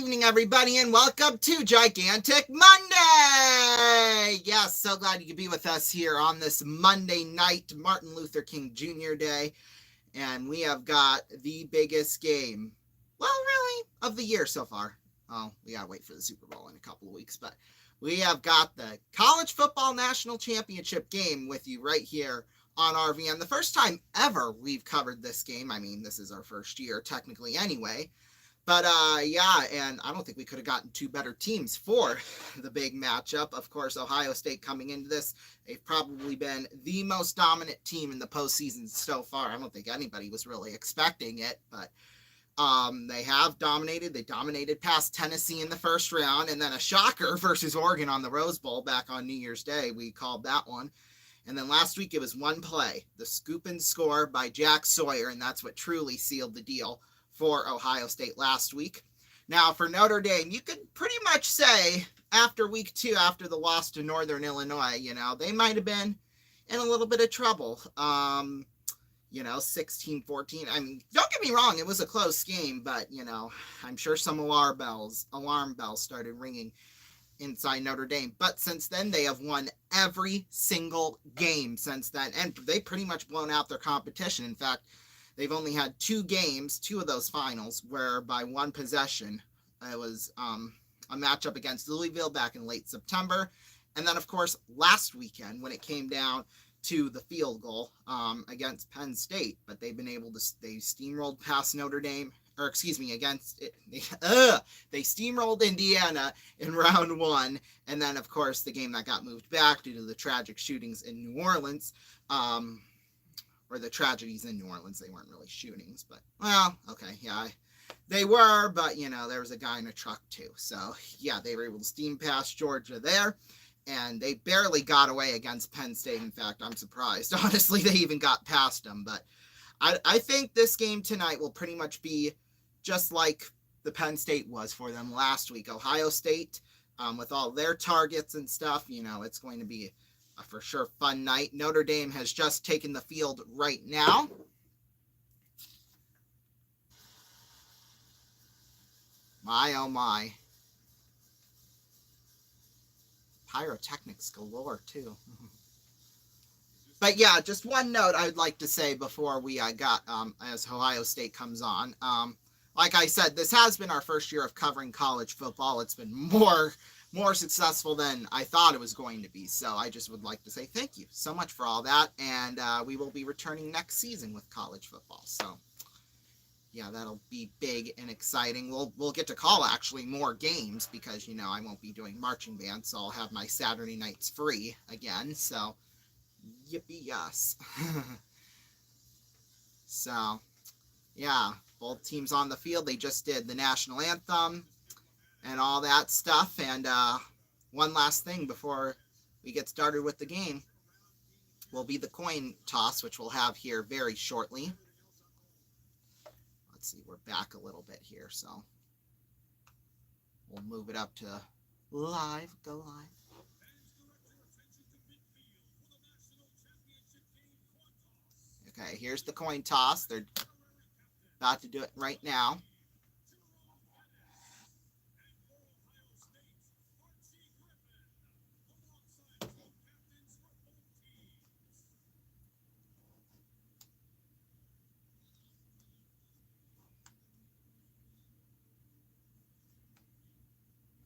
evening, everybody, and welcome to Gigantic Monday! Yes, so glad you could be with us here on this Monday night, Martin Luther King Jr. Day, and we have got the biggest game, well, really, of the year so far. Oh, we gotta wait for the Super Bowl in a couple of weeks, but we have got the College Football National Championship game with you right here on RVN. The first time ever we've covered this game. I mean, this is our first year, technically, anyway. But yeah, and I don't think we could have gotten two better teams for the big matchup. Of course, Ohio State coming into this, they've probably been the most dominant team in the postseason so far. I don't think anybody was really expecting it, but they have dominated. They dominated past Tennessee in the first round, and then a shocker versus Oregon on the Rose Bowl back on New Year's Day. We called that one. And then last week it was one play, the scoop and score by Jack Sawyer, and that's what truly sealed the deal for Ohio State last week. Now, for Notre Dame, you could pretty much say after week 2, after the loss to Northern Illinois, they might have been in a little bit of trouble. 16-14. I mean, don't get me wrong, it was a close game, but, I'm sure some alarm bells started ringing inside Notre Dame. But since then, they have won every single game since then, and they pretty much blown out their competition. In fact, they've only had 2 games, 2 of those finals, where by one possession, it was a matchup against Louisville back in late September. And then, of course, last weekend when it came down to the field goal against Penn State. But they've been able to, they steamrolled past Notre Dame, or excuse me, they steamrolled Indiana in round 1. And then, of course, the game that got moved back due to the tragic shootings in New Orleans. Or the tragedies in New Orleans. They weren't really shootings, but, well, okay, yeah, they were, but, there was a guy in a truck, too. So, yeah, they were able to steam past Georgia there, and they barely got away against Penn State. In fact, I'm surprised. Honestly, they even got past them, but I think this game tonight will pretty much be just like the Penn State was for them last week. Ohio State, with all their targets and stuff, it's going to be a for sure fun night. Notre Dame has just taken the field right now. My, oh my. Pyrotechnics galore, too. But yeah, just one note I would like to say before we got, as Ohio State comes on. Like I said, this has been our first year of covering college football. It's been more successful than I thought it was going to be. So I just would like to say thank you so much for all that. And we will be returning next season with college football. So yeah, that'll be big and exciting. We'll get to call actually more games because, I won't be doing marching band. So I'll have my Saturday nights free again. So yippee yes. So yeah, both teams on the field. They just did the national anthem and all that stuff. And one last thing before we get started with the game will be the coin toss, which we'll have here very shortly. Let's see, we're back a little bit here, so we'll move it up to live, go live. Okay, here's the coin toss. They're about to do it right now.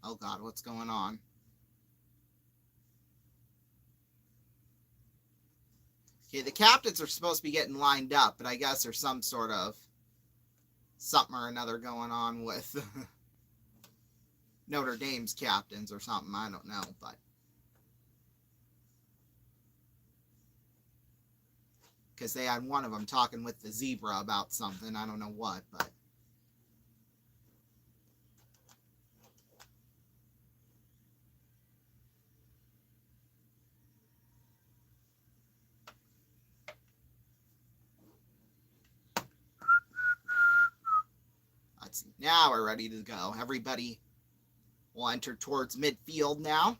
Oh God, what's going on? Okay, the captains are supposed to be getting lined up, but I guess there's some sort of something or another going on with Notre Dame's captains or something. I don't know, but because they had one of them talking with the zebra about something. I don't know what, but let's see. Now we're ready to go. Everybody will enter towards midfield now.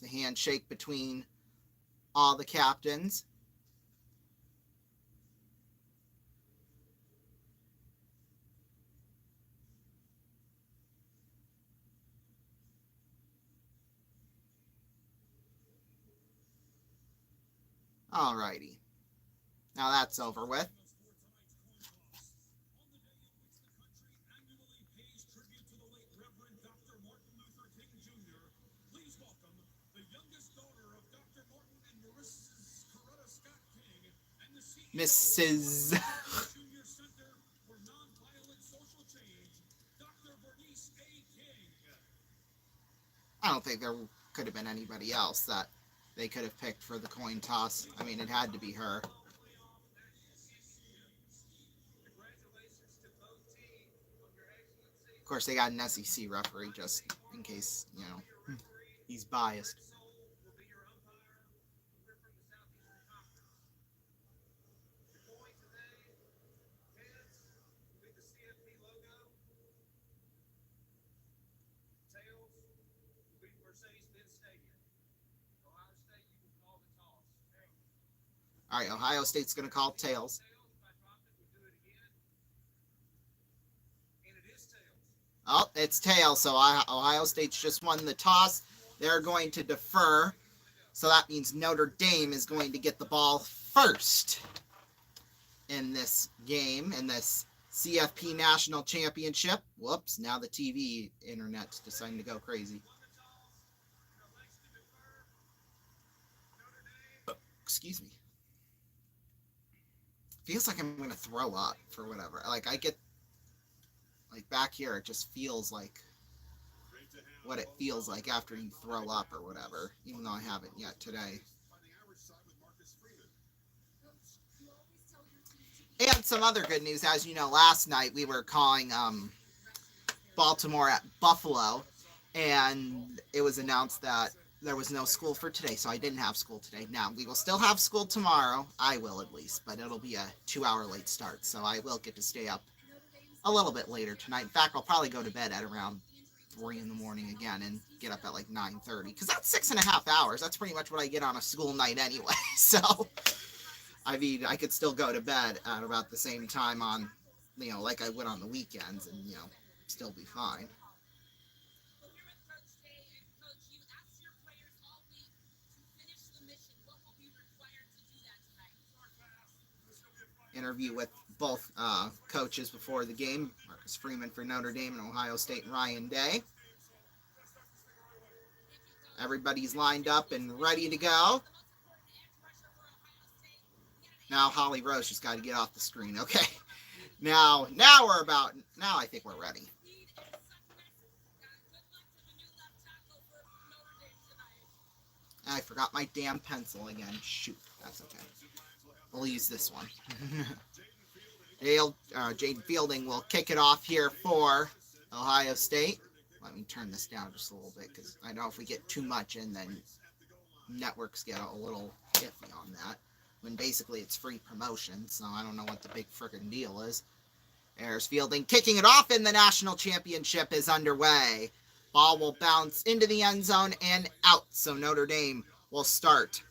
It's a handshake between all the captains. Alrighty. Now that's over with. Mrs. I don't think there could have been anybody else that they could have picked for the coin toss. I mean, it had to be her. Of course, they got an SEC referee just in case, he's biased. All right, Ohio State's going to call tails. Oh, it's tails, so Ohio State's just won the toss. They're going to defer, so that means Notre Dame is going to get the ball first in this game, in this CFP National Championship. Whoops, now the TV internet's deciding to go crazy. Excuse me. Feels like I'm going to throw up for whatever. Like, I get, like, back here, it just feels like what it feels like after you throw up or whatever, even though I haven't yet today. And some other good news, as you know, last night we were calling Baltimore at Buffalo, and it was announced that there was no school for today, so I didn't have school today. Now, we will still have school tomorrow. I will, at least, but it'll be a 2-hour late start, so I will get to stay up a little bit later tonight. In fact, I'll probably go to bed at around 3 in the morning again and get up at like 9:30, because that's 6.5 hours. That's pretty much what I get on a school night anyway, so I mean, I could still go to bed at about the same time on, like I would on the weekends, and, still be fine. Interview with both coaches before the game. Marcus Freeman for Notre Dame and Ohio State, and Ryan Day. Everybody's lined up and ready to go. Now Holly Rose just got to get off the screen. Okay. Now I think we're ready. I forgot my damn pencil again. Shoot, that's okay. We'll use this one. Jaden Fielding will kick it off here for Ohio State. Let me turn this down just a little bit, because I know if we get too much in, then networks get a little iffy on that. When basically it's free promotion, so I don't know what the big frickin' deal is. There's Fielding kicking it off, and the national championship is underway. Ball will bounce into the end zone and out, so Notre Dame will start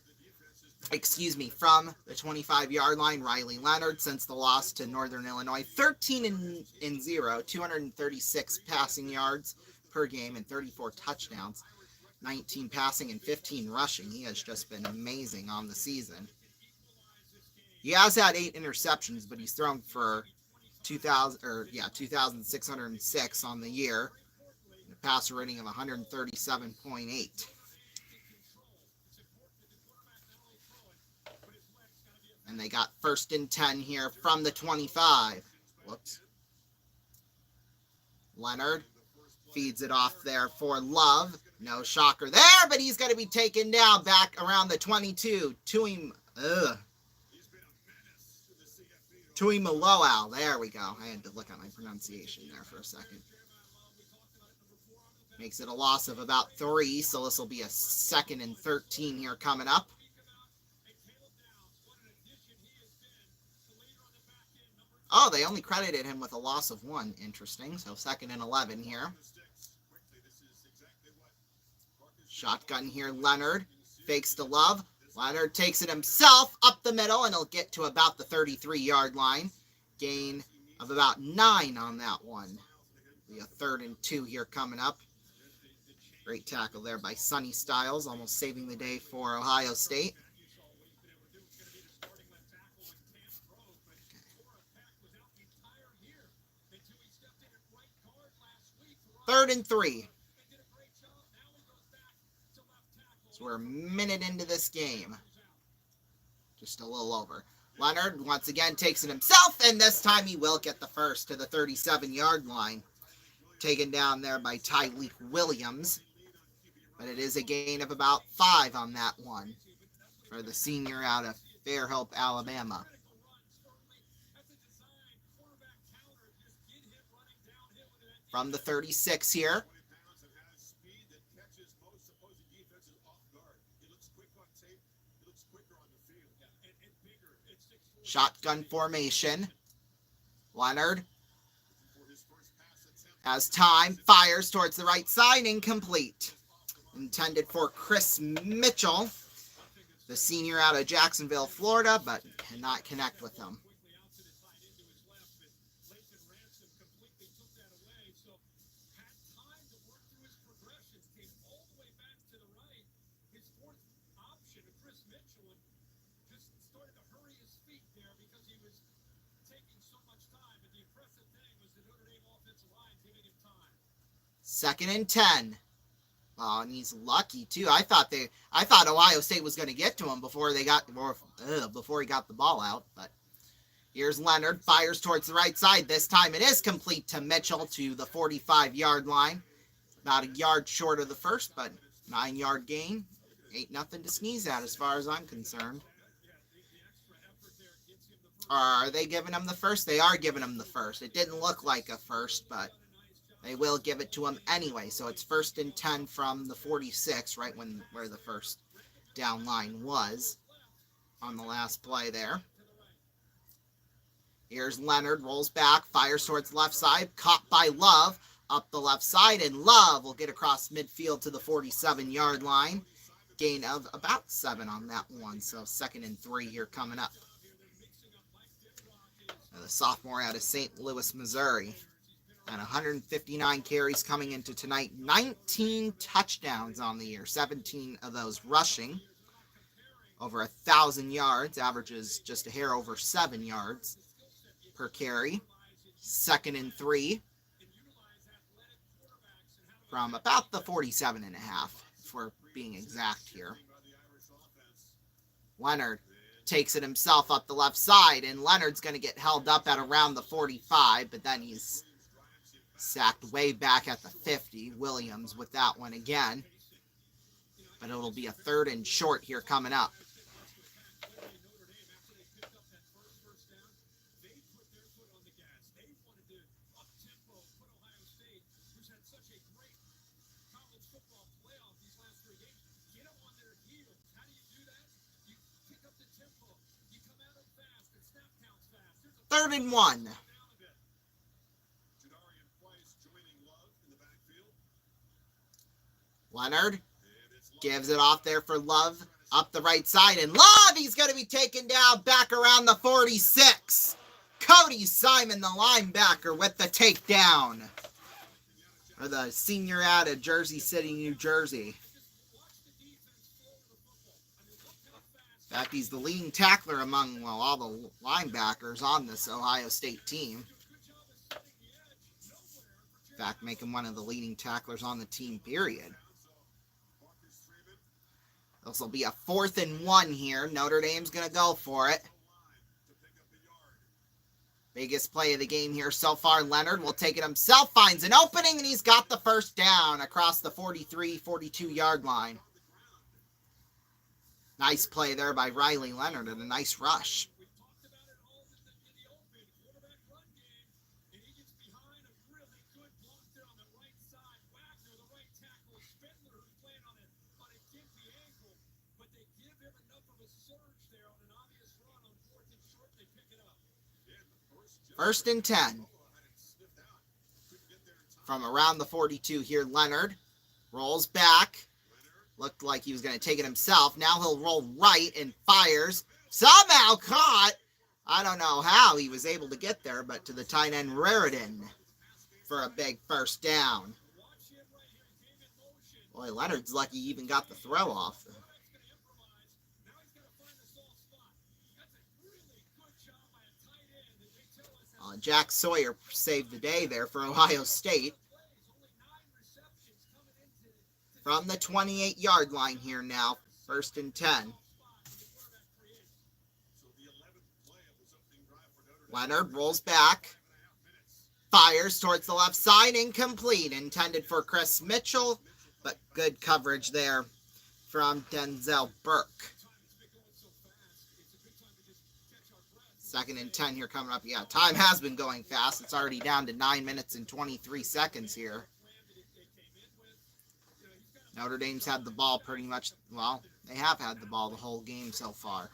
from the 25-yard line. Riley Leonard, since the loss to Northern Illinois, 13-0, 236 passing yards per game and 34 touchdowns, 19 passing and 15 rushing. He has just been amazing on the season. He has had 8 interceptions, but he's thrown for 2,606 on the year, a passer rating of 137.8. And they got 1st and 10 here from the 25. Whoops. Leonard feeds it off there for Love. No shocker there, but he's going to be taken down back around the 22. Tuimoloau. There we go. I had to look at my pronunciation there for a second. Makes it a loss of about 3, so this will be a 2nd and 13 here coming up. Oh, they only credited him with a loss of 1. Interesting. So 2nd and 11 here. Shotgun here, Leonard. Fakes to Love. Leonard takes it himself up the middle, and he'll get to about the 33-yard line. Gain of about 9 on that one. Be a 3rd and 2 here coming up. Great tackle there by Sonny Styles, almost saving the day for Ohio State. Third and 3. So we're a minute into this game. Just a little over. Leonard once again takes it himself, and this time he will get the first to the 37-yard line. Taken down there by Tyleek Williams. But it is a gain of about 5 on that one for the senior out of Fairhope, Alabama. From the 36 here. Shotgun formation. Leonard has time, fires towards the right side, incomplete. Intended for Chris Mitchell, the senior out of Jacksonville, Florida, but cannot connect with him. Second and 10. Oh, and he's lucky too. I thought Ohio State was going to get to him before he got the ball out. But here's Leonard, fires towards the right side. This time it is complete to Mitchell to the 45-yard line. About a yard short of the first, but 9-yard gain. Ain't nothing to sneeze at as far as I'm concerned. Are they giving him the first? They are giving him the first. It didn't look like a first, but they will give it to him anyway. So it's 1st and 10 from the 46, right where the first down line was on the last play there. Here's Leonard, rolls back, fires towards the left side, caught by Love up the left side, and Love will get across midfield to the 47-yard line. Gain of about 7 on that one. So 2nd and 3 here coming up. Now the sophomore out of St. Louis, Missouri. And 159 carries coming into tonight. 19 touchdowns on the year. 17 of those rushing. Over 1,000 yards. Averages just a hair over 7 yards per carry. 2nd and 3. From about the 47.5, if we're being exact here. Leonard takes it himself up the left side. And Leonard's going to get held up at around the 45. But then he's sacked way back at the 50. Williams with that one again. But it'll be a 3rd and short here coming up. Third and 1. Leonard gives it off there for Love up the right side, and Love, he's going to be taken down back around the 46. Cody Simon, the linebacker, with the takedown. Or the senior out of Jersey City, New Jersey. In fact, he's the leading tackler among, well, all the linebackers on this Ohio State team. In fact, making one of the leading tacklers on the team, period. This will be a 4th and 1 here. Notre Dame's going to go for it. Biggest play of the game here so far. Leonard will take it himself, finds an opening, and he's got the first down across the 43, 42-yard line. Nice play there by Riley Leonard and a nice rush. First and 10. From around the 42 here, Leonard rolls back. Looked like he was going to take it himself. Now he'll roll right and fires. Somehow caught. I don't know how he was able to get there, but to the tight end Raritan for a big first down. Boy, Leonard's lucky he even got the throw off. Jack Sawyer saved the day there for Ohio State. From the 28-yard line here now, 1st and 10. Leonard rolls back, fires towards the left side, incomplete, intended for Chris Mitchell, but good coverage there from Denzel Burke. 2nd and 10 here coming up. Yeah, time has been going fast. It's already down to 9 minutes and 23 seconds here. Notre Dame's had the ball pretty much, well, they have had the ball the whole game so far.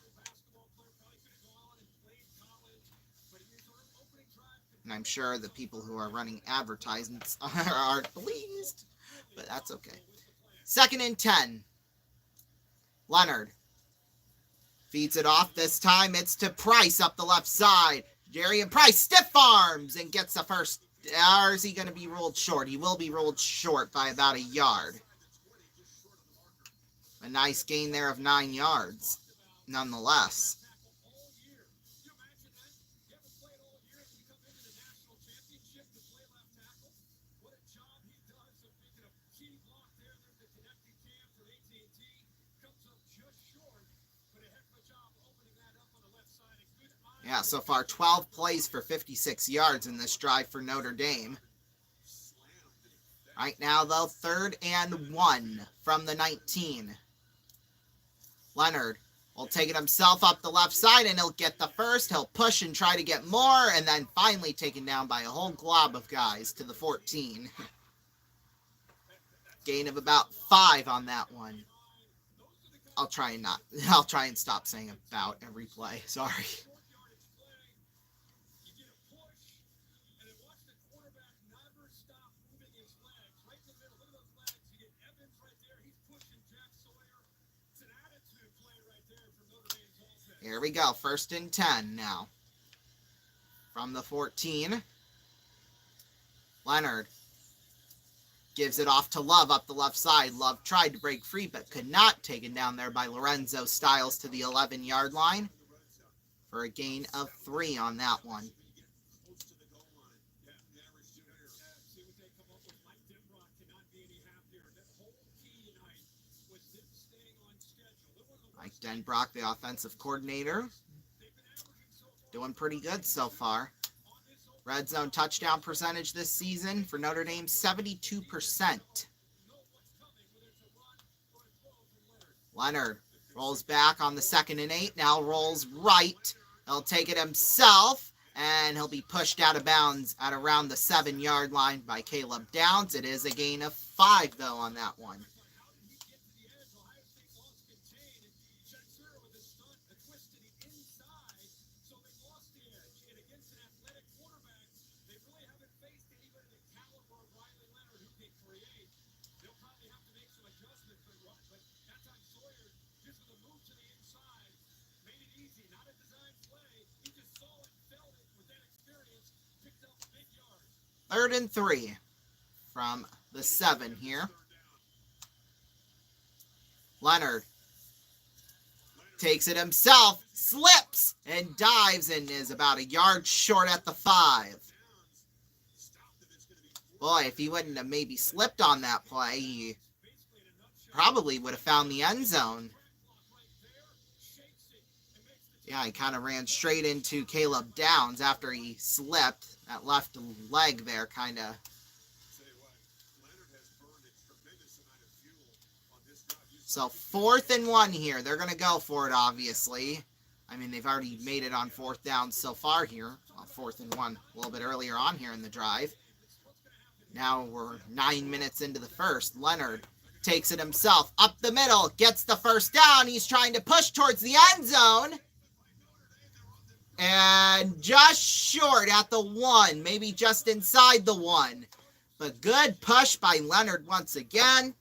And I'm sure the people who are running advertisements aren't pleased, but that's okay. 2nd and 10. Leonard feeds it off. This time it's to Price up the left side. Jarian Price stiff arms and gets the first. Or is he going to be ruled short? He will be ruled short by about a yard. A nice gain there of 9 yards, nonetheless. Yeah, so far 12 plays for 56 yards in this drive for Notre Dame. Right now, though, 3rd and 1 from the 19. Leonard will take it himself up the left side, and he'll get the first. He'll push and try to get more, and then finally taken down by a whole glob of guys to the 14. Gain of about 5 on that one. I'll try and stop saying about every play. Sorry. Here we go, 1st and 10 now. From the 14. Leonard gives it off to Love up the left side. Love tried to break free, but could not. Taken down there by Lorenzo Styles to the 11-yard line for a gain of 3 on that one. Mike Denbrock, the offensive coordinator, doing pretty good so far. Red zone touchdown percentage this season for Notre Dame, 72%. Leonard rolls back on the 2nd and 8, now rolls right. He'll take it himself, and he'll be pushed out of bounds at around the 7-yard line by Caleb Downs. It is a gain of 5, though, on that one. Third and 3 from the 7 here. Leonard takes it himself, slips, and dives, and is about a yard short at the 5. Boy, if he wouldn't have maybe slipped on that play, he probably would have found the end zone. Yeah, he kind of ran straight into Caleb Downs after he slipped. That left leg there kind of. So 4th and 1 here. They're going to go for it, obviously. I mean, they've already made it on 4th down so far here. Well, 4th and 1 a little bit earlier on here in the drive. Now we're 9 minutes into the first. Leonard takes it himself up the middle, gets the first down. He's trying to push towards the end zone. And just short at the 1, maybe just inside the 1. But good push by Leonard once again.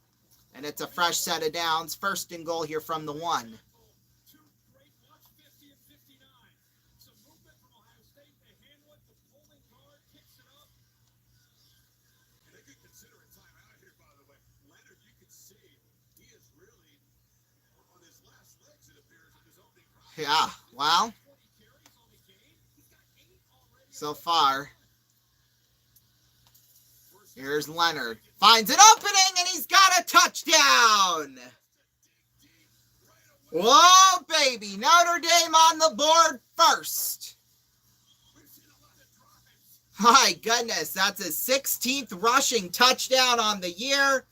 And it's a fresh set of downs. First and goal here from the 1. Yeah, well, so far, here's Leonard. Finds an opening, and he's got a touchdown! Whoa, baby! Notre Dame on the board first. My goodness, that's his 16th rushing touchdown on the year.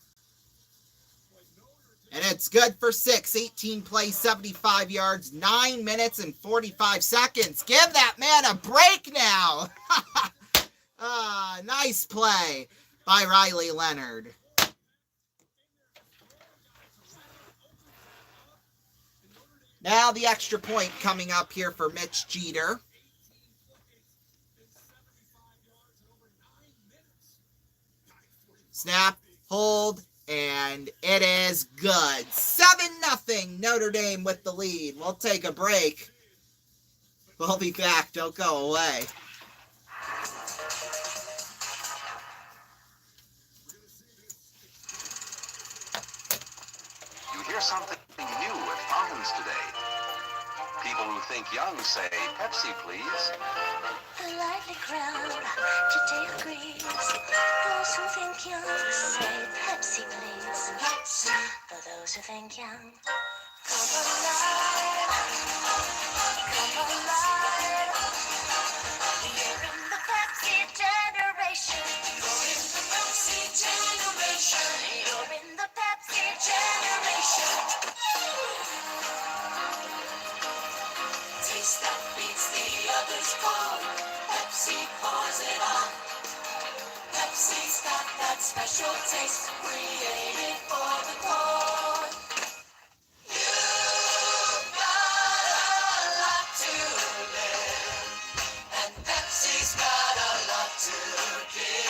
And it's good for 6. 18 plays, 75 yards, 9 minutes and 45 seconds. Give that man a break now. Nice play by Riley Leonard. Now the extra point coming up here for Mitch Jeter. Snap, hold, and it is good. 7-0 Notre Dame with the lead. We'll take a break. We'll be back. Don't go away. You hear something new at fountains today. People who think young say, Pepsi, please. A lively crowd today agrees. Those who think young say Pepsi, please. Pepsi. For those who think young, come alive. Come alive. You're in the Pepsi generation. You're in the Pepsi generation. You're in the Pepsi generation. Taste that beats the others cold. Pepsi pours it on. Pepsi's got that special taste created for the cold. You've got a lot to live, and Pepsi's got a lot to give.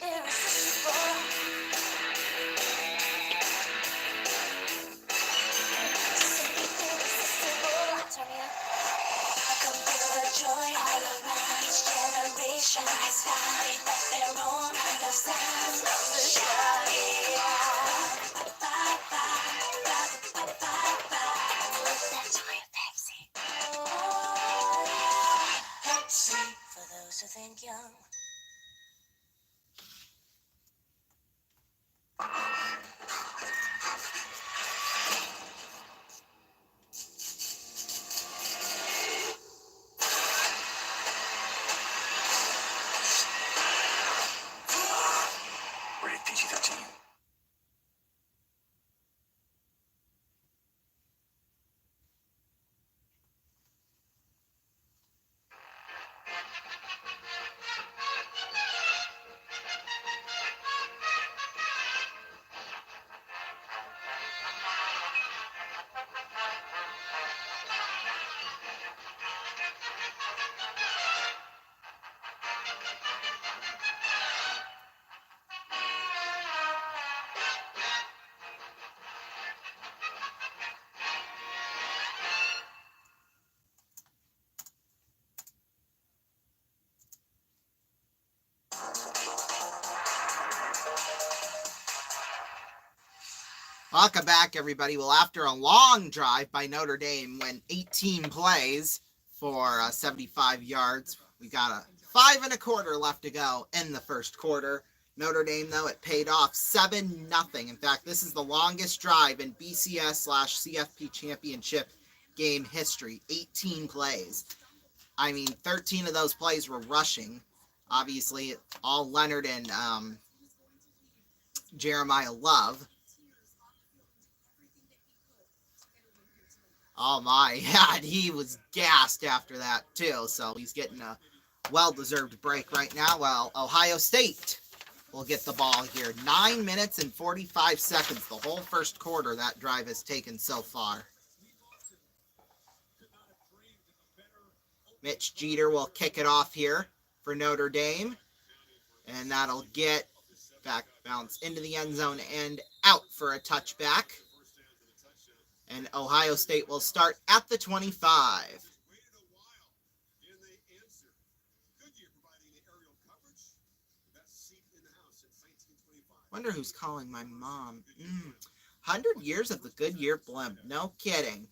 Irresistible. Joy all around each generation has found their own kind of sound. The That's my Pepsi. Pepsi for those who think young. Rated PG-13. Welcome back, everybody. Well, after a long drive by Notre Dame, went 18 plays for 75 yards. We got a 5 1/4 left to go in the first quarter. Notre Dame, though, it paid off 7-0. In fact, this is the longest drive in BCS/CFP championship game history. 18 plays. I mean, 13 of those plays were rushing. Obviously, all Leonard and Jeremiah Love. Oh my, God, he was gassed after that too, so he's getting a well-deserved break right now. Well, Ohio State will get the ball here. 9 minutes and 45 seconds, the whole first quarter that drive has taken so far. Mitch Jeter will kick it off here for Notre Dame, and that'll get back bounce into the end zone and out for a touchback. And Ohio State will start at the 25. Wonder who's calling my mom. 100 years of the Goodyear blimp. No kidding.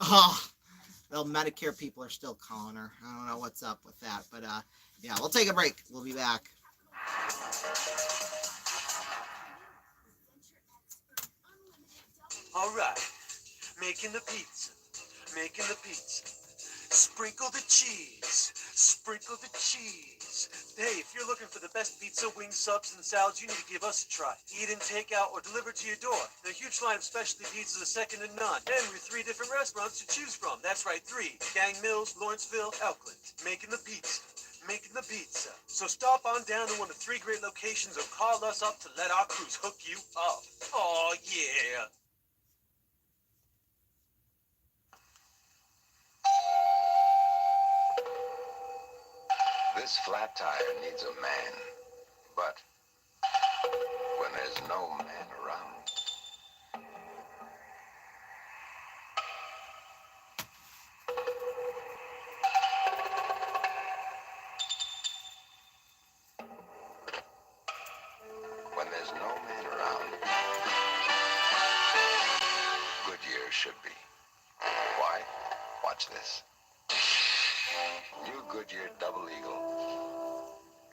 Oh, well, Medicare people are still calling her. I don't know what's up with that. But, yeah, we'll take a break. We'll be back. All right. Making the pizza. Making the pizza. Sprinkle the cheese. Sprinkle the cheese. Hey, if you're looking for the best pizza, wings, subs, and salads, you need to give us a try. Eat in, take out, or deliver to your door. The huge line of specialty pizzas is second to none. And with 3 different restaurants to choose from. That's right, 3. Gang Mills, Lawrenceville, Elkland. Making the pizza. Making the pizza. So stop on down to one of 3 great locations or call us up to let our crews hook you up. Oh, yeah. This flat tire needs a man, but when there's no man around, Goodyear should be. Why? Watch this. New Goodyear Double Eagle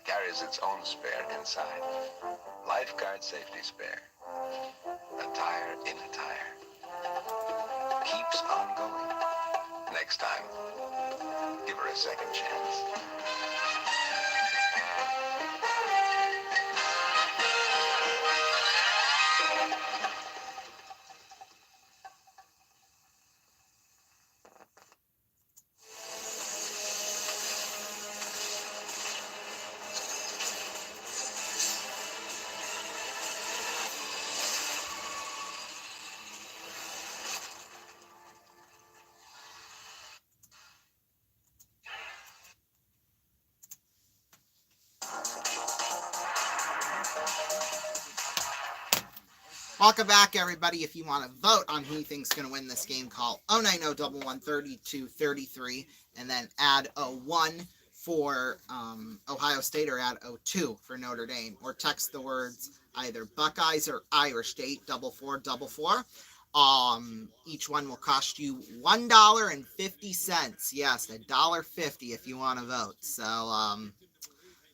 carries its own spare inside. Lifeguard safety spare. A tire in a tire. Keeps on going. Next time, give her a second chance. Welcome back, everybody. If you want to vote on who you think's going to win this game, call 090-113-3233 and then add a 1 for Ohio State or add 02 for Notre Dame, or text the words either Buckeyes or Irish State 4444. Each one will cost you $1.50. Yes, $1.50 if you want to vote. So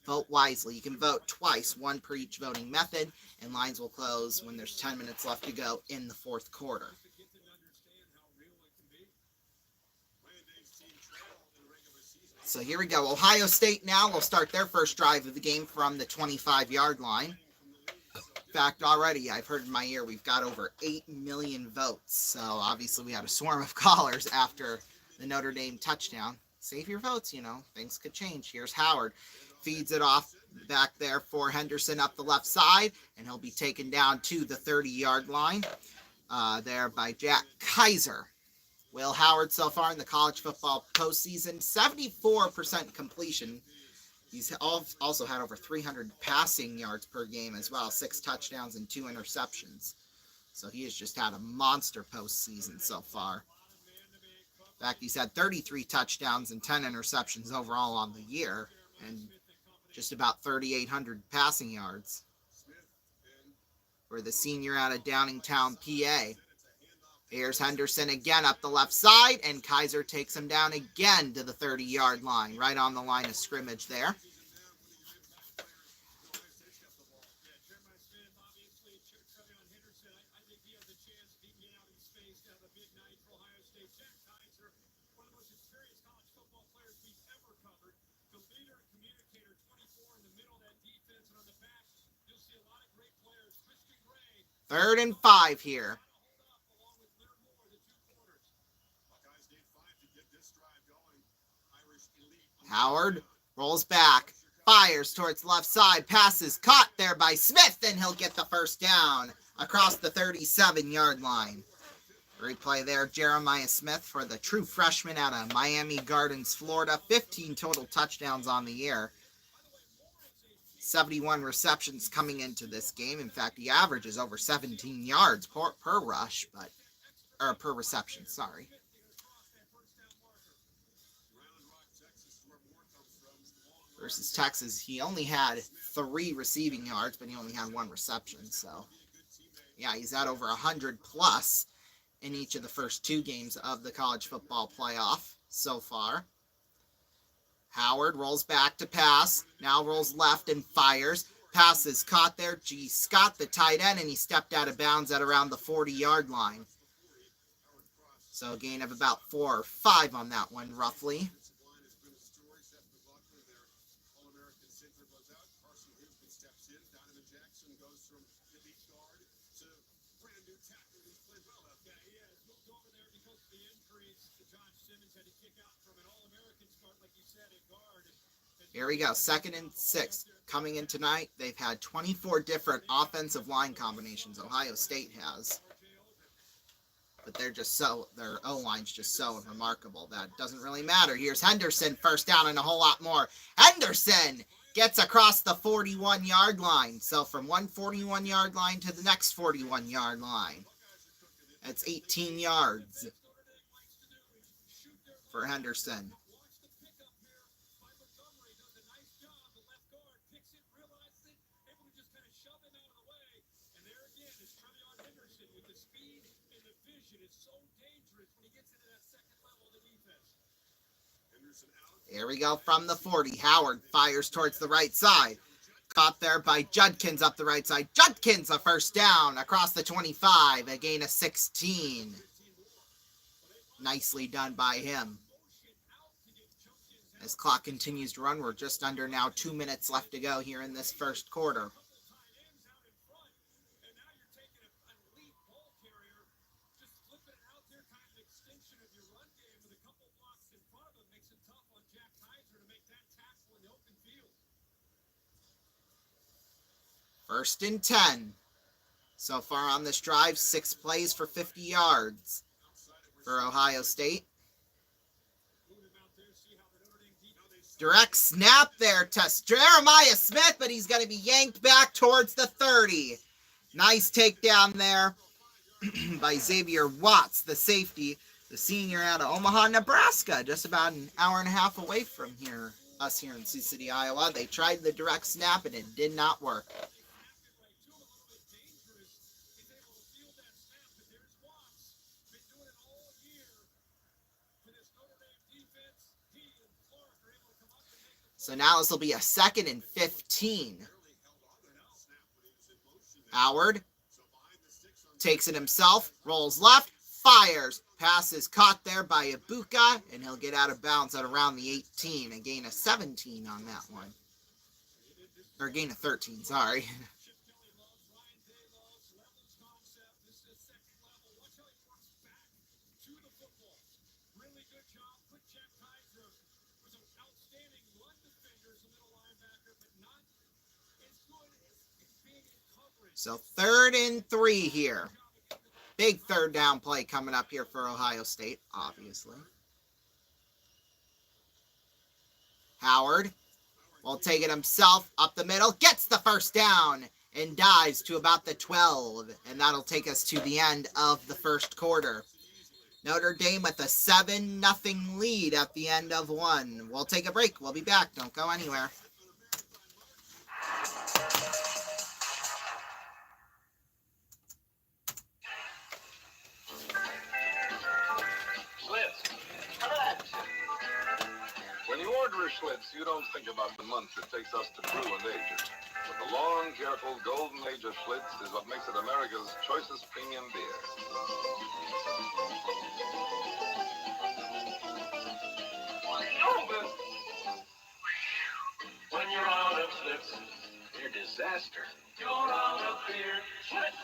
vote wisely. You can vote twice, one per each voting method, and lines will close when there's 10 minutes left to go in the fourth quarter. So here we go. Ohio State now will start their first drive of the game from the 25-yard line. In fact, already I've heard in my ear we've got over 8 million votes. So obviously we had a swarm of callers after the Notre Dame touchdown. Save your votes, things could change. Here's Howard. Feeds it off back there for Henderson up the left side, and he'll be taken down to the 30-yard line there by Jack Kaiser. Will Howard so far in the college football postseason, 74% completion. He's also had over 300 passing yards per game as well, 6 touchdowns and 2 interceptions. So he has just had a monster postseason so far. In fact, he's had 33 touchdowns and 10 interceptions overall on the year, and just about 3,800 passing yards for the senior out of Downingtown, PA. Here's Henderson again up the left side, and Kaiser takes him down again to the 30-yard line, right on the line of scrimmage there. Third and 5 here. Howard rolls back, fires towards left side, passes caught there by Smith, and he'll get the first down across the 37-yard line. Replay there, Jeremiah Smith for the true freshman out of Miami Gardens, Florida. 15 total touchdowns on the year. 71 receptions coming into this game. In fact, he averages over 17 yards per rush, or per reception, sorry. Versus Texas, he only had 3 receiving yards, but he only had 1 reception. So, yeah, he's at over 100 plus in each of the first 2 games of the college football playoff so far. Howard rolls back to pass, now rolls left and fires. Pass is caught there. G. Scott, the tight end, and he stepped out of bounds at around the 40-yard line. So a gain of about 4 or 5 on that one, roughly. Here we go, 2nd and 6. Coming in tonight, they've had 24 different offensive line combinations. Ohio State has. But their O-line's just so remarkable that it doesn't really matter. Here's Henderson, first down and a whole lot more. Henderson gets across the 41-yard line. So from one 41-yard line to the next 41-yard line. That's 18 yards for Henderson. Here we go from the 40. Howard fires towards the right side. Caught there by Judkins up the right side. Judkins a first down across the 25. A gain of 16. Nicely done by him. As clock continues to run, we're just under now 2 minutes left to go here in this first quarter. First and 10. So far on this drive, 6 plays for 50 yards for Ohio State. Direct snap there to Jeremiah Smith, but he's going to be yanked back towards the 30. Nice takedown there by Xavier Watts, the safety, the senior out of Omaha, Nebraska, just about an hour and a half away from us here in Sioux City, Iowa. They tried the direct snap and it did not work. So now this will be a 2nd and 15. Howard takes it himself, rolls left, fires. Pass is caught there by Ibuka, and he'll get out of bounds at around the 18. A gain of 17 on that one. Or a gain of 13, sorry. So 3rd and 3 here. Big 3rd down play coming up here for Ohio State, obviously. Howard will take it himself up the middle, gets the first down, and dives to about the 12. And that'll take us to the end of the first quarter. Notre Dame with a 7-0 lead at the end of 1. We'll take a break. We'll be back. Don't go anywhere. When you order a Schlitz, you don't think about the months it takes us to brew and age it. But the long, careful, golden age of Schlitz is what makes it America's choicest premium beer. When you're out of Schlitz, you're disaster. You're out of beer, Schlitz.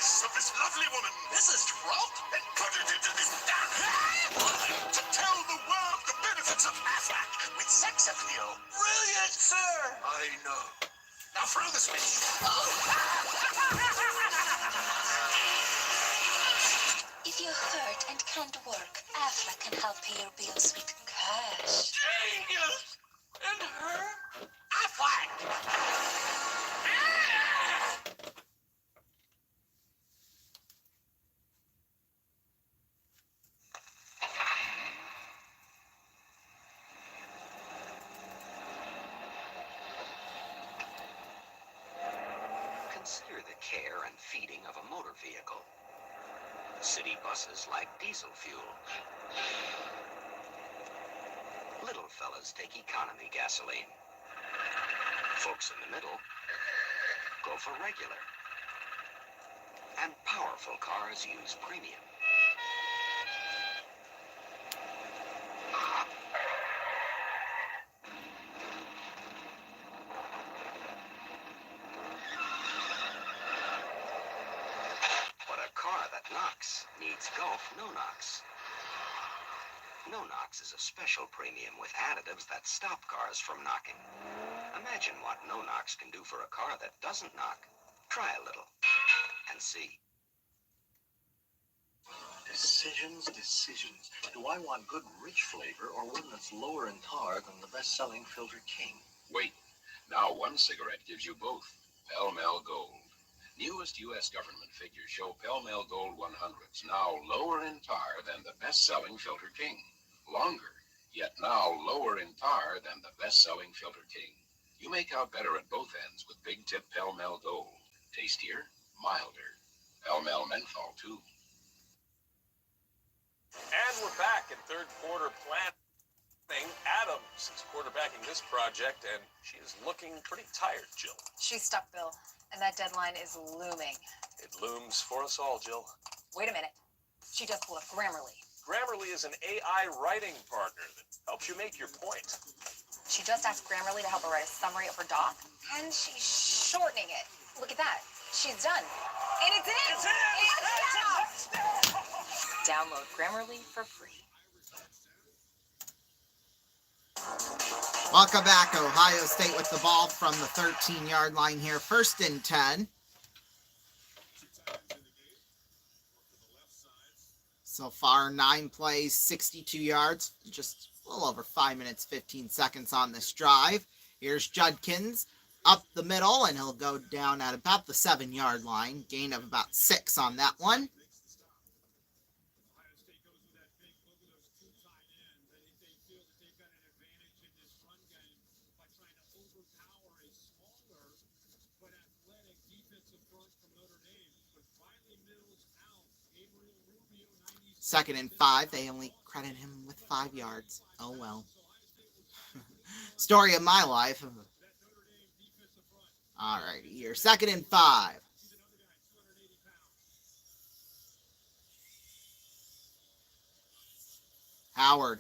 address of this lovely woman. This is Trump? And put it into this to tell the world the benefits of Aflac with sex appeal. Brilliant, sir. I know. Now throw the switch. If you're hurt and can't work, Aflac can help pay your bills with cash. Genius! And her? Aflac! Consider the care and feeding of a motor vehicle. City buses like diesel fuel. Little fellas take economy gasoline. Folks in the middle go for regular. And powerful cars use premium. But a car that knocks needs Gulf No-Knox. No-Knox is a special premium with additives that stop cars from knocking. Imagine what No-Knox can do for a car that doesn't knock. Try a little and see. Decisions. Do I want good, rich flavor or one that's lower in tar than the best-selling Filter King? Wait. Now one cigarette gives you both. Pell Mell Gold. Newest U.S. government figures show Pell Mell Gold 100s now lower in tar than the best-selling Filter King. Longer, yet now lower in tar than the best-selling Filter King. You make out better at both ends with Big Tip Pell Mell Gold. Tastier, milder. Pell Mell Menthol, too. And we're back in third quarter planning. Adams is quarterbacking this project, and she is looking pretty tired, Jill. She's stuck, Bill, and that deadline is looming. It looms for us all, Jill. Wait a minute. She just pulled up Grammarly. Grammarly is an AI writing partner that helps you make your point. She just asked Grammarly to help her write a summary of her doc, and she's shortening it. Look at that. She's done. And it's in! It's in! Download Grammarly for free. Welcome back. Ohio State with the ball from the 13-yard line here. 1st and 10. So far, 9 plays, 62 yards. Just a little over 5 minutes, 15 seconds on this drive. Here's Judkins up the middle, and he'll go down at about the 7-yard line. Gain of about 6 on that one. Second and 5. They only credit him with 5 yards. Oh, well. Story of my life. All right, here. 2nd and 5. Howard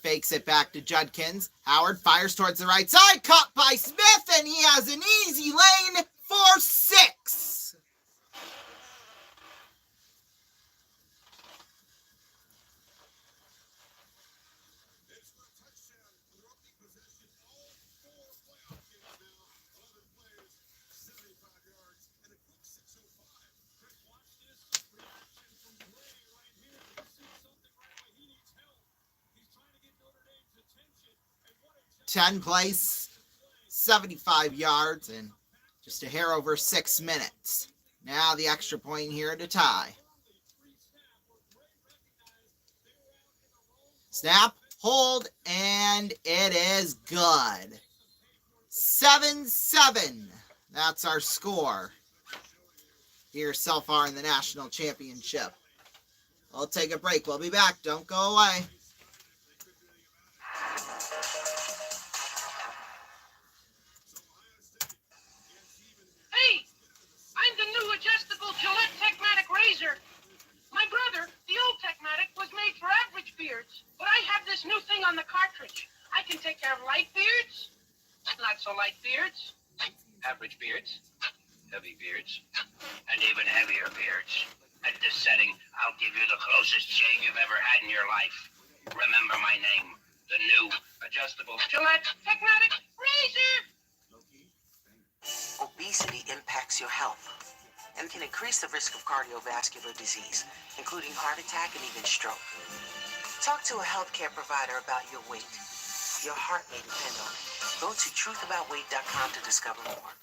fakes it back to Judkins. Howard fires towards the right side. Caught by Smith, and he has an easy lane for 6. Ten plays, 75 yards, and just a hair over 6 minutes. Now the extra point here to tie. Snap, hold, and it is good. 7-7. That's our score here so far in the national championship. I'll take a break. We'll be back. Don't go away. Hey, I'm the new adjustable Gillette Techmatic razor. My brother, the old Techmatic, was made for average beards, but I have this new thing on the cartridge. I can take care of light beards, not so light beards. Average beards? heavy beards, and even heavier beards. At this setting, I'll give you the closest shave you've ever had in your life. Remember my name, the new adjustable Gillette Techmatic Razor. Obesity impacts your health and can increase the risk of cardiovascular disease, including heart attack and even stroke. Talk to a healthcare provider about your weight. Your heart may depend on it. Go to truthaboutweight.com to discover more.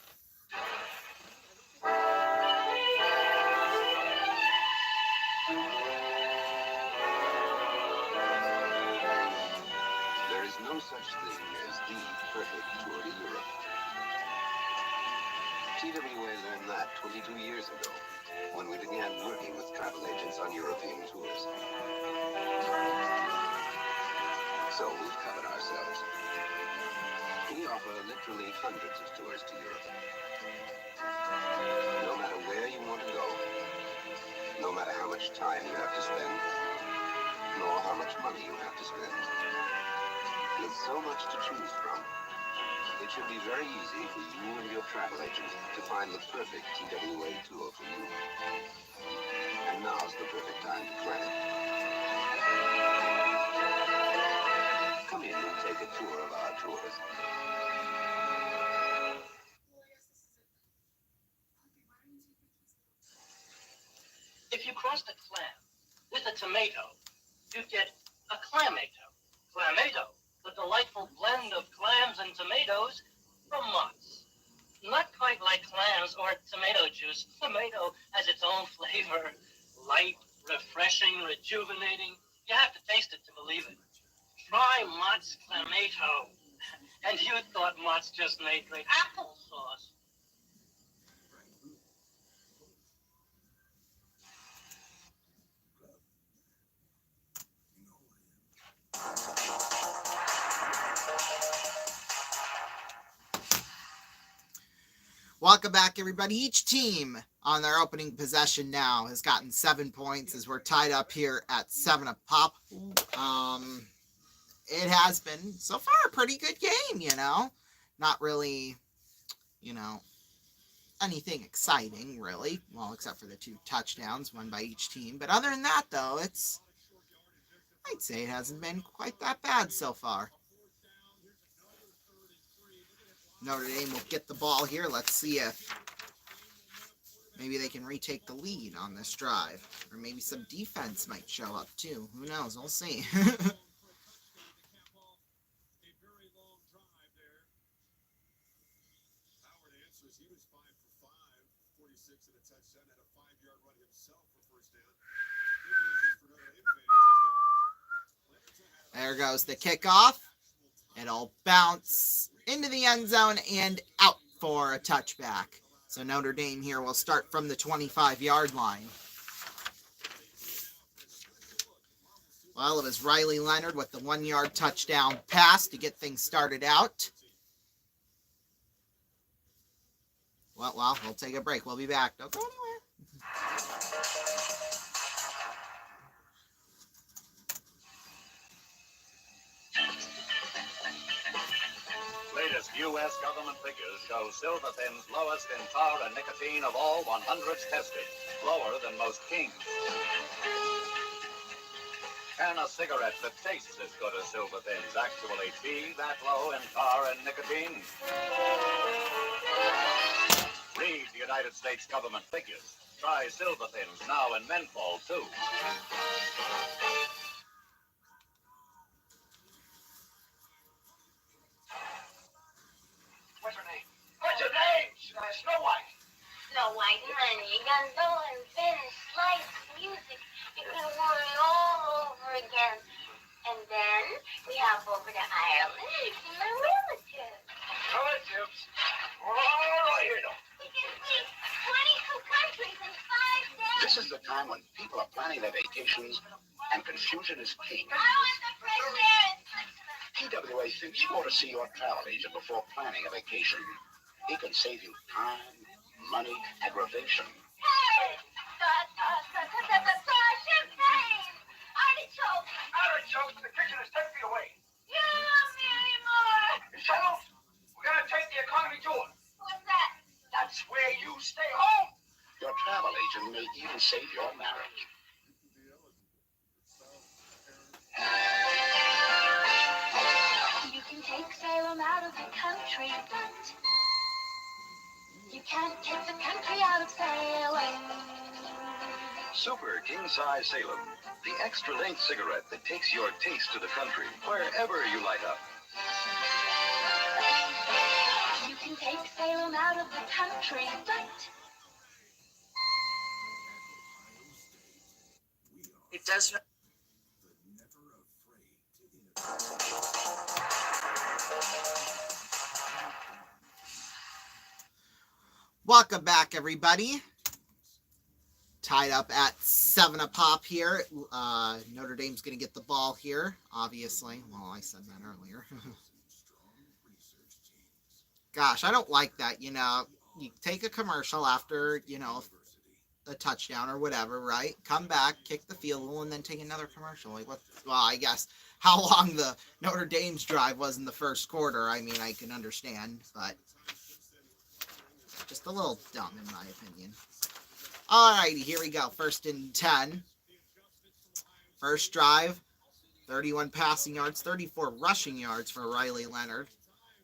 There is no such thing as the perfect tour to Europe. TWA learned that 22 years ago, when we began working with travel agents on European tours. So we've covered ourselves. We offer literally hundreds of tours to Europe. No matter where you want to go, no matter how much time you have to spend, nor how much money you have to spend. With so much to choose from, it should be very easy for you and your travel agent to find the perfect TWA tour for you. And now's the perfect time to plan it. Come in and take a tour of our tours. If you crossed a clam with a tomato, you'd get a clamato. Clamato, the delightful blend of clams and tomatoes from Mott's. Not quite like clams or tomato juice. Tomato has its own flavor. Light, refreshing, rejuvenating. You have to taste it to believe it. Try Mott's Clamato. And you thought Mott's just made great applesauce. Welcome back, everybody. Each team on their opening possession now has gotten 7 points as we're tied up here at 7 apiece. It has been, so far, a pretty good game, you know. Not really, you know, anything exciting, really. Well, except for the 2 touchdowns, one by each team. But other than that, though, I'd say it hasn't been quite that bad so far. Notre Dame will get the ball here. Let's see if maybe they can retake the lead on this drive. Or maybe some defense might show up too. Who knows? We'll see. There goes the kickoff. It'll bounce into the end zone and out for a touchback. So Notre Dame here will start from the 25-yard line. Well, it was Riley Leonard with the 1-yard touchdown pass to get things started out. Well, we'll take a break. We'll be back. Don't go anywhere. Latest U.S. government figures show Silver Thin's lowest in tar and nicotine of all 100s tested, lower than most Kings. Can a cigarette that tastes as good as Silver Thin's actually be that low in tar and nicotine? Read the United States government figures. Try Silver Thins now in menthol, too. What's her name? What's her name? Snow White. Snow White, honey, gondola and Finnish lights, music. You can worry all over again. And then we hop over to Ireland and see my relatives. Relatives? Oh, you know. We can see 22 countries in 5 days. This is the time when people are planning their vacations and confusion is king. I want the fresh air and Switzerland. TWA thinks you ought to see your travel agent before planning a vacation. He can save you time, money, aggravation. Hey! Champagne! Artichoke! Artichokes, the kitchen is 10 feet away. You don't love me anymore! Shuttles, we're going to take the economy tour. What's that? That's where you stay. may even save your marriage. You can take Salem out of the country, but you can't take the country out of Salem. Super King Size Salem, the extra length cigarette that takes your taste to the country, wherever you light up. You can take Salem out of the country, but It does not. Welcome back, everybody. Tied up at 7 a pop here. Notre Dame's going to get the ball here, obviously. Well, I said that earlier. Gosh, I don't like that. You take a commercial after, a touchdown or whatever, right? Come back, kick the field goal, and then take another commercial. Like, what? Well, I guess how long the Notre Dame's drive was in the first quarter, I mean, I can understand, but just a little dumb in my opinion. Alrighty, here we go. 1st and 10. First drive, 31 passing yards, 34 rushing yards for Riley Leonard,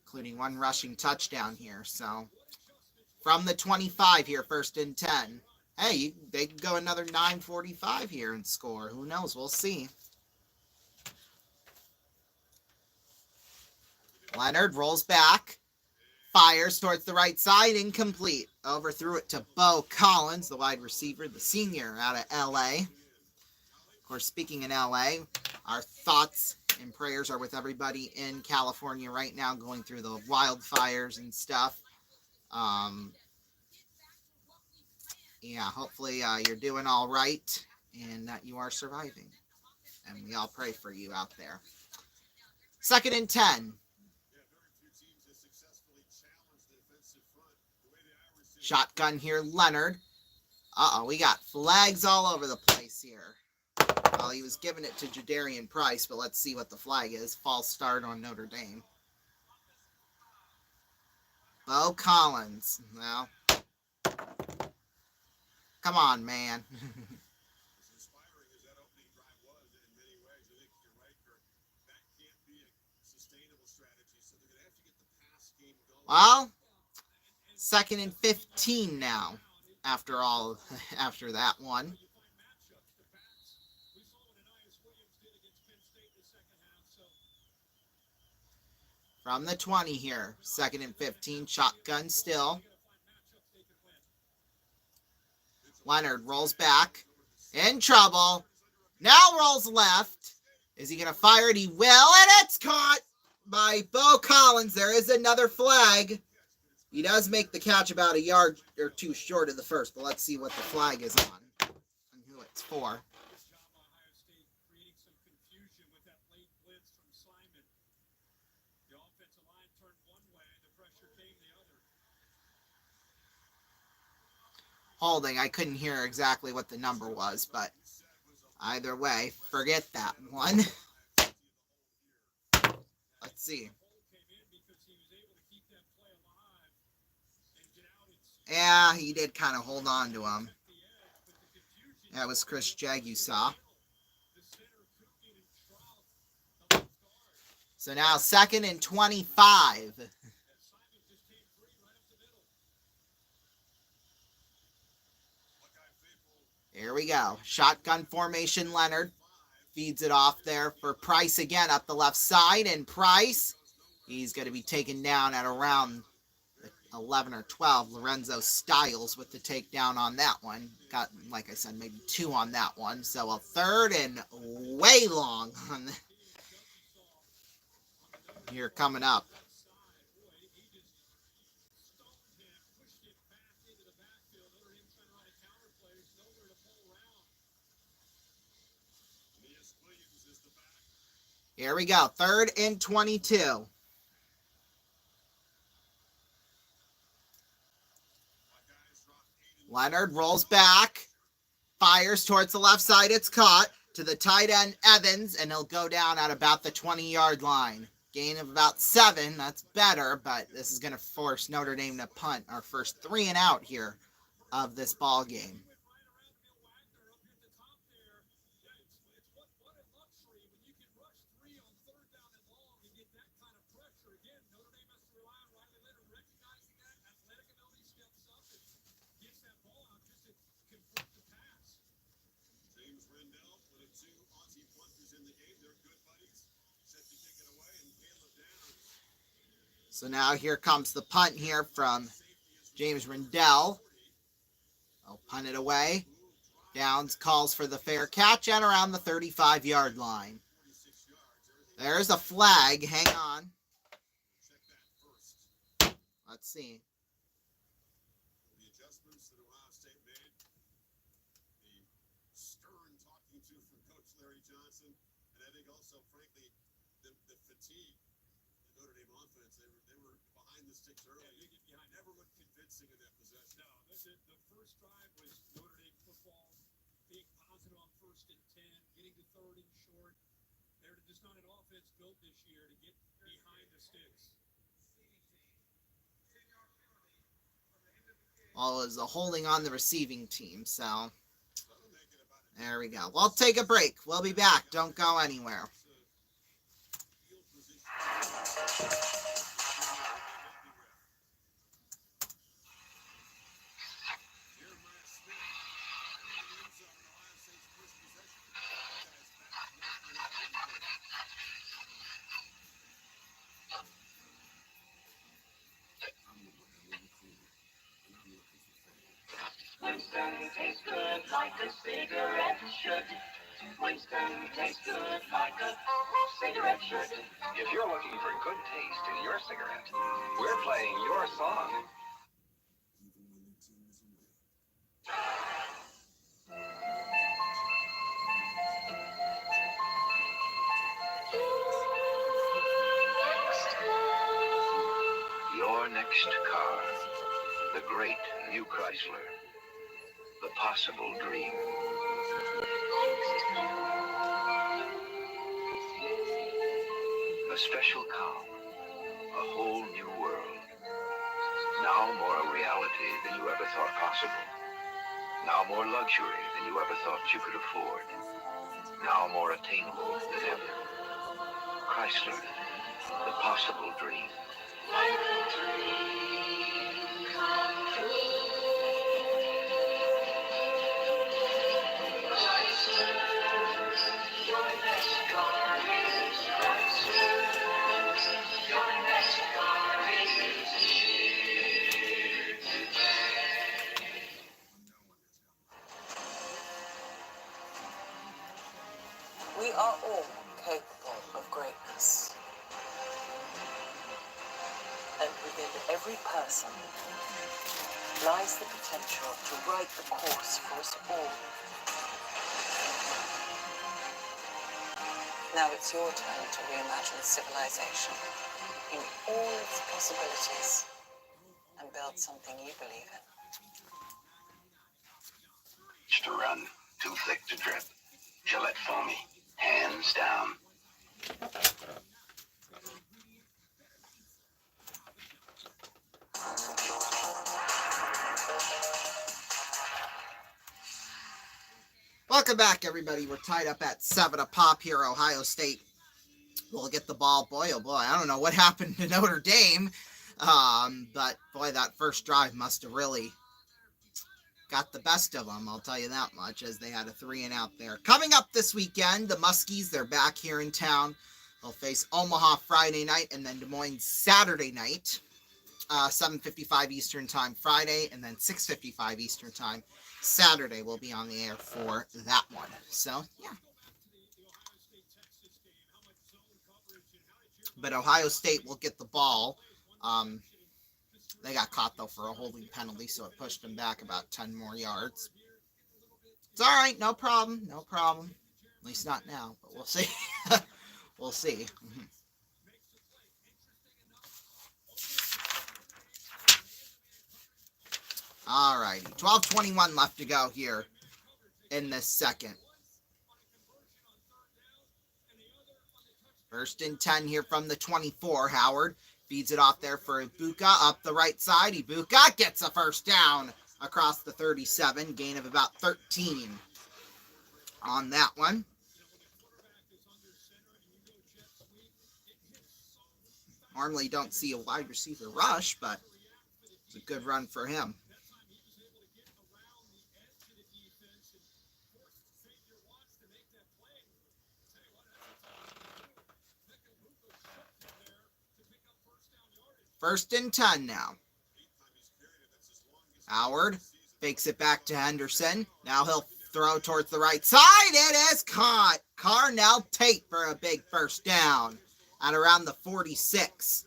including 1 rushing touchdown here. So, from the 25 here, 1st and 10. Hey, they could go another 9:45 here and score. Who knows? We'll see. Leonard rolls back. Fires towards the right side, incomplete. Overthrew it to Bo Collins, the wide receiver, the senior out of LA. Of course, speaking in LA, our thoughts and prayers are with everybody in California right now going through the wildfires and stuff. Yeah, hopefully you're doing all right and that you are surviving. And we all pray for you out there. 2nd and 10. Shotgun here, Leonard. We got flags all over the place here. Well, he was giving it to Jadarian Price, but let's see what the flag is. False start on Notre Dame. Bo Collins. Well, come on, man. Well, 2nd and 15 now. After that one. From the 20 here. 2nd and 15. Shotgun still. Leonard rolls back. In trouble. Now rolls left. Is he going to fire it? He will. And it's caught by Bo Collins. There is another flag. He does make the catch about a yard or 2 short of the first. But let's see what the flag is on. And who it's for. Holding. I couldn't hear exactly what the number was, but either way, forget that one. Let's see. Yeah, he did kind of hold on to him. That was Chris Jag you saw. So now 2nd and 25. Here we go. Shotgun formation, Leonard. Feeds it off there for Price again up the left side. And Price, he's going to be taken down at around 11 or 12. Lorenzo Styles with the takedown on that one. Got, like I said, maybe 2 on that one. So a 3rd and way long on here coming up. Here we go. 3rd and 22. Leonard rolls back. Fires towards the left side. It's caught to the tight end Evans, and he'll go down at about the 20-yard line. Gain of about 7. That's better, but this is going to force Notre Dame to punt our first 3 and out here of this ball game. So now here comes the punt here from James Rendell. I'll punt it away. Downs calls for the fair catch at around the 35-yard line. There's a flag. Hang on. Let's see. The adjustments that Ohio State made, the stern talking to from Coach Larry Johnson, and I think also, frankly, the fatigue, the Notre Dame offense, they were behind the sticks early. Yeah, you get behind. Never looked convincing in that possession. No, the first drive was Notre Dame football, being positive on 1st and 10, getting to 3rd and short. They're just not an offense built this year to get behind the sticks. All is a holding on the receiving team, so there we go. We'll take a break. We'll be back. Don't go anywhere. Winston tastes good like a cigarette should. Winston tastes good like a cigarette should. If you're looking for good taste in your cigarette, we're playing your song. Your next car, the great new Chrysler, the possible dream. A special cow, a whole new world. Now more a reality than you ever thought possible. Now more luxury than you ever thought you could afford. Now more attainable than ever. Chrysler, the possible dream. Like a dream come true. Chrysler, your next car is Chrysler. Your next car is here today. We are all capable of greatness. And within every person lies the potential to write the course for us all. Now it's your turn to reimagine civilization in all its possibilities and build something you believe in. To run, too thick to drip. Gillette foamy, hands down. Welcome back, everybody. We're tied up at 7 a pop here. Ohio State will get the ball. Boy, oh boy, I don't know what happened to Notre Dame. But boy, that first drive must have really got the best of them, I'll tell you that much, as they had a 3-and-out there. Coming up this weekend, the Muskies, they're back here in town. They'll face Omaha Friday night and then Des Moines Saturday night. 7:55 Eastern Time Friday, and then 6:55 Eastern Time Saturday will be on the air for that one. So, yeah. But Ohio State will get the ball. They got caught, though, for a holding penalty, so it pushed them back about 10 more yards. It's all right. No problem. No problem. At least not now, but we'll see. We'll see. Mm-hmm. All righty. 12:21 left to go here in this second. 1st and 10 here from the 24. Howard feeds it off there for Ibuka up the right side. Ibuka gets a first down across the 37. Gain of about 13 on that one. Normally don't see a wide receiver rush, but it's a good run for him. First and 10 now. Howard fakes it back to Henderson. Now he'll throw towards the right side. It is caught. Carnell Tate for a big first down at around the 46.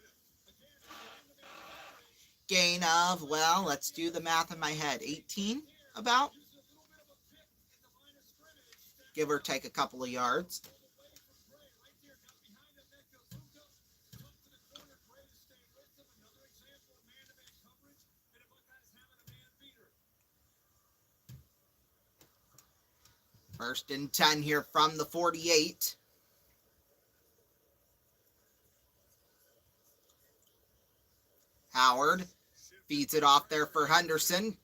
Gain of, well, let's do the math in my head. 18 about? Give or take a couple of yards. First and 10 here from the 48. Howard feeds it off there for Henderson.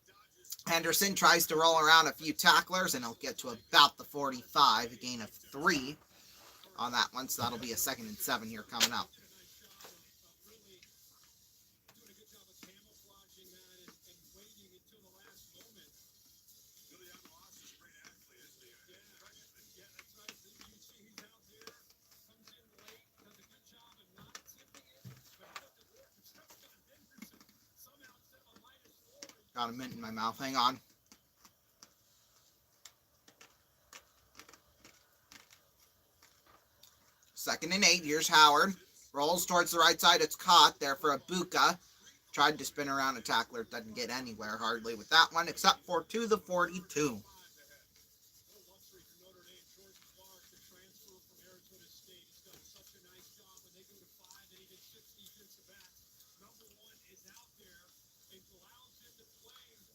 Henderson tries to roll around a few tacklers, and he'll get to about the 45, a gain of 3 on that one, so that'll be a 2nd and 7 here coming up. Got a mint in my mouth. Hang on. Second and 8. Here's Howard. Rolls towards the right side. It's caught there for Ibuka. Tried to spin around a tackler. Doesn't get anywhere hardly with that one, except for to the 42.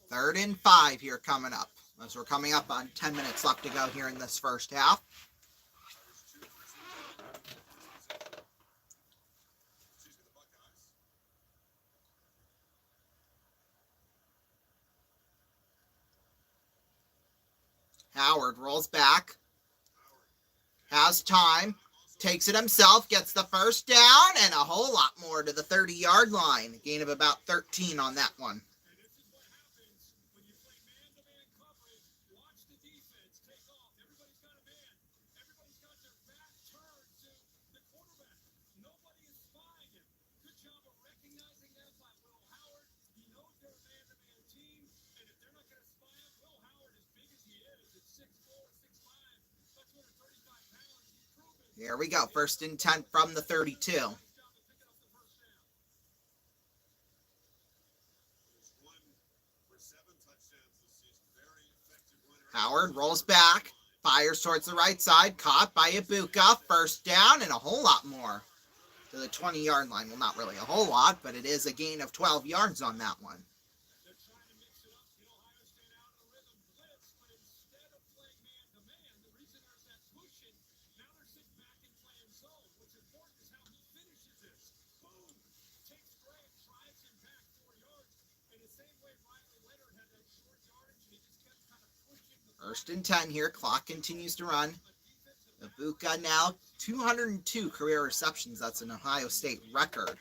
Third and 5 here coming up, as we're coming up on 10 minutes left to go here in this first half. Howard rolls back, has time, takes it himself, gets the first down, and a whole lot more to the 30-yard line. A gain of about 13 on that one. Here we go. First and 10 from the 32. Howard rolls back, fires towards the right side, caught by Ibuka. First down and a whole lot more to the 20-yard line. Well, not really a whole lot, but it is a gain of 12 yards on that one. First and 10 here. Clock continues to run. Ibuka now 202 career receptions. That's an Ohio State record.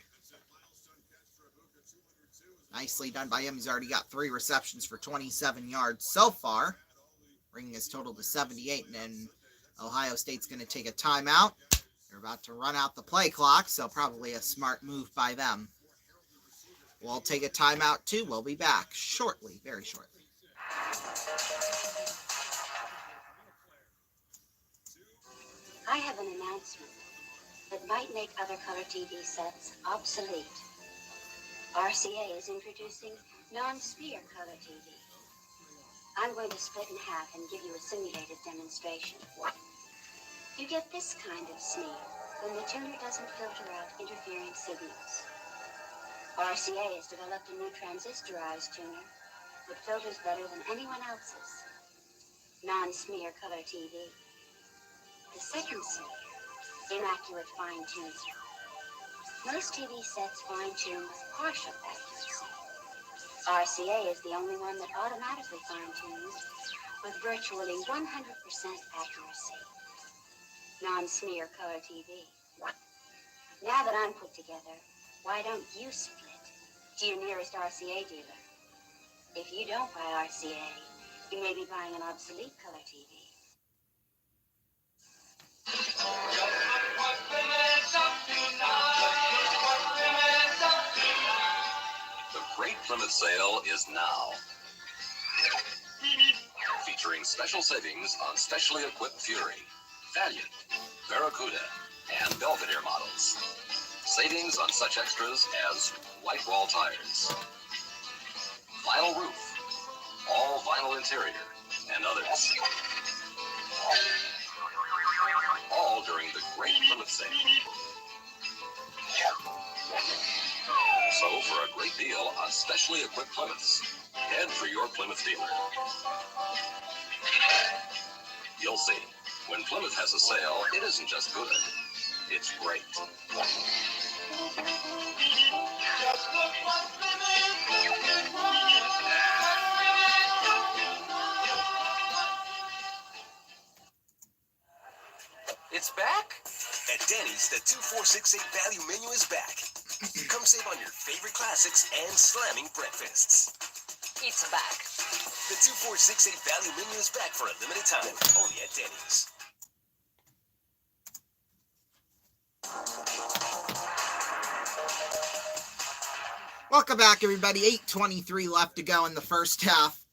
Nicely done by him. He's already got 3 receptions for 27 yards so far, bringing his total to 78. And Ohio State's going to take a timeout. They're about to run out the play clock, so probably a smart move by them. We'll take a timeout too. We'll be back shortly, very shortly. I have an announcement that might make other color TV sets obsolete. RCA is introducing non-smear color TV. I'm going to split in half and give you a simulated demonstration. You get this kind of smear when the tuner doesn't filter out interfering signals. RCA has developed a new transistorized tuner that filters better than anyone else's. Non-smear color TV. The second smear, inaccurate fine-tuning. Most TV sets fine-tune with partial accuracy. RCA is the only one that automatically fine-tunes with virtually 100% accuracy. Non-smear color TV. Now that I'm put together, why don't you split to your nearest RCA dealer? If you don't buy RCA, you may be buying an obsolete color TV. Plymouth sale is now. Featuring special savings on specially equipped Fury, Valiant, Barracuda, and Belvedere models. Savings on such extras as white wall tires, vinyl roof, all vinyl interior, and others. All during the Great Plymouth Sale. So for a great deal on specially equipped Plymouths, head for your Plymouth dealer. You'll see, when Plymouth has a sale, it isn't just good, it's great. It's back? At Denny's, the 2468 value menu is back. Come save on your favorite classics and slamming breakfasts. It's back. The 2468 value menu is back for a limited time, only at Denny's. Welcome back, everybody. 8:23 left to go in the first half.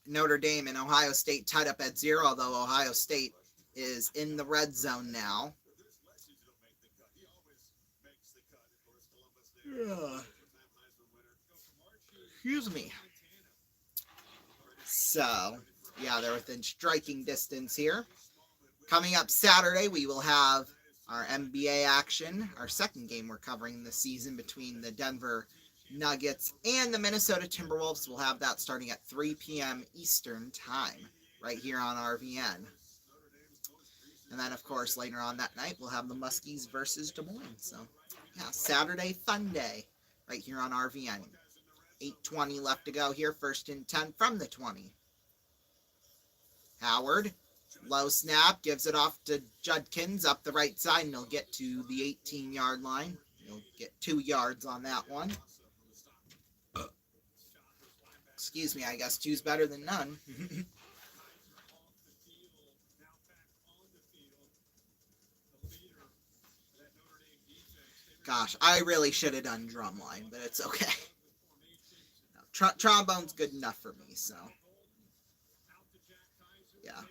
Notre Dame and Ohio State tied up at 0, although Ohio State is in the red zone now. Excuse me. So, yeah, they're within striking distance here. Coming up Saturday, we will have our NBA action, our second game we're covering this season between the Denver Nuggets and the Minnesota Timberwolves. We'll have that starting at 3 p.m. Eastern time, right here on RVN. And then, of course, later on that night, we'll have the Muskies versus Des Moines. So, yeah, Saturday fun day, right here on RVN. 8:20 left to go here, first and 10 from the 20. Howard, low snap, gives it off to Judkins up the right side, and he'll get to the 18-yard line. He'll get 2 yards on that one. Excuse me, I guess 2's better than none. Gosh, I really should have done drumline, but it's okay. No, trombone's good enough for me, so. Yeah.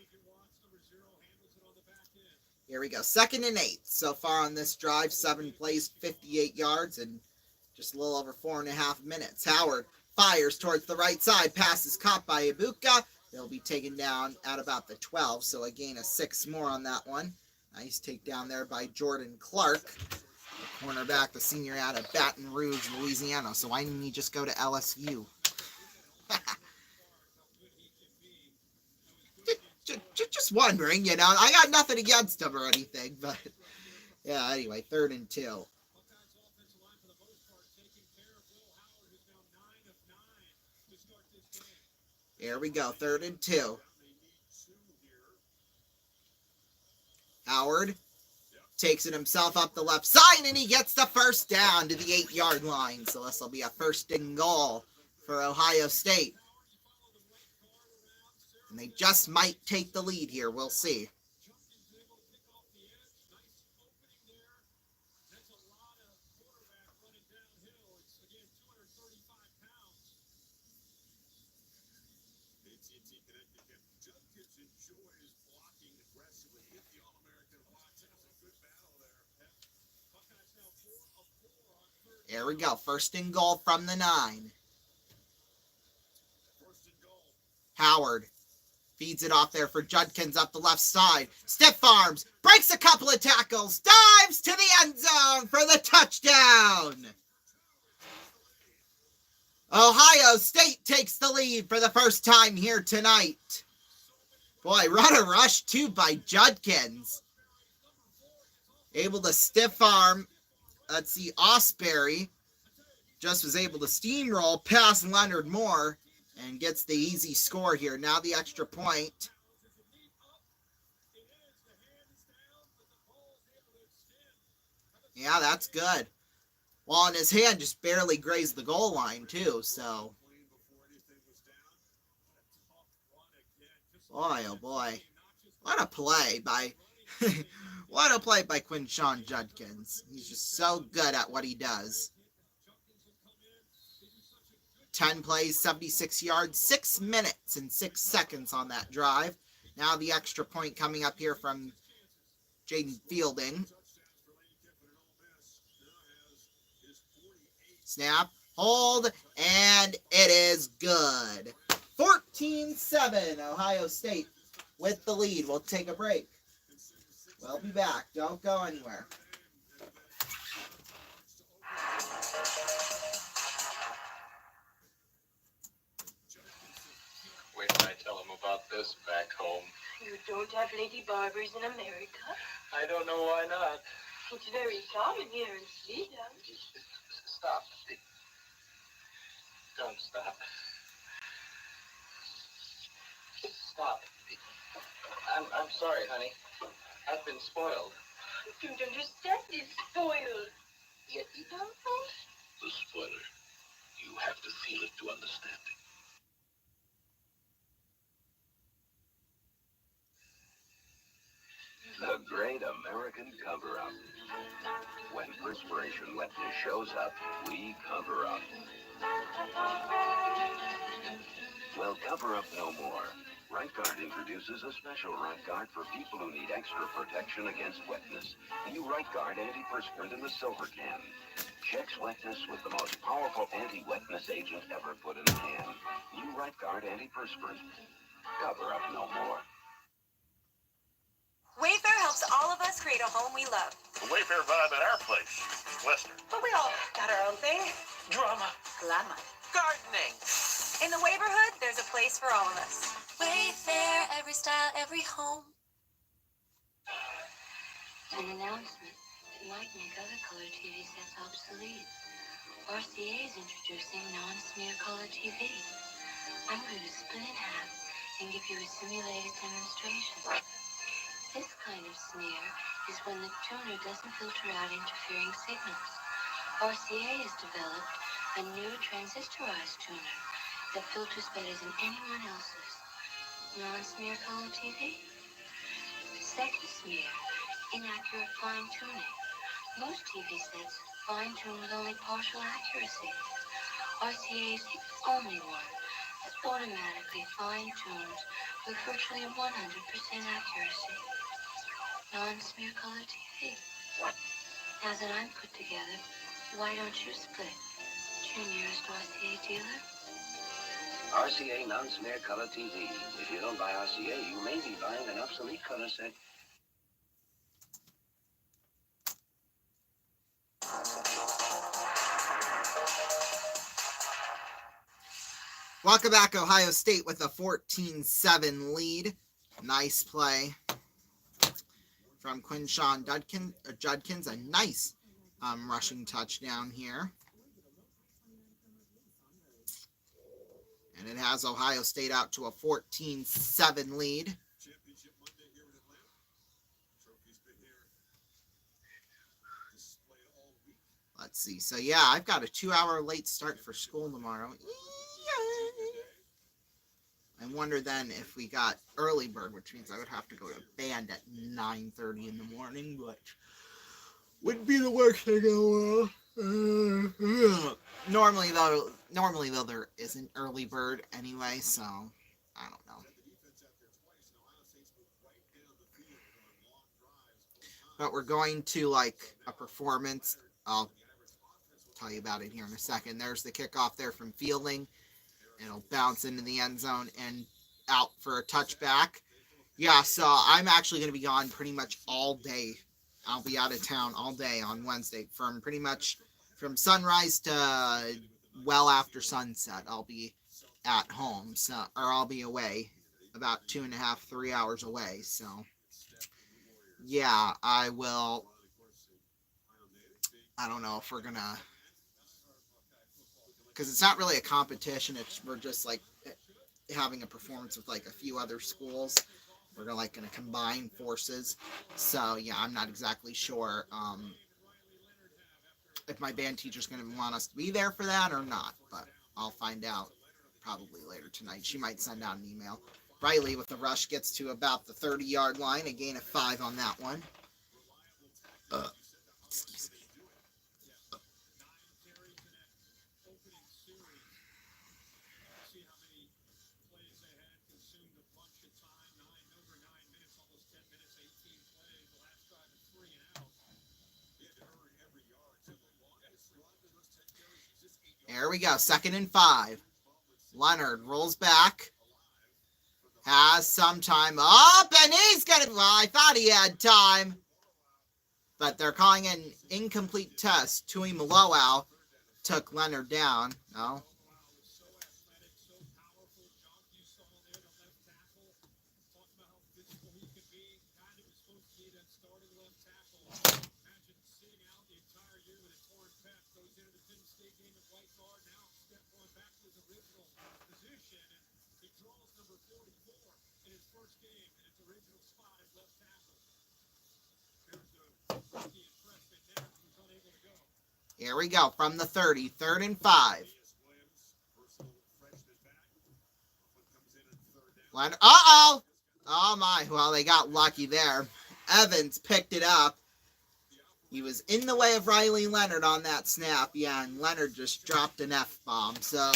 Here we go. 2nd and 8 so far on this drive. 7 plays, 58 yards, and just a little over 4.5 minutes. Howard fires towards the right side. Pass is caught by Ibuka. They'll be taken down at about the 12, so a gain of 6 more on that one. Nice takedown there by Jordan Clark, the cornerback, the senior out of Baton Rouge, Louisiana. So why didn't he just go to LSU? Just wondering, you know. I got nothing against him or anything, but yeah, anyway, 3rd and 2. Here we go, 3rd and 2. Howard takes it himself up the left side, and he gets the first down to the 8-yard line. So this will be a 1st and goal for Ohio State. And they just might take the lead here. We'll see. Here we go. 1st and goal from the 9. Howard feeds it off there for Judkins up the left side. Stiff arms. Breaks a couple of tackles. Dives to the end zone for the touchdown. Ohio State takes the lead for the first time here tonight. Boy, run a rush too by Judkins. Able to stiff arm. Let's see, Osbury just was able to steamroll past Leonard Moore and gets the easy score here. Now the extra point. Yeah, that's good. Well, and his hand just barely grazed the goal line, too, so. Boy, oh boy. What a play by... What a play by Quinshon Judkins. He's just so good at what he does. 10 plays, 76 yards, 6 minutes and 6 seconds on that drive. Now the extra point coming up here from Jaden Fielding. Snap, hold, and it is good. 14-7, Ohio State with the lead. We'll take a break. We'll be back. Don't go anywhere. Wait till I tell them about this back home. You don't have lady barbers in America? I don't know why not. It's very common here in Sweden. Stop. Don't stop. Stop. I'm sorry, honey. I've been spoiled. I don't understand this spoiled. You don't know? The spoiler. You have to feel it to understand it. The Great American Cover-Up. When perspiration wetness shows up, we cover up. Well, cover up no more. Right Guard introduces a special Right Guard for people who need extra protection against wetness. New Right Guard antiperspirant in the silver can. Checks wetness with the most powerful anti-wetness agent ever put in a can. New Right Guard antiperspirant. Cover up no more. Wayfair helps all of us create a home we love. The Wayfair vibe at our place. Western. But we all got our own thing. Drama. Glamour. Gardening. In the neighborhood, there's a place for all of us. Wayfair, every style, every home. An announcement that might make other color TV sets obsolete. RCA is introducing non-smear color TV. I'm going to split in half and give you a simulated demonstration. This kind of smear is when the tuner doesn't filter out interfering signals. RCA has developed a new transistorized tuner that filters better than anyone else's. Non-smear color TV. Second smear, inaccurate fine-tuning. Most TV sets fine-tune with only partial accuracy. RCA is the only one that automatically fine-tunes with virtually 100% accuracy. Non-smear color TV. Now that I'm put together, why don't you split? To your nearest RCA dealer? RCA non-smear color TV. If you don't buy RCA, you may be buying an obsolete color set. Welcome back, Ohio State with a 14-7 lead. Nice play from Quinshawn Judkins. A nice rushing touchdown here. And it has Ohio State out to a 14-7 lead. Let's see. So, yeah, I've got a 2-hour late start for school tomorrow. I wonder then if we got early bird, which means I would have to go to band at 9:30 in the morning, which wouldn't be the worst thing in the world. Normally though, there isn't early bird anyway, so I don't know. But we're going to like a performance. I'll tell you about it here in a second. There's the kickoff there from Fielding. It'll bounce into the end zone and out for a touchback. Yeah, so I'm actually going to be gone pretty much all day. I'll be out of town all day on Wednesday from pretty much from sunrise to well after sunset. I'll be at home, so or I'll be away about 2.5, 3 hours away. So yeah, I will. I don't know if we're gonna, because it's not really a competition. We're just like having a performance with like a few other schools. We're gonna combine forces. So yeah, I'm not exactly sure if my band teacher's gonna want us to be there for that or not, but I'll find out probably later tonight. She might send out an email. Riley with the rush gets to about the 30-yard line, a gain of 5 on that one. Excuse me. There we go. 2nd and 5. Leonard rolls back. Has some time up, and he's going to... Well, I thought he had time. But they're calling an incomplete test. Tui Malowau took Leonard down. No. Here we go from the 30, 3rd and 5. Leonard, uh-oh! Oh my, well, they got lucky there. Evans picked it up. He was in the way of Riley Leonard on that snap. Yeah, and Leonard just dropped an F-bomb. So,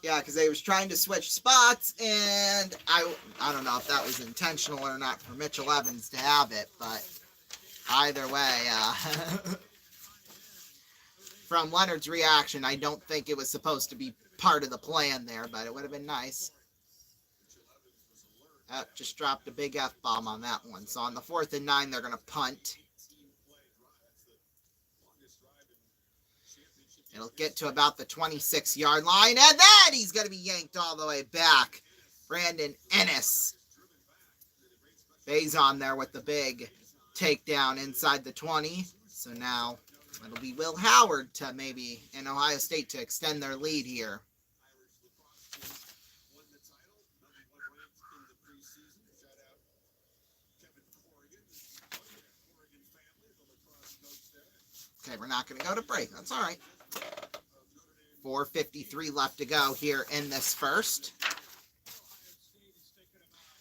yeah, because they was trying to switch spots, and I don't know if that was intentional or not for Mitchell Evans to have it, but either way, from Leonard's reaction, I don't think it was supposed to be part of the plan there, but it would have been nice. Just dropped a big F-bomb on that one. So on the 4th and 9, they're going to punt. It'll get to about the 26-yard line, and then he's going to be yanked all the way back. Brandon Ennis. Faison there with the big takedown inside the 20. So now it'll be Will Howard to maybe, in Ohio State, to extend their lead here. Okay, we're not going to go to break. That's all right. 4:53 left to go here in this first.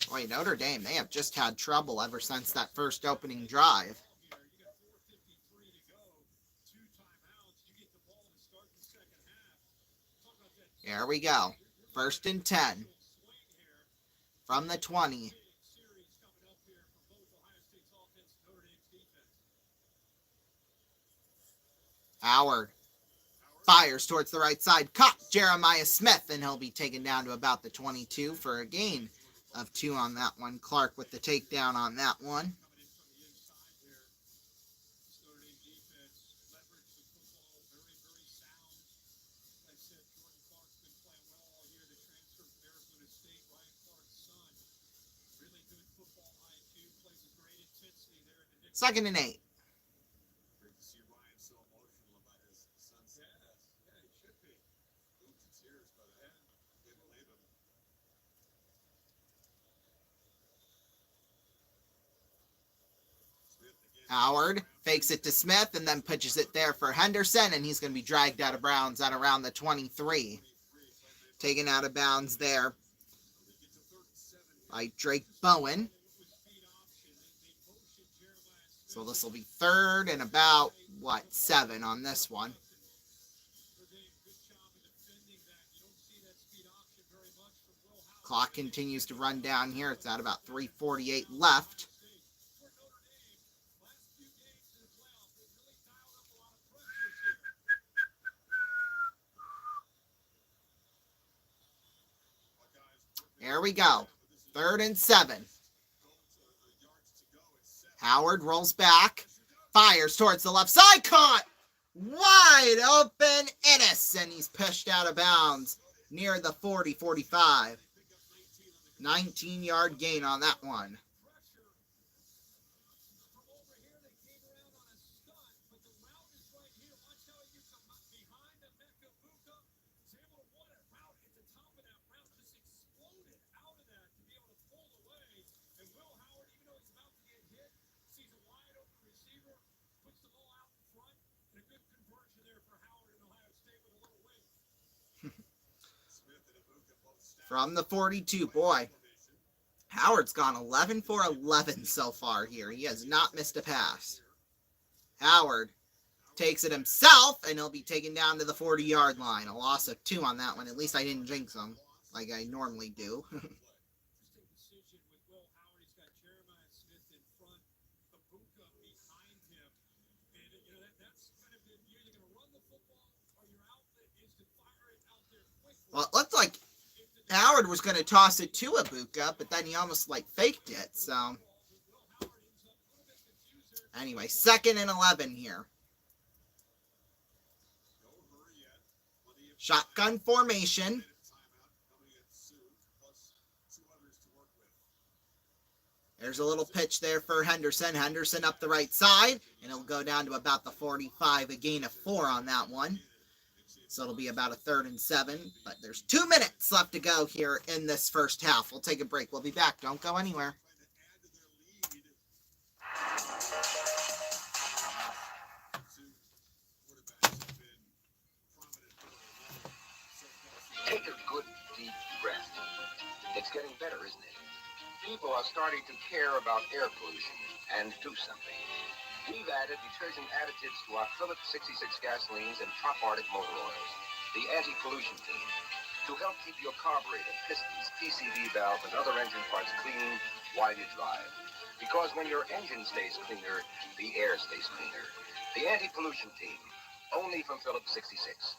Boy, Notre Dame, they have just had trouble ever since that first opening drive. Here we go. 1st and 10. From the 20. Howard fires towards the right side. Caught Jeremiah Smith, and he'll be taken down to about the 22 for a gain of 2 on that one. Clark with the takedown on that one. Second and 8. Howard fakes it to Smith and then pitches it there for Henderson, and he's going to be dragged out of bounds at around the 23. Taken out of bounds there by Drake Bowen. So this will be 3rd and about, 7 on this one. Clock continues to run down here. It's at about 3:48 left. Here we go. 3rd and 7. Howard rolls back. Fires towards the left side. Caught! Wide open Ennis. And he's pushed out of bounds near the 40-45. 19-yard gain on that one. From the 42, boy. Howard's gone 11 for 11 so far here. He has not missed a pass. Howard takes it himself, and he'll be taken down to the 40-yard line. A loss of 2 on that one. At least I didn't jinx him like I normally do. looked like Howard was going to toss it to Ibuka, but then he almost like faked it. So anyway, 2nd and 11 here. Shotgun formation. There's a little pitch there for Henderson. Henderson up the right side, and it'll go down to about the 45, a gain of 4 on that one. So it'll be about a 3rd and 7, but there's 2 minutes left to go here in this first half. We'll take a break. We'll be back. Don't go anywhere. Take a good, deep breath. It's getting better, isn't it? People are starting to care about air pollution and do something. We've added detergent additives to our Phillips 66 gasolines and Top Arctic motor oils, the anti-pollution team, to help keep your carburetor, pistons, PCV valve, and other engine parts clean while you drive. Because when your engine stays cleaner, the air stays cleaner. The anti-pollution team, only from Phillips 66.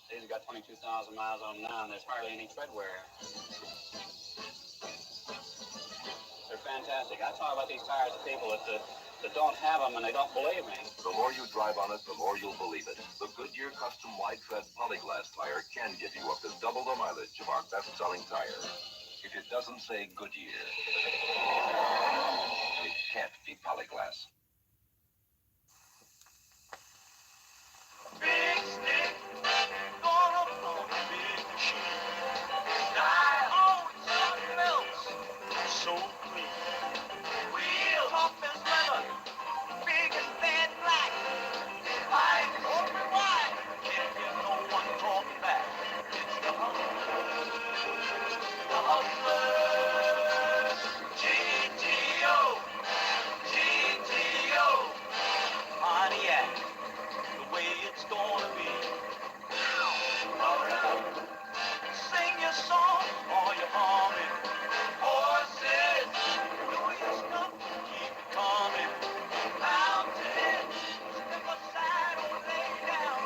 These have got 22,000 miles on them now, and there's hardly any tread wear. They're fantastic. I talk about these tires to people that don't have them, and they don't believe me. The more you drive on it, the more you'll believe it. The Goodyear Custom Wide Tread Polyglass tire can give you up to double the mileage of our best-selling tire. If it doesn't say Goodyear, it can't be Polyglass. Big stick, gonna pull the big machine. Die on something else, so clean. Wheel tough as leather, big and bad black. Wide, open wide, can't get no one talking back. It's the Hustlers, the Hustlers. GTO, GTO, Pontiac, the way it's gonna be. Sing your song or you're humming. Horses, know your stuff, keep it coming. Mountains, step aside or lay down.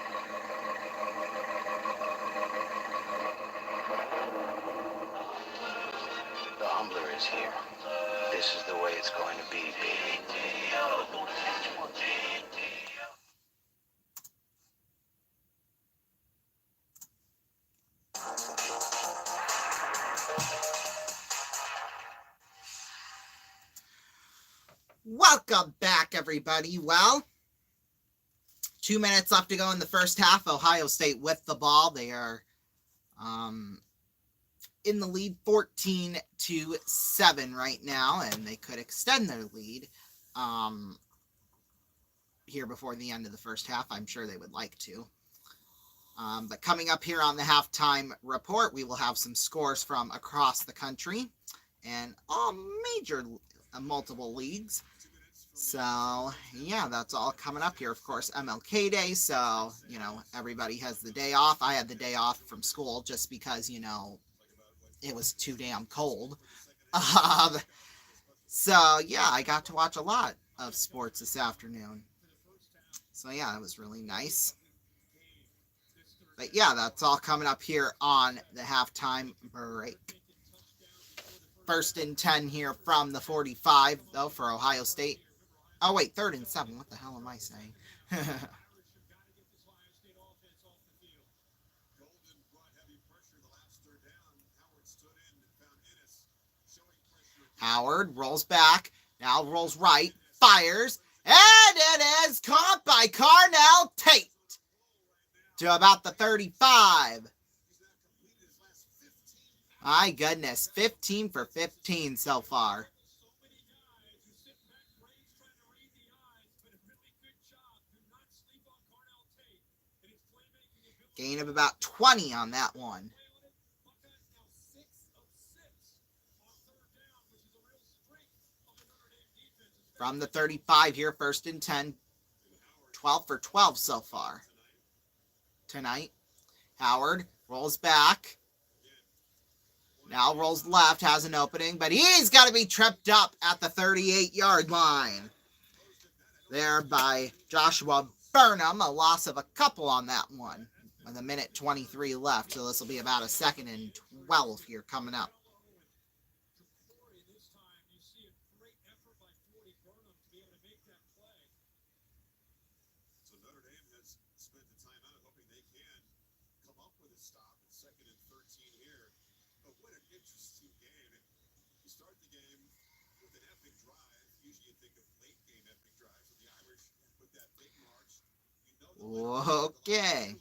The Humbler is here. This is the way it's going to be, baby. Welcome back, everybody. Well, 2 minutes left to go in the first half. Ohio State with the ball. They are in the lead 14-7 right now, and they could extend their lead here before the end of the first half. I'm sure they would like to. But coming up here on the halftime report, we will have some scores from across the country and all major multiple leagues. So, yeah, that's all coming up here. Of course, MLK Day, so, you know, everybody has the day off. I had the day off from school just because, you know, it was too damn cold. So, yeah, I got to watch a lot of sports this afternoon. So, yeah, it was really nice. But, yeah, that's all coming up here on the halftime break. 1st and 10 here from the 45, though, for Ohio State. Oh, wait, 3rd and 7. What the hell am I saying? Howard rolls back. Now rolls right. Fires. And it is caught by Carnell Tate to about the 35. My goodness. 15 for 15 so far. Gain of about 20 on that one. From the 35 here, 1st and 10. 12 for 12 so far tonight. Howard rolls back. Now rolls left, has an opening, but he's got to be tripped up at the 38-yard line. there by Joshua Burnham. A loss of a couple on that one with 1:23 left. So this will be about a 2nd and 12 here coming up. So Notre Dame has spent the timeout hoping they can come up with a stop at 2nd and 13 here. But what an interesting game. You start the game with an epic drive. Usually you think of late game epic drives. So the Irish with that big march. Okay.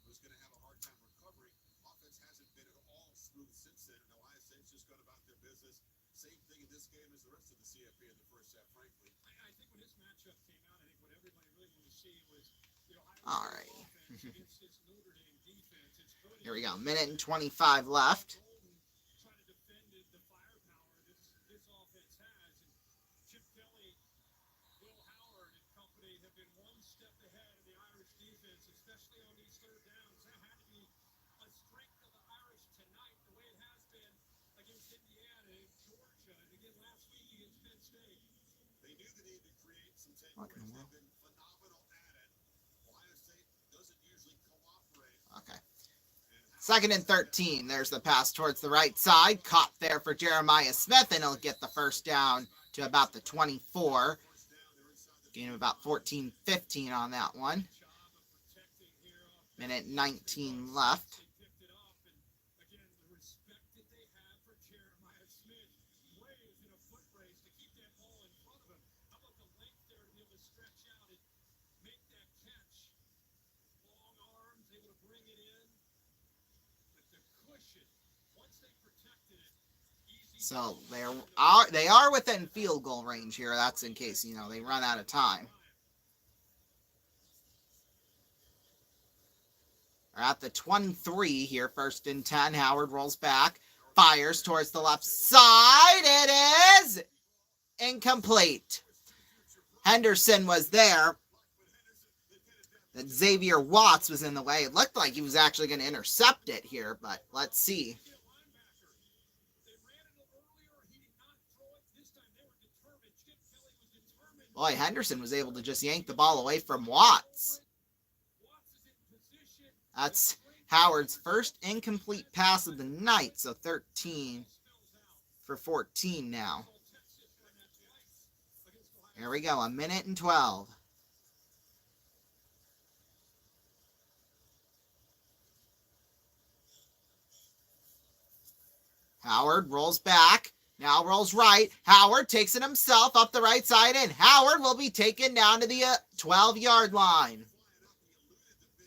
Was going to have a hard time recovering. Offense hasn't been at all smooth since then. And Ohio State's just gone about their business. Same thing in this game as the rest of the CFP in the first half, frankly. I think when this matchup came out, I think what everybody really wanted to see was the Ohio All right. State against this Notre Dame defense. It's really Here we go. 1:25 left. trying to defend the firepower this offense has. And Chip Kelly, Will Howard, and company have been one step ahead of the Irish defense, especially on these third downs. That had to be a strength of the Irish tonight, the way it has been against Indiana and Georgia, and again last week against Penn State. They knew the need to create some takeaways. They've been phenomenal at it. Ohio State doesn't usually cooperate. Okay. 2nd and 13. There's the pass towards the right side. Caught there for Jeremiah Smith, and he'll get the first down to about the 24. Gain of about 14-15 on that one. 1:19 left. So they are within field goal range here. That's in case, they run out of time. They're at the 23 here, 1st and 10. Howard rolls back, fires towards the left side. It is incomplete. Henderson was there. That Xavier Watts was in the way. It looked like he was actually going to intercept it here, but let's see. Boy, Henderson was able to just yank the ball away from Watts. That's Howard's first incomplete pass of the night, so 13 for 14 now. Here we go, 1:12. Howard rolls back. Now rolls right. Howard takes it himself up the right side, and Howard will be taken down to the 12-yard line.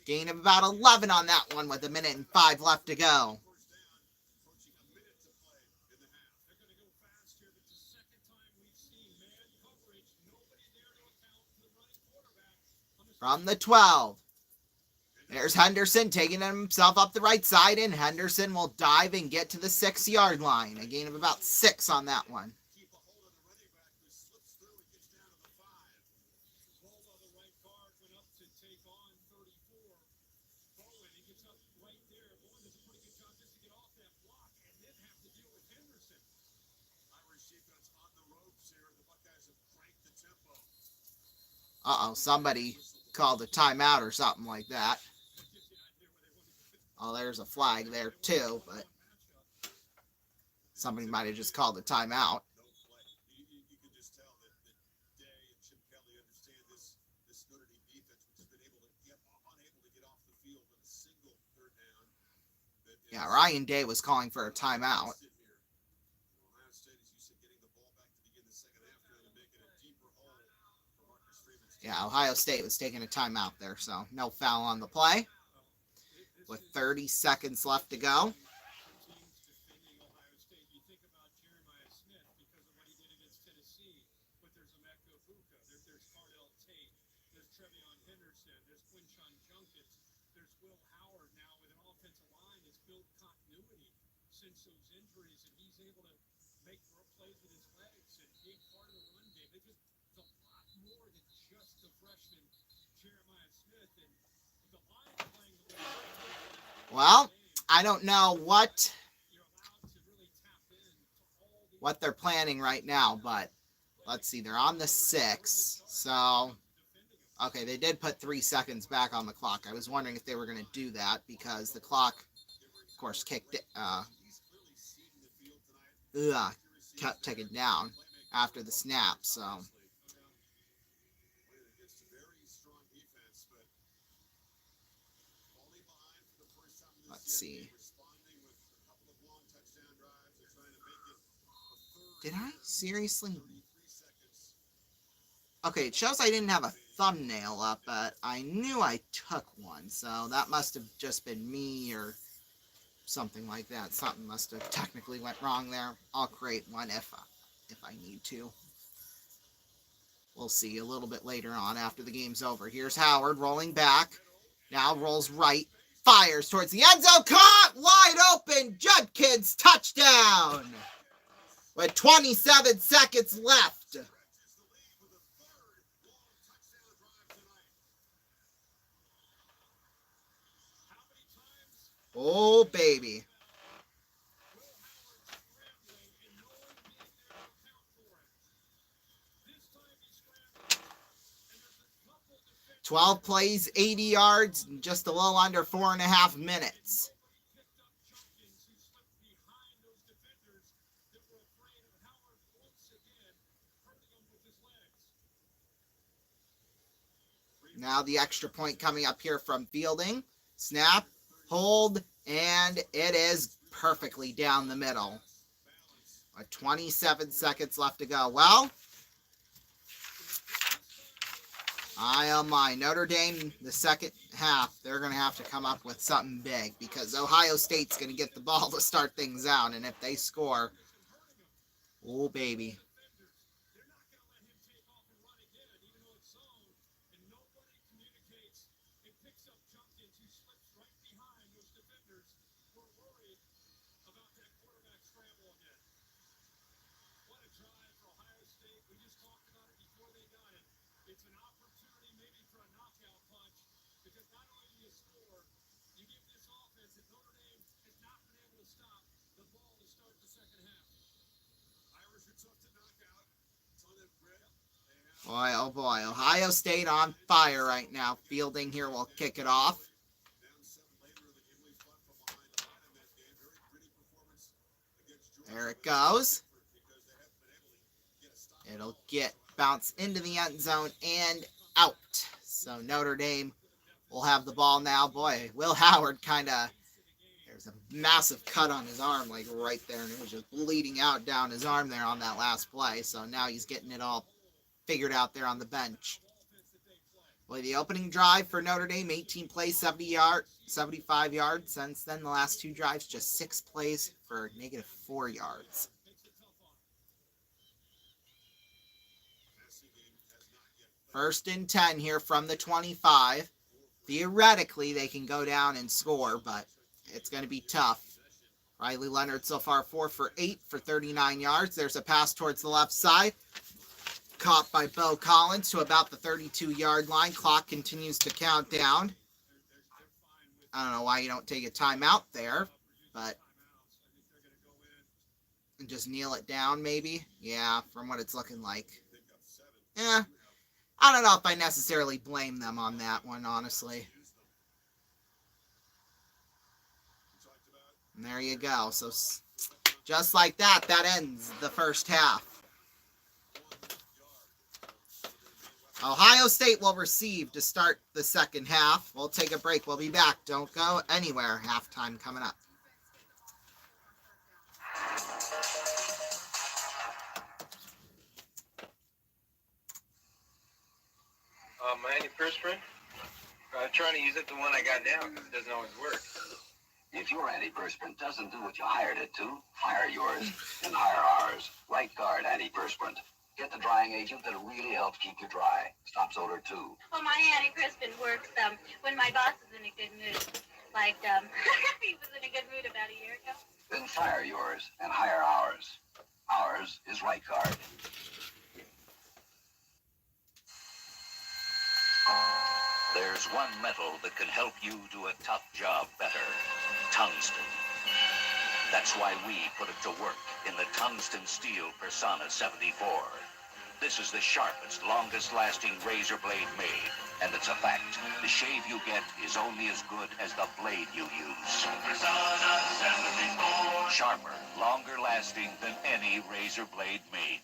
Gain of about 11 on that one with 1:05 left to go. From the 12. There's Henderson taking himself up the right side, and Henderson will dive and get to the 6-yard line. A gain of about 6 on that one. Uh-oh, somebody called a timeout or something like that. Oh, there's a flag there too, but somebody might have just called a timeout. You can just tell that Day and Chip Kelly understand this Notre Dame defense, which has been unable to get off the field with a single third down. Yeah, Ryan Day was calling for a timeout. Ohio State is used to getting the ball back to begin the second half, trying to make it a deeper hole for Marcus Freeman. Yeah, Ohio State was taking a timeout there, so no foul on the play. With 30 seconds left to go. Since those injuries, and he's able to make plays with his legs and being part of the run game. It's a lot more than just the freshman Jeremiah Smith, and the line playing the way. Well, I don't know what they're planning right now, but let's see, they're on the 6. So, okay, they did put 3 seconds back on the clock. I was wondering if they were going to do that because the clock, of course, kept ticking down after the snap. So, let's see. Did I seriously? Okay, it shows I didn't have a thumbnail up, but I knew I took one, so that must have just been me or something like that. Something must have technically went wrong there. I'll create one if I need to. We'll see a little bit later on after the game's over. Here's Howard rolling back. Now rolls right. Fires towards the end zone. Caught! Wide open. Judkins touchdown! With 27 seconds left. Oh, baby. "12 plays, 80 yards, and just a little under 4.5 minutes. Now the extra point coming up here from fielding. Snap, hold, and it is perfectly down the middle. With 27 seconds left to go. Well, oh my, Notre Dame, the second half, they're going to have to come up with something big because Ohio State's going to get the ball to start things out, and if they score, oh baby. Boy, oh boy, Ohio State on fire right now. Fielding here will kick it off. There it goes. It'll bounce into the end zone and out. So Notre Dame will have the ball now. Boy, Will Howard there's a massive cut on his arm, like right there, and it was just bleeding out down his arm there on that last play. So now he's getting it all figured out there on the bench. Boy, the opening drive for Notre Dame, 18 plays, 75 yards. Since then, the last 2 drives, just 6 plays for -4 yards. First and 10 here from the 25. Theoretically, they can go down and score, but it's going to be tough. Riley Leonard so far 4 for 8 for 39 yards. There's a pass towards the left side. Caught by Bo Collins to about the 32-yard line. Clock continues to count down. I don't know why you don't take a timeout there, but just kneel it down maybe. Yeah, from what it's looking like. Yeah, I don't know if I necessarily blame them on that one, honestly. And there you go. So just like that, that ends the first half. Ohio State will receive to start the second half. We'll take a break. We'll be back. Don't go anywhere. Halftime coming up. My antiperspirant? I'm trying to use it, the one I got down, because it doesn't always work. If your antiperspirant doesn't do what you hired it to, fire yours and hire ours. Right Guard antiperspirant. Get the drying agent that really helps keep you dry. Stops odor too. Well, my antiperspirant works when my boss is in a good mood. Like, he was in a good mood about a year ago. Then fire yours and hire ours. Ours is Right Guard. There's one metal that can help you do a tough job better. Tungsten. That's why we put it to work in the tungsten steel Persona 74. This is the sharpest, longest-lasting razor blade made. And it's a fact. The shave you get is only as good as the blade you use. Sharper, longer-lasting than any razor blade made.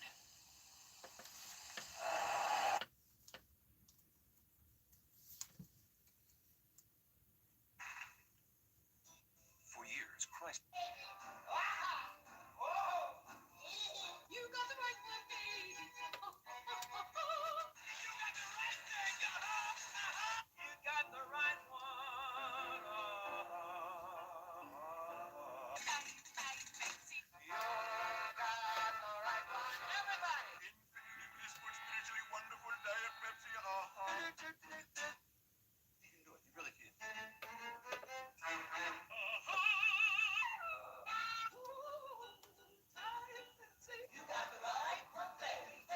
For years, Christ. You got the right one, baby. You got the right one. Everybody. This was spiritually wonderful diet Pepsi. You can do it. You really can. You got the right one, baby.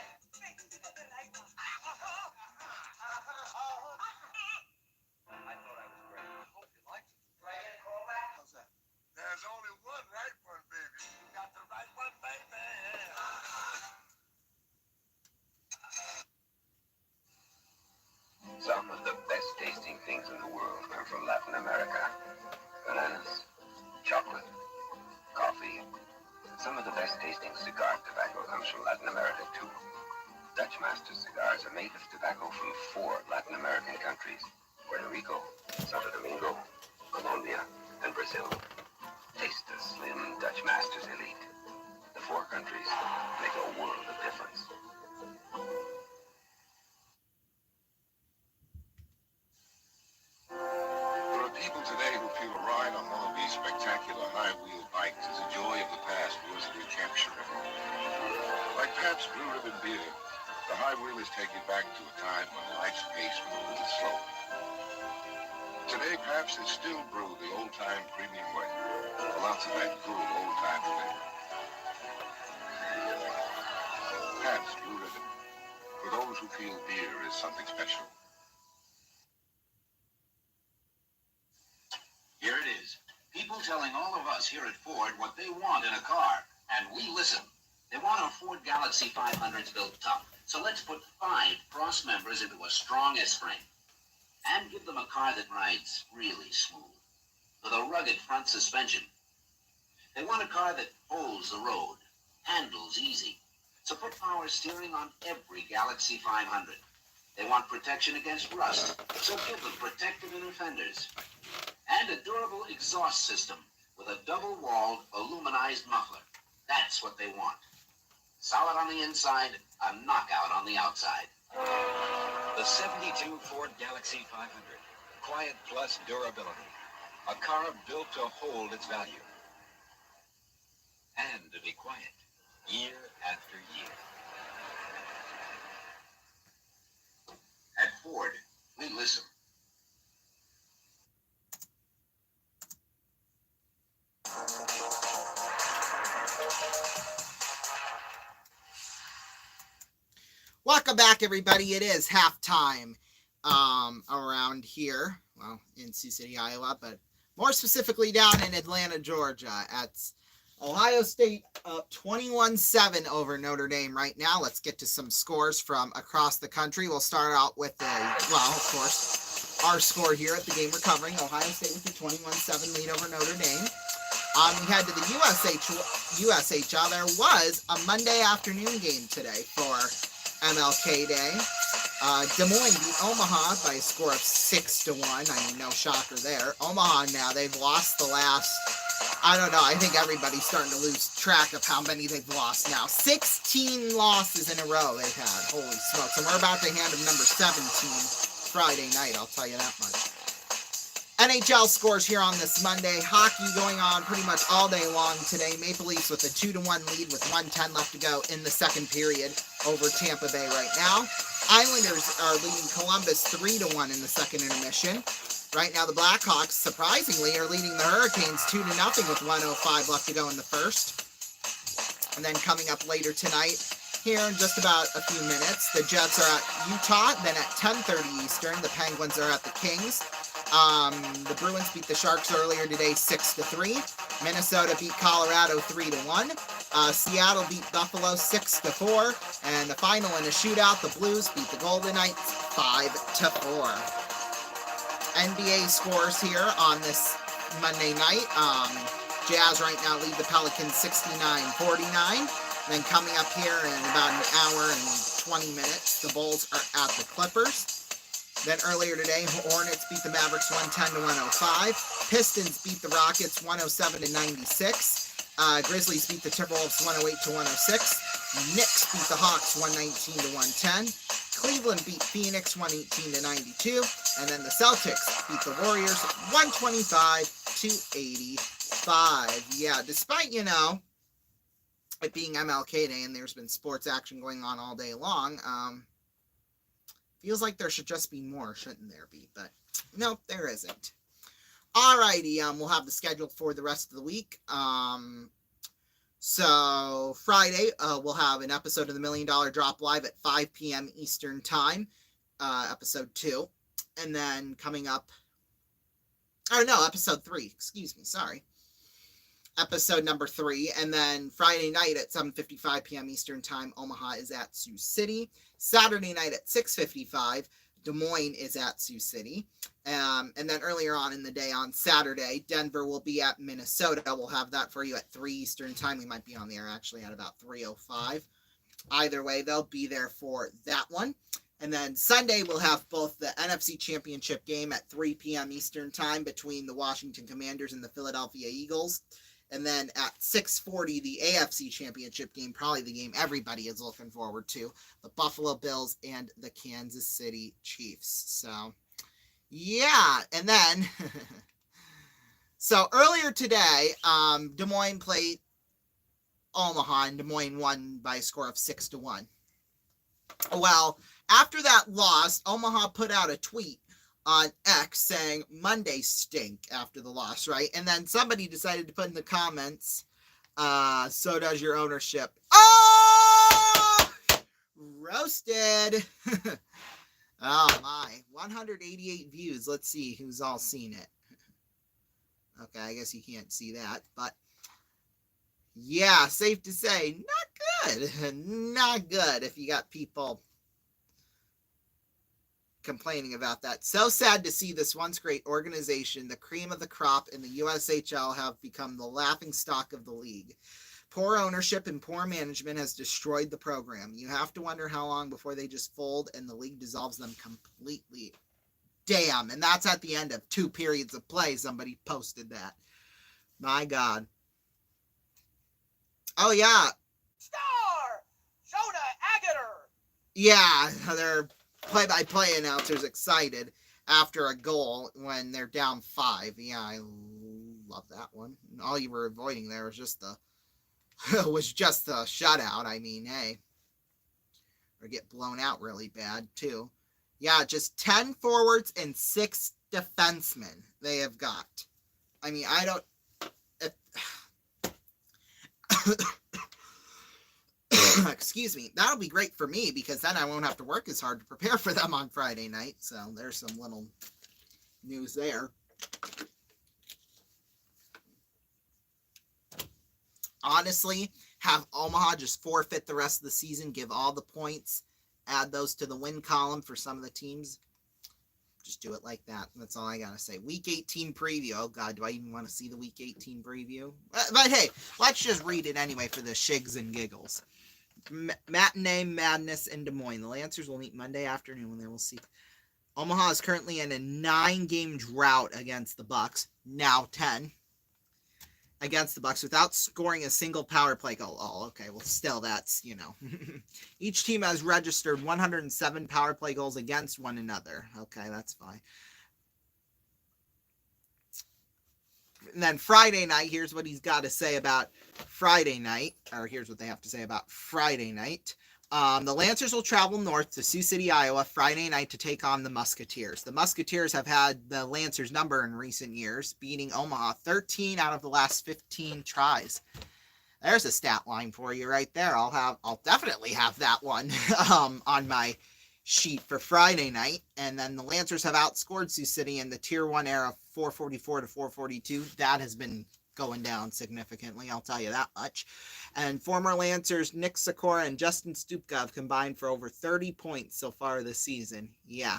I thought I was great. I hope you liked it. How's that? There's only one right one, baby. You got the right one, baby. Some of the best tasting things in the world come from Latin America. Bananas, chocolate, coffee. Some of the best tasting cigar tobacco comes from Latin America too. Dutch Master cigars are made with tobacco from 4 Latin American countries: Puerto Rico, Santo Domingo, Colombia, and Brazil. Taste the slim Dutch Master's Elite. The 4 countries make a world of difference. There are people today who feel a ride on one of these spectacular high-wheel bikes is a joy of the past worth recapturing. Like Pabst Blue Ribbon beer, the high wheelers take you back to a time when life's pace was a little slow. Today, Pabst is still brewed the old-time premium way, with lots of that good old-time flavor. Pabst Blue Ribbon, for those who feel beer is something special. Here it is. People telling all of us here at Ford what they want in a car, and we listen. They want our Ford Galaxy 500s built tough, so let's put 5 cross members into a strong S-frame. And give them a car that rides really smooth, with a rugged front suspension. They want a car that holds the road, handles easy, so put power steering on every Galaxy 500. They want protection against rust, so give them protective inner fenders. And a durable exhaust system with a double-walled aluminized muffler. That's what they want. Solid on the inside, a knockout on the outside. The 72 Ford Galaxy 500. Quiet plus durability. A car built to hold its value. And to be quiet, year after year. At Ford, we listen. Welcome back, everybody. It is halftime around here, well, in Sioux City, Iowa, but more specifically down in Atlanta, Georgia. At Ohio State up 21-7 over Notre Dame right now. Let's get to some scores from across the country. We'll start out with of course, our score here at the game we're covering. Ohio State with a 21-7 lead over Notre Dame. We head to the USHL. There was a Monday afternoon game today for MLK Day. Des Moines beat Omaha by a score of 6-1. I mean, no shocker there. Omaha now, they've lost the last, I don't know, I think everybody's starting to lose track of how many they've lost now. 16 losses in a row they've had. Holy smokes. And we're about to hand them number 17 Friday night, I'll tell you that much. NHL scores here on this Monday. Hockey going on pretty much all day long today. Maple Leafs with a 2-1 lead with 1:10 left to go in the second period over Tampa Bay right now. Islanders are leading Columbus 3-1 in the second intermission. Right now the Blackhawks, surprisingly, are leading the Hurricanes 2-0 with 1:05 left to go in the first. And then coming up later tonight, here in just about a few minutes, the Jets are at Utah. Then at 10:30 Eastern, the Penguins are at the Kings. The Bruins beat the Sharks earlier today 6-3. Minnesota beat Colorado 3-1. Seattle beat Buffalo 6-4, and the final in a shootout, the Blues beat the Golden Knights 5-4. NBA scores here on this Monday night. Jazz right now lead the Pelicans 69-49. Then coming up here in about an hour and 20 minutes, the Bulls are at the Clippers. Then earlier today, Hornets beat the Mavericks 110-105. Pistons beat the Rockets 107-96. Grizzlies beat the Timberwolves 108-106. Knicks beat the Hawks 119-110. Cleveland beat Phoenix 118-92. And then the Celtics beat the Warriors 125-85. Yeah, despite, it being MLK Day and there's been sports action going on all day long, feels like there should just be more, shouldn't there be? But nope, there isn't. Alrighty, we'll have the schedule for the rest of the week. So Friday, we'll have an episode of the $1 Million Drop live at 5 p.m. Eastern Time, episode 2. And then coming up, episode 3, excuse me, sorry. Episode number 3, and then Friday night at 7:55 p.m. Eastern Time, Omaha is at Sioux City. Saturday night at 6:55, Des Moines is at Sioux City. And then earlier on in the day on Saturday, Denver will be at Minnesota. We'll have that for you at 3 Eastern Time. We might be on the air actually at about 3:05. Either way, they'll be there for that one. And then Sunday, we'll have both the NFC Championship game at 3 p.m. Eastern Time between the Washington Commanders and the Philadelphia Eagles. And then at 6:40, the AFC Championship game, probably the game everybody is looking forward to, the Buffalo Bills and the Kansas City Chiefs. So, yeah. And then, so earlier today, Des Moines played Omaha, and Des Moines won by a score of 6-1. Well, after that loss, Omaha put out a tweet on X saying Mondays stink after the loss, right? And then somebody decided to put in the comments, so does your ownership. Oh! Roasted. Oh my, 188 views. Let's see who's all seen it. Okay, I guess you can't see that, but yeah, safe to say, not good. Not good if you got people complaining about that. So sad to see this once great organization, the cream of the crop in the USHL, have become the laughingstock of the league. Poor ownership and poor management has destroyed the program. You have to wonder how long before they just fold and the league dissolves them completely. Damn, and that's at the end of 2 periods of play. Somebody posted that. My God. Oh, yeah. Star! Jonah Agater! Yeah, they're play-by-play announcers excited after a goal when they're down 5. Yeah, I love that one. All you were avoiding there was just the shutout. I mean, hey, or get blown out really bad too. Yeah, just 10 forwards and 6 defensemen they have got. I mean, I don't. Excuse me. That'll be great for me because then I won't have to work as hard to prepare for them on Friday night. So there's some little news there. Honestly, have Omaha just forfeit the rest of the season, give all the points, add those to the win column for some of the teams. Just do it like that. That's all I got to say. Week 18 preview. Oh, God, do I even want to see the Week 18 preview? But hey, let's just read it anyway for the shigs and giggles. Matinee Madness in Des Moines. The Lancers will meet Monday afternoon when they will see. Omaha is currently in a 9-game drought against the Bucks. Now 10. Against the Bucks without scoring a single power play goal. Oh, okay. Well, still, that's, Each team has registered 107 power play goals against one another. Okay, that's fine. And then Friday night, here's what he's got to say about Friday night. Or here's what they have to say about Friday night. The Lancers will travel north to Sioux City, Iowa, Friday night to take on the Musketeers. The Musketeers have had the Lancers' number in recent years, beating Omaha 13 out of the last 15 tries. There's a stat line for you right there. I'll definitely have that one on my sheet for Friday night. And then the Lancers have outscored Sioux City in the Tier 1 era 444 to 442. That has been going down significantly, I'll tell you that much. And former Lancers Nick Sikora and Justin Stupka have combined for over 30 points so far this season. Yeah.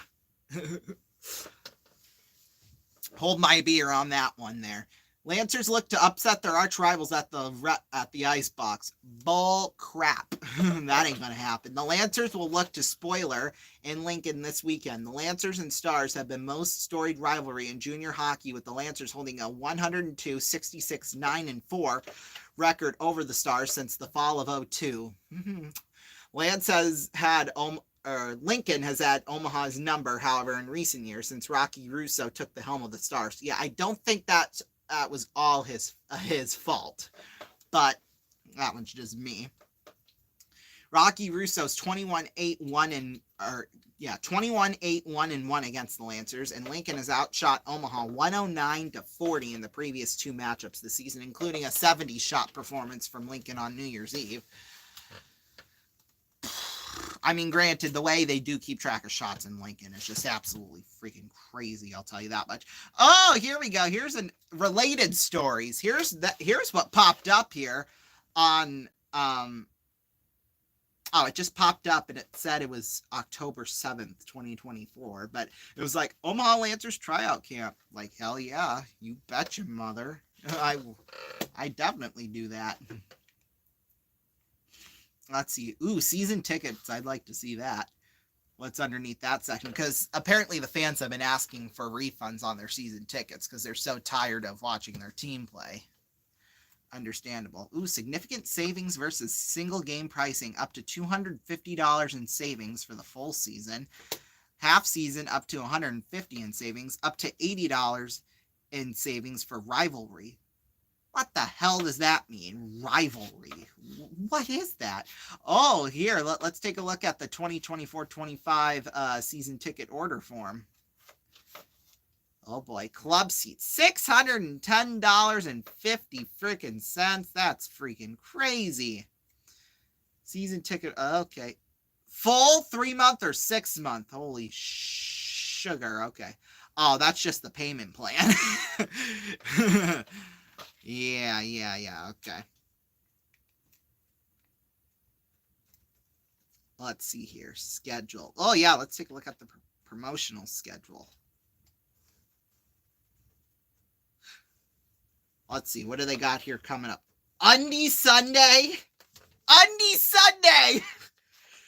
Hold my beer on that one there. Lancers look to upset their arch rivals at the Icebox. Bull crap. That ain't gonna happen. The Lancers will look to spoiler in Lincoln this weekend. The Lancers and Stars have been most storied rivalry in junior hockey, with the Lancers holding a 102, 66, 9-4 record over the Stars since the fall of 2002. Lincoln has had Omaha's number, however, in recent years since Rocky Russo took the helm of the Stars. Yeah, I don't think that was all his fault, but that one's just me. Rocky Russo's 21-8-1 against the Lancers, and Lincoln has outshot Omaha 109-40 in the previous two matchups this season, including a 70-shot performance from Lincoln on New Year's Eve. I mean, granted, the way they do keep track of shots in Lincoln is just absolutely freaking crazy, I'll tell you that much. Oh, here we go. Here's related stories. Here's what popped up here on it just popped up and it said it was October 7th, 2024, but it was like Omaha Lancers tryout camp. Like, hell yeah, you betcha, mother. I definitely do that. Let's see. Ooh, season tickets. I'd like to see that. What's underneath that section? Because apparently the fans have been asking for refunds on their season tickets because they're so tired of watching their team play. Understandable. Ooh, significant savings versus single game pricing. Up to $250 in savings for the full season. Half season up to $150 in savings. Up to $80 in savings for rivalry. What the hell does that mean? Rivalry. What is that? Oh, here, let's take a look at the 2024-25 season ticket order form. Oh boy, club seats, $610.50 freaking cents. That's freaking crazy. Season ticket, okay. Full 3-month or 6-month? Holy sugar, okay. Oh, that's just the payment plan. Yeah, okay. Let's see here, schedule. Oh yeah, let's take a look at the promotional schedule. Let's see, what do they got here coming up? Undie Sunday! Undie Sunday!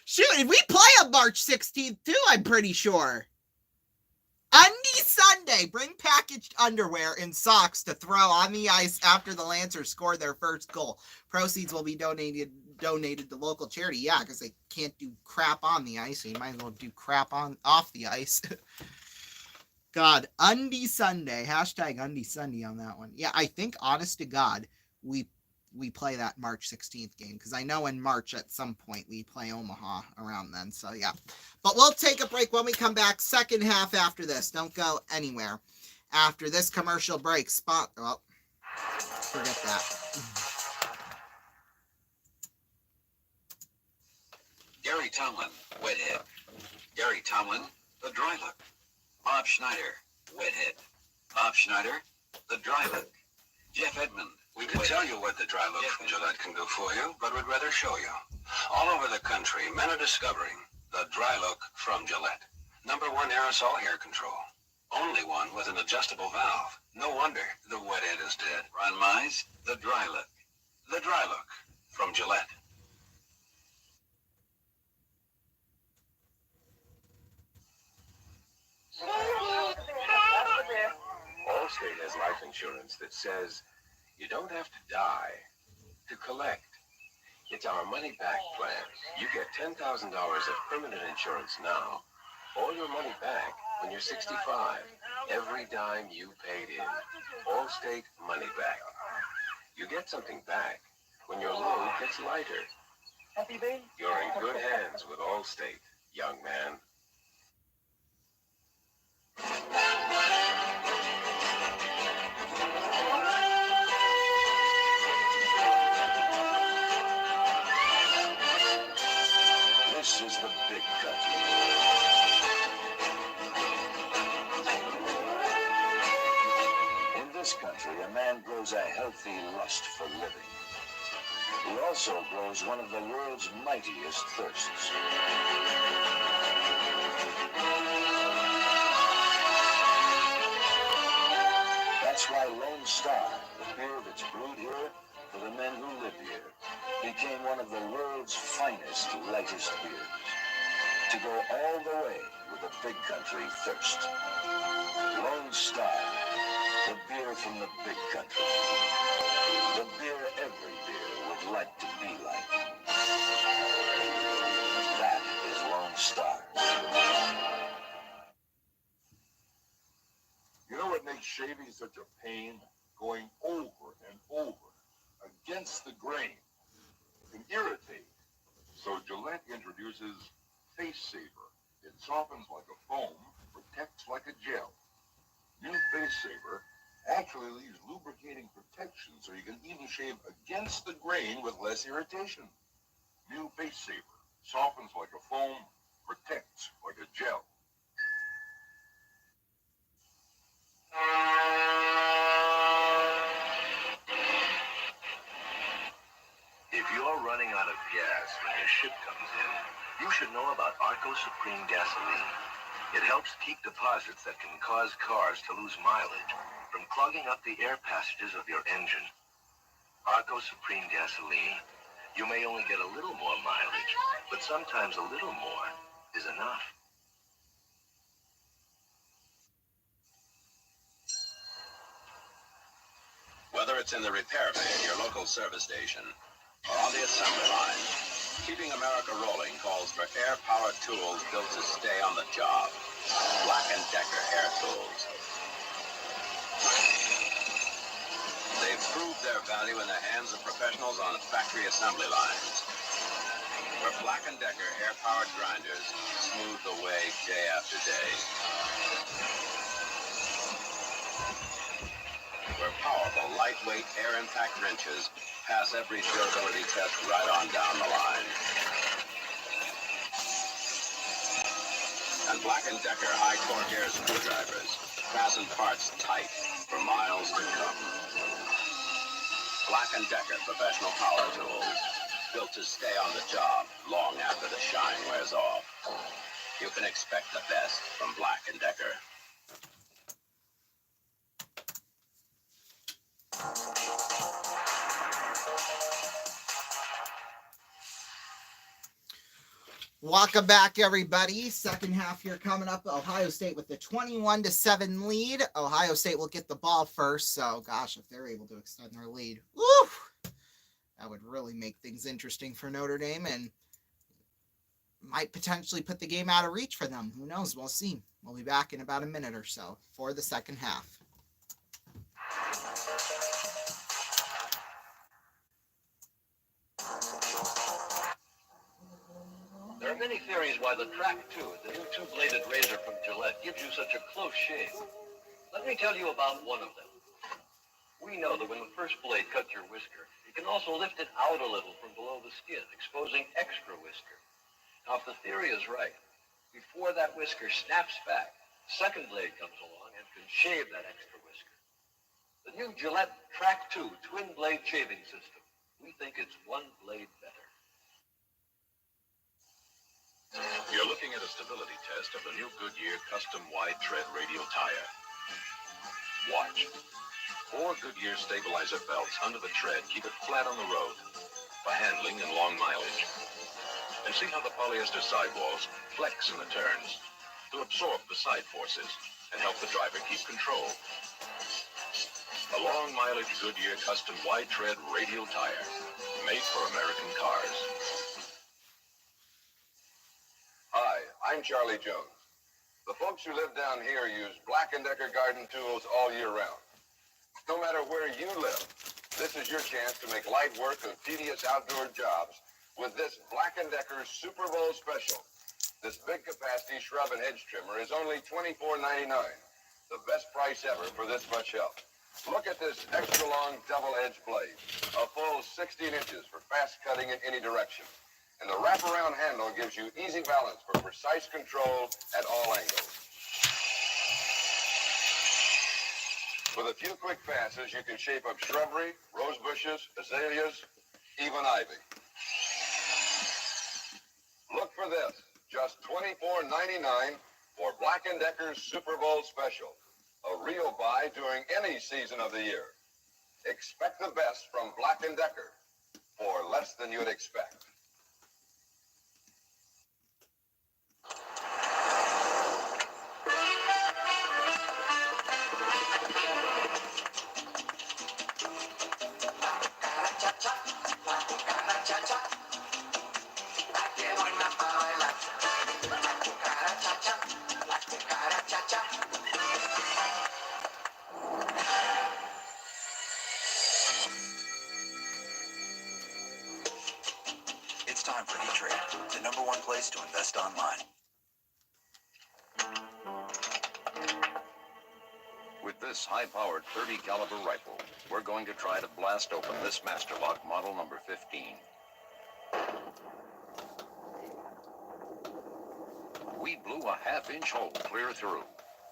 Shoot, we play on March 16th too, I'm pretty sure. Undie Sunday! Bring packaged underwear and socks to throw on the ice after the Lancers score their first goal. Proceeds will be donated to local charity. Yeah, because they can't do crap on the ice, so you might as well do crap off the ice. God, Undie Sunday. Hashtag Undie Sunday on that one. Yeah, I think, honest to God, we play that March 16th game, because I know in March at some point we play Omaha around then, so yeah. But we'll take a break. When we come back, second half after this. Don't go anywhere. After this commercial break, well, forget that. Gary Tomlin, wet hit. Gary Tomlin, the dry look. Bob Schneider, wet hit. Bob Schneider, the dry look. Jeff Edmond. We could tell you what the dry look from Gillette can do for you, but we'd rather show you. All over the country, men are discovering the dry look from Gillette. #1 aerosol hair control. Only one with an adjustable valve. No wonder the wet end is dead. Ron Mize, the dry look. The dry look from Gillette. Allstate has life insurance that says you don't have to die to collect. It's our money-back plan. You get $10,000 of permanent insurance now, or your money back when you're 65. Every dime you paid in. Allstate Money Back. You get something back when your load gets lighter. You're in good hands with Allstate, young man. This is the big cut. In this country, country, a man grows a healthy lust for living. He also grows one of the world's mightiest thirsts. That's why Lone Star, the beer that's brewed here for the men who live here, became one of the world's finest, lightest beers. To go all the way with a big country thirst. Lone Star, the beer from the big country. The beer every beer would like to be like. That is Lone Star. You know what makes shaving such a pain? Going over and over against the grain. It can irritate. So Gillette introduces Face Saver. It softens like a foam, protects like a gel. New Face Saver actually leaves lubricating protection so you can even shave against the grain with less irritation. New Face Saver softens like a foam, protects like a gel. If you're running out of gas when your ship comes in, you should know about Arco Supreme Gasoline. It helps keep deposits that can cause cars to lose mileage from clogging up the air passages of your engine. Arco Supreme Gasoline. You may only get a little more mileage, but sometimes a little more is enough. Whether it's in the repair bay at your local service station or on the assembly line, keeping America rolling calls for air-powered tools built to stay on the job. Black & Decker air tools. They've proved their value in the hands of professionals on factory assembly lines, where Black & Decker air-powered grinders smooth the way day after day. Where powerful, lightweight, air-impact wrenches pass every durability test right on down the line. And Black & Decker high-torque air screwdrivers fasten parts tight for miles to come. Black & Decker professional power tools, built to stay on the job long after the shine wears off. You can expect the best from Black & Decker. Welcome back, everybody. Second half here coming up. Ohio State with the 21-7 lead. Ohio State will get the ball first. So, gosh, if they're able to extend their lead, woo, that would really make things interesting for Notre Dame and might potentially put the game out of reach for them. Who knows? We'll see. We'll be back in about a minute or so for the second half. There are many theories why the Track 2, the new two-bladed razor from Gillette, gives you such a close shave. Let me tell you about one of them. We know that when the first blade cuts your whisker, it can also lift it out a little from below the skin, exposing extra whisker. Now, if the theory is right, before that whisker snaps back, the second blade comes along and can shave that extra whisker. The new Gillette Track 2 twin-blade shaving system. We think it's one blade better. You're looking at a stability test of the new Goodyear custom wide tread radial tire. Watch. 4 Goodyear stabilizer belts under the tread keep it flat on the road for handling and long mileage. And see how the polyester sidewalls flex in the turns to absorb the side forces and help the driver keep control. A long mileage Goodyear custom wide tread radial tire made for American cars. Hi, I'm Charlie Jones. The folks who live down here use Black & Decker garden tools all year round. No matter where you live, this is your chance to make light work of tedious outdoor jobs with this Black & Decker Super Bowl special. This big capacity shrub and hedge trimmer is only $24.99. The best price ever for this much help. Look at this extra long double-edged blade. A full 16 inches for fast cutting in any direction. And the wraparound handle gives you easy balance for precise control at all angles. With a few quick passes, you can shape up shrubbery, rose bushes, azaleas, even ivy. Look for this, just $24.99 for Black & Decker's Super Bowl special. A real buy during any season of the year. Expect the best from Black & Decker for less than you'd expect. It's time for E-Trade, the #1 place to invest online. With this high-powered 30 caliber rifle, we're going to try to blast open this Masterlock model number 15. We blew a half-inch hole clear through,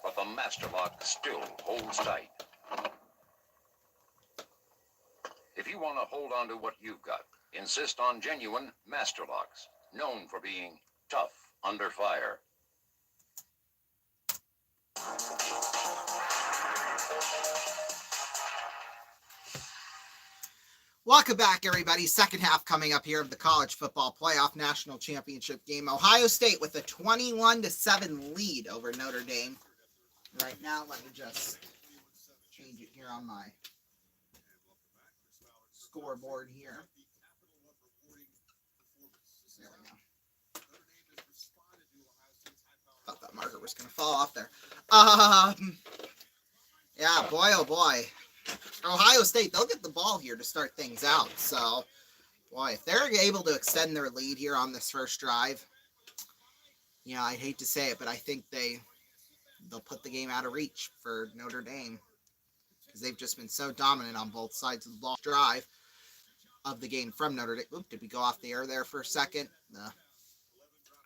but the Masterlock still holds tight. If you want to hold on to what you've got, insist on genuine Masterlocks, known for being tough under fire. Welcome back, everybody. Second half coming up here of the college football playoff national championship game. Ohio State with a 21-7 lead over Notre Dame. Right now, let me just change it here on my scoreboard here. There we go. Thought that marker was going to fall off there. Yeah, boy, oh boy. Ohio State, they'll get the ball here to start things out. So, boy, if they're able to extend their lead here on this first drive, you know, I hate to say it, but I think they'll put the game out of reach for Notre Dame because they've just been so dominant on both sides of the ball. Drive of the game from Notre Dame. Oop, did we go off the air there for a second?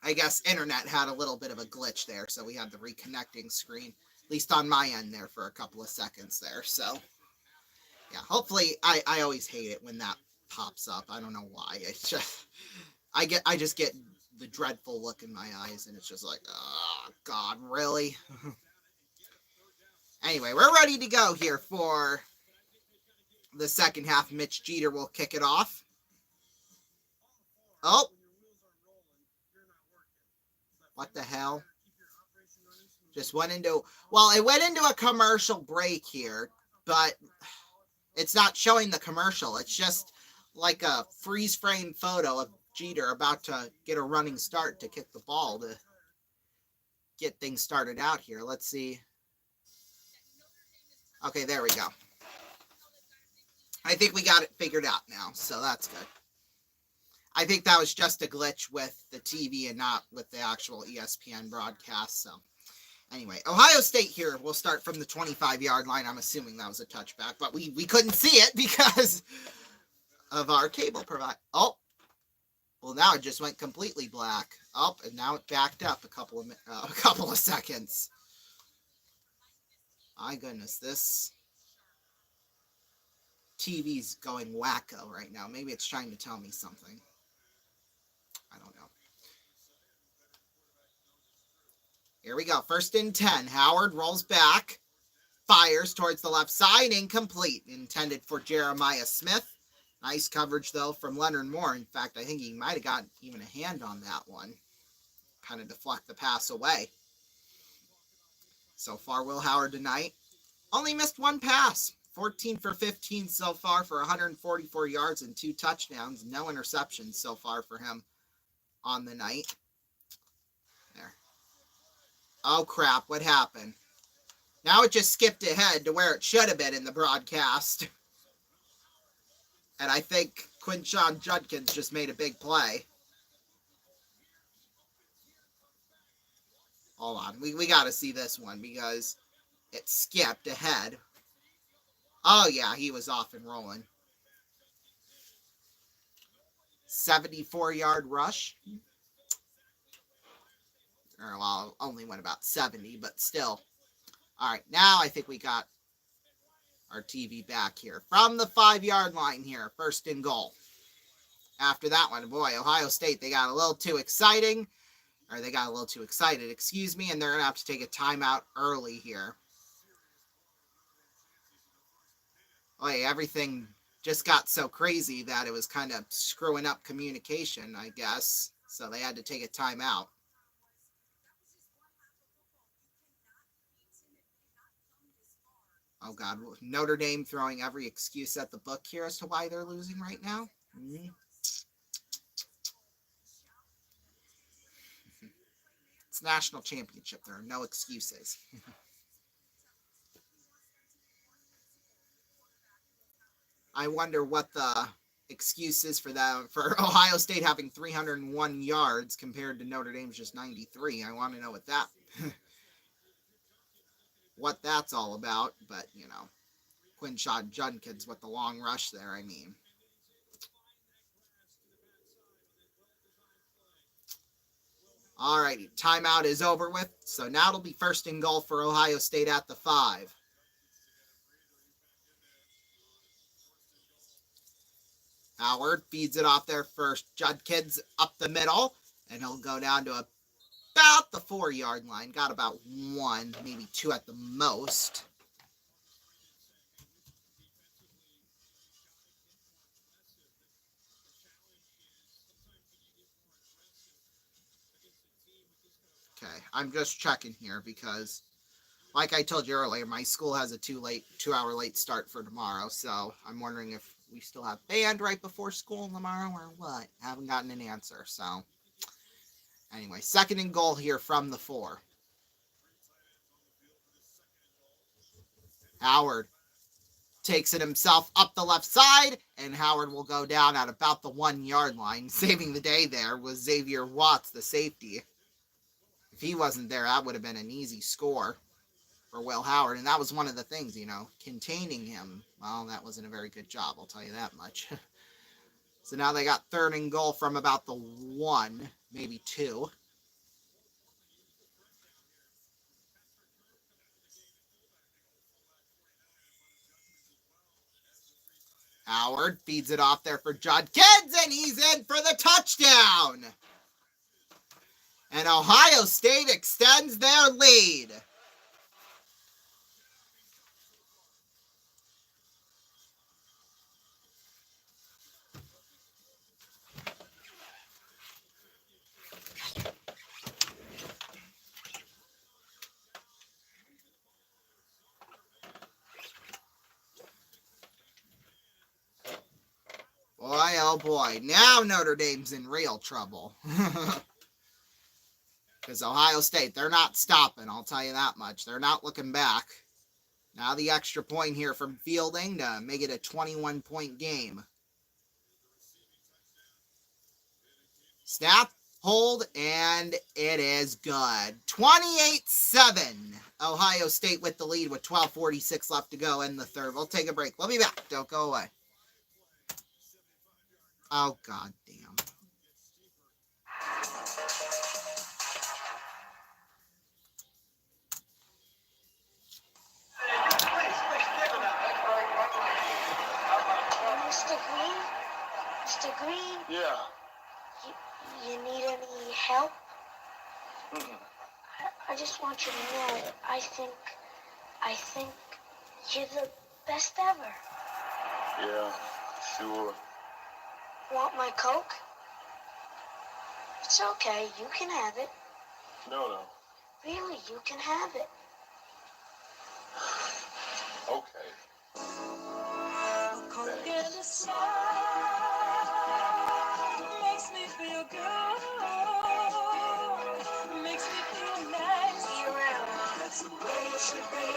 I guess internet had a little bit of a glitch there, so we had the reconnecting screen, at least on my end there for a couple of seconds there. So, yeah, hopefully, I always hate it when that pops up. I don't know why. It's just, I just get the dreadful look in my eyes, and it's just like, oh, God, really? Anyway, we're ready to go here for the second half. Mitch Jeter will kick it off. Oh. What the hell? Just went into, well, it went into a commercial break here, but it's not showing the commercial. It's just like a freeze frame photo of Jeter about to get a running start to kick the ball to get things started out here. Let's see. Okay, there we go. I think we got it figured out now, so that's good. I think that was just a glitch with the TV and not with the actual ESPN broadcast. So, anyway, Ohio State here will start from the 25-yard line. I'm assuming that was a touchback, but we couldn't see it because of our cable provider. Oh, well, now it just went completely black. Oh, and now it backed up a couple of seconds. My goodness, this TV's going wacko right now. Maybe it's trying to tell me something. I don't know. Here we go. 1st and 10. Howard rolls back. Fires towards the left side. Incomplete. Intended for Jeremiah Smith. Nice coverage, though, from Leonard Moore. In fact, I think he might have got even a hand on that one. Kind of deflect the pass away. So far, Will Howard tonight only missed one pass. 14 for 15 so far for 144 yards and 2 touchdowns. No interceptions so far for him on the night. There. Oh, crap. What happened? Now it just skipped ahead to where it should have been in the broadcast. And I think Quinshon Judkins just made a big play. Hold on. We got to see this one because it skipped ahead. Oh, yeah. He was off and rolling. 74-yard rush. Or, well, only went about 70, but still. All right, now I think we got our TV back here. From the 5-yard line here, 1st and goal. After that one, boy, Ohio State, they got a little too excited, excuse me, and they're going to have to take a timeout early here. Boy, everything just got so crazy that it was kind of screwing up communication, I guess. So they had to take a timeout. Oh, God. Notre Dame throwing every excuse at the book here as to why they're losing right now. It's national championship. There are no excuses. I wonder what the excuse is for Ohio State having 301 yards compared to Notre Dame's just 93. I want to know what that's all about. But, Quinshad Judkins with the long rush there, I mean. Alrighty, timeout is over with. So now it'll be 1st and goal for Ohio State at the 5. Howard feeds it off there first. Judkins up the middle, and he'll go down to about the 4-yard line. Got about 1, maybe 2 at the most. Okay, I'm just checking here because, like I told you earlier, my school has a 2-hour late start for tomorrow, so I'm wondering if we still have band right before school tomorrow or what. I haven't gotten an answer, so. Anyway, 2nd and goal here from the 4. Howard takes it himself up the left side, and Howard will go down at about the 1-yard line. Saving the day there was Xavier Watts, the safety. If he wasn't there, that would have been an easy score for Will Howard, and that was one of the things, containing him. Well, that wasn't a very good job, I'll tell you that much. So now they got 3rd and goal from about the 1, maybe 2. Howard feeds it off there for Judkins, and he's in for the touchdown. And Ohio State extends their lead. Boy, oh boy. Now Notre Dame's in real trouble. Because Ohio State, they're not stopping, I'll tell you that much. They're not looking back. Now the extra point here from Fielding to make it a 21-point game. Snap, hold, and it is good. 28-7. Ohio State with the lead with 12:46 left to go in the 3rd. We'll take a break. We'll be back. Don't go away. Oh, God damn. Mr. Green? Mr. Green? Yeah. You need any help? I just want you to know, I think you're the best ever. Yeah, sure. Want my Coke? It's okay, you can have it. No. Really, you can have it. Okay. Coke in the sun makes me feel good. Makes me feel nice. Be around. That's the way it should be.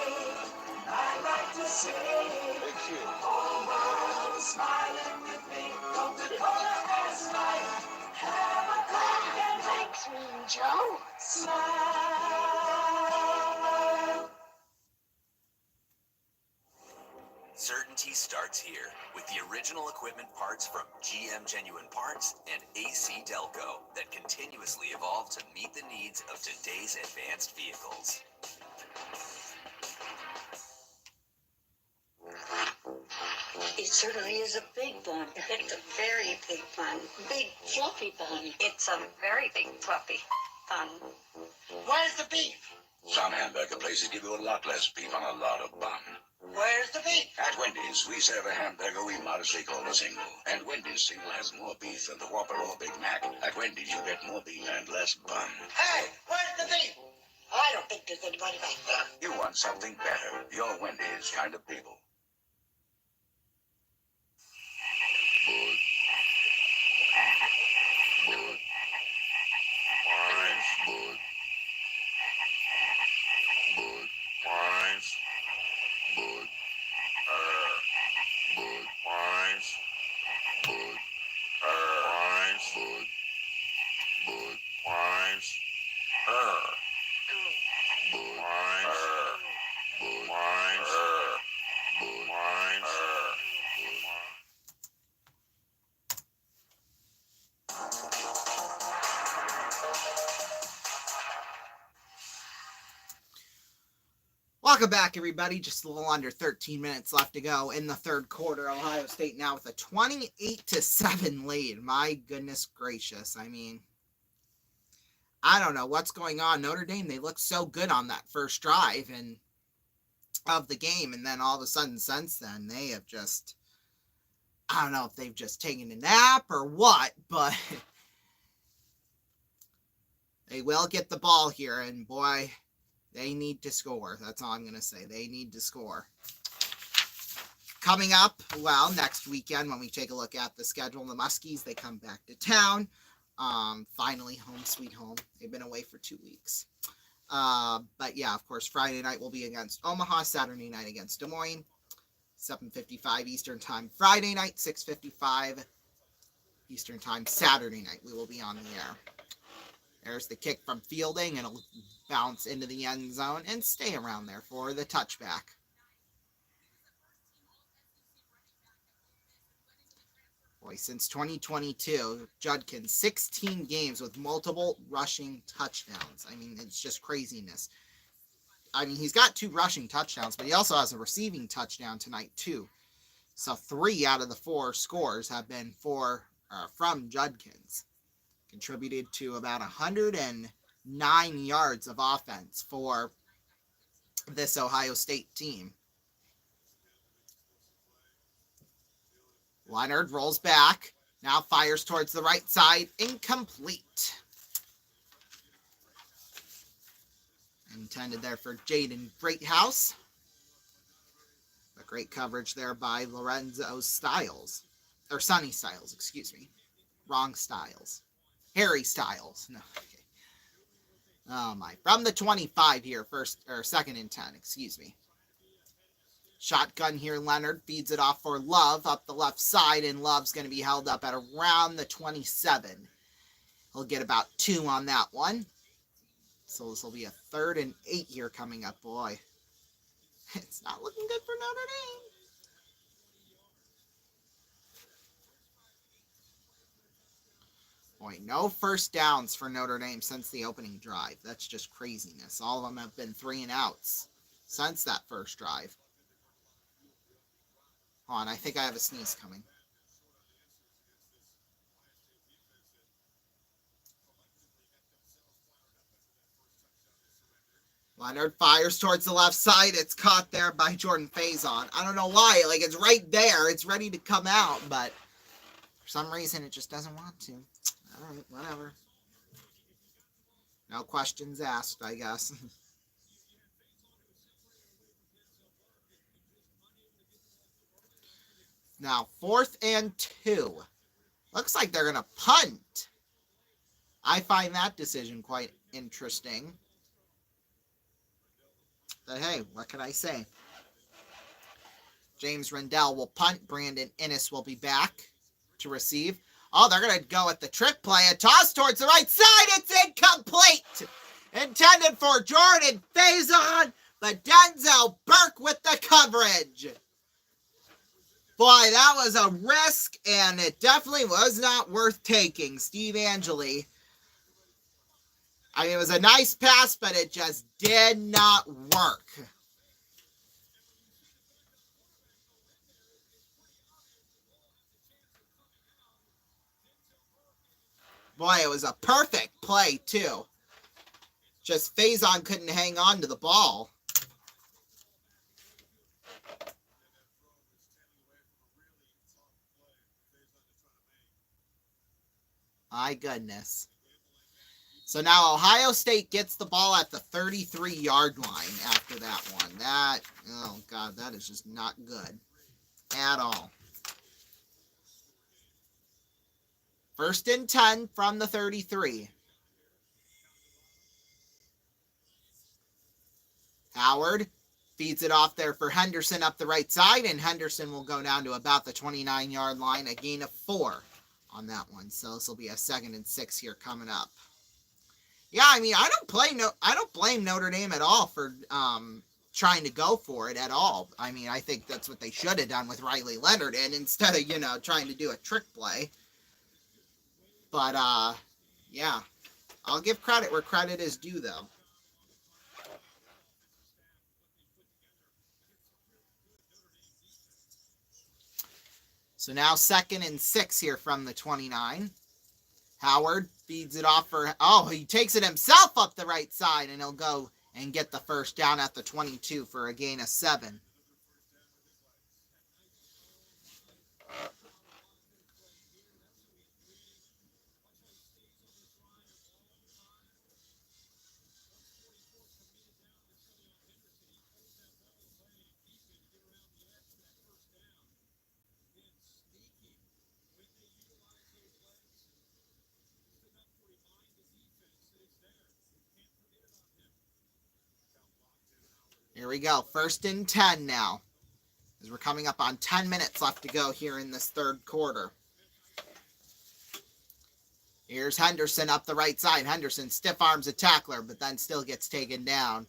I like to see Hey, kid. the whole world smiling with me. Coca-Cola has life. Have a Coke and Thanks, Mean Joe. smile. Certainty starts here with the original equipment parts from GM Genuine Parts and AC Delco that continuously evolve to meet the needs of today's advanced vehicles. It certainly is a big bun. It's a very big bun. Big, fluffy bun. It's a very big, fluffy bun. Where's the beef? Some hamburger places give you a lot less beef on a lot of bun. Where's the beef? At Wendy's, we serve a hamburger we modestly call a single. And Wendy's single has more beef than the Whopper or Big Mac. At Wendy's, you get more beef and less bun. Hey, where's the beef? I don't think there's anybody back there. You want something better. You're Wendy's kind of people. Welcome back, everybody. Just a little under 13 minutes left to go in the third quarter. Ohio State now with a 28-7 lead. My goodness gracious. I mean, I don't know what's going on. Notre Dame, they looked so good on that first drive and of the game, and then all of a sudden since then, they have just, I don't know if they've just taken a nap or what, but they will get the ball here, and boy, they need to score. That's all I'm going to say. They need to score. Coming up, well, next weekend when we take a look at the schedule, the Muskies, they come back to town. Finally, home sweet home. They've been away for 2 weeks. But yeah, of course, Friday night will be against Omaha. Saturday night against Des Moines. 7:55 Eastern Time. Friday night, 6:55 Eastern Time. Saturday night, we will be on the air. There's the kick from Fielding, and it'll bounce into the end zone and stay around there for the touchback. Boy, since 2022, Judkins, 16 games with multiple rushing touchdowns. I mean, it's just craziness. I mean, he's got 2 rushing touchdowns, but he also has a receiving touchdown tonight, too. So 3 out of the 4 scores have been from Judkins. Contributed to about 109 yards of offense for this Ohio State team. Leonard rolls back, now fires towards the right side, incomplete. Intended there for Jaden Greathouse. But great coverage there by Lorenzo Styles. Or Sonny Styles, excuse me. Wrong Styles. Harry Styles. No. Okay. Oh my. From the 25 here, second and 10, excuse me. Shotgun here, Leonard feeds it off for Love up the left side, and Love's going to be held up at around the 27. He'll get about 2 on that one. So this will be a 3rd and 8 here coming up, boy. It's not looking good for Notre Dame. Boy, no first downs for Notre Dame since the opening drive. That's just craziness. All of them have been 3 and outs since that first drive. Hold on, I think I have a sneeze coming. Leonard fires towards the left side. It's caught there by Jordan Faison. I don't know why. Like, it's right there. It's ready to come out, but for some reason it just doesn't want to. All right, whatever. No questions asked, I guess. Now, 4th and 2. Looks like they're going to punt. I find that decision quite interesting. But hey, what can I say? James Rendell will punt. Brandon Innes will be back to receive. Oh, they're going to go with the trick play. A toss towards the right side. It's incomplete. Intended for Jordan Faison, but Denzel Burke with the coverage. Boy, that was a risk, and it definitely was not worth taking. Steve Angeli. I mean, it was a nice pass, but it just did not work. Boy, it was a perfect play, too. Just Faison couldn't hang on to the ball. My goodness. So now Ohio State gets the ball at the 33-yard line after that one. Oh God, that is just not good at all. 1st and 10 from the 33. Howard feeds it off there for Henderson up the right side, and Henderson will go down to about the 29-yard line, a gain of 4 on that one. So this will be a 2nd and 6 here coming up. Yeah, I mean, I don't blame Notre Dame at all for trying to go for it at all. I mean, I think that's what they should have done with Riley Leonard and instead of, trying to do a trick play. But yeah, I'll give credit where credit is due, though. So now 2nd and 6 here from the 29. Howard feeds it off he takes it himself up the right side, and he'll go and get the first down at the 22 for a gain of 7. Here we go. 1st and 10 now, as we're coming up on 10 minutes left to go here in this third quarter. Here's Henderson up the right side. Henderson stiff arms a tackler, but then still gets taken down.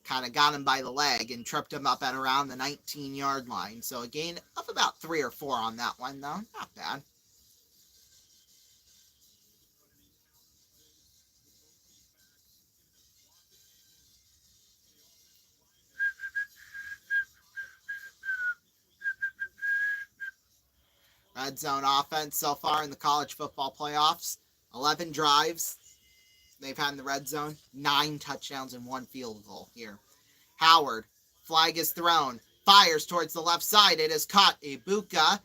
Kind of got him by the leg and tripped him up at around the 19-yard line. So a gain of about 3 or 4 on that one, though. Not bad. Red zone offense so far in the college football playoffs. 11 drives they've had in the red zone. 9 touchdowns and 1 field goal here. Howard, flag is thrown. Fires towards the left side. It is caught. Ibuka.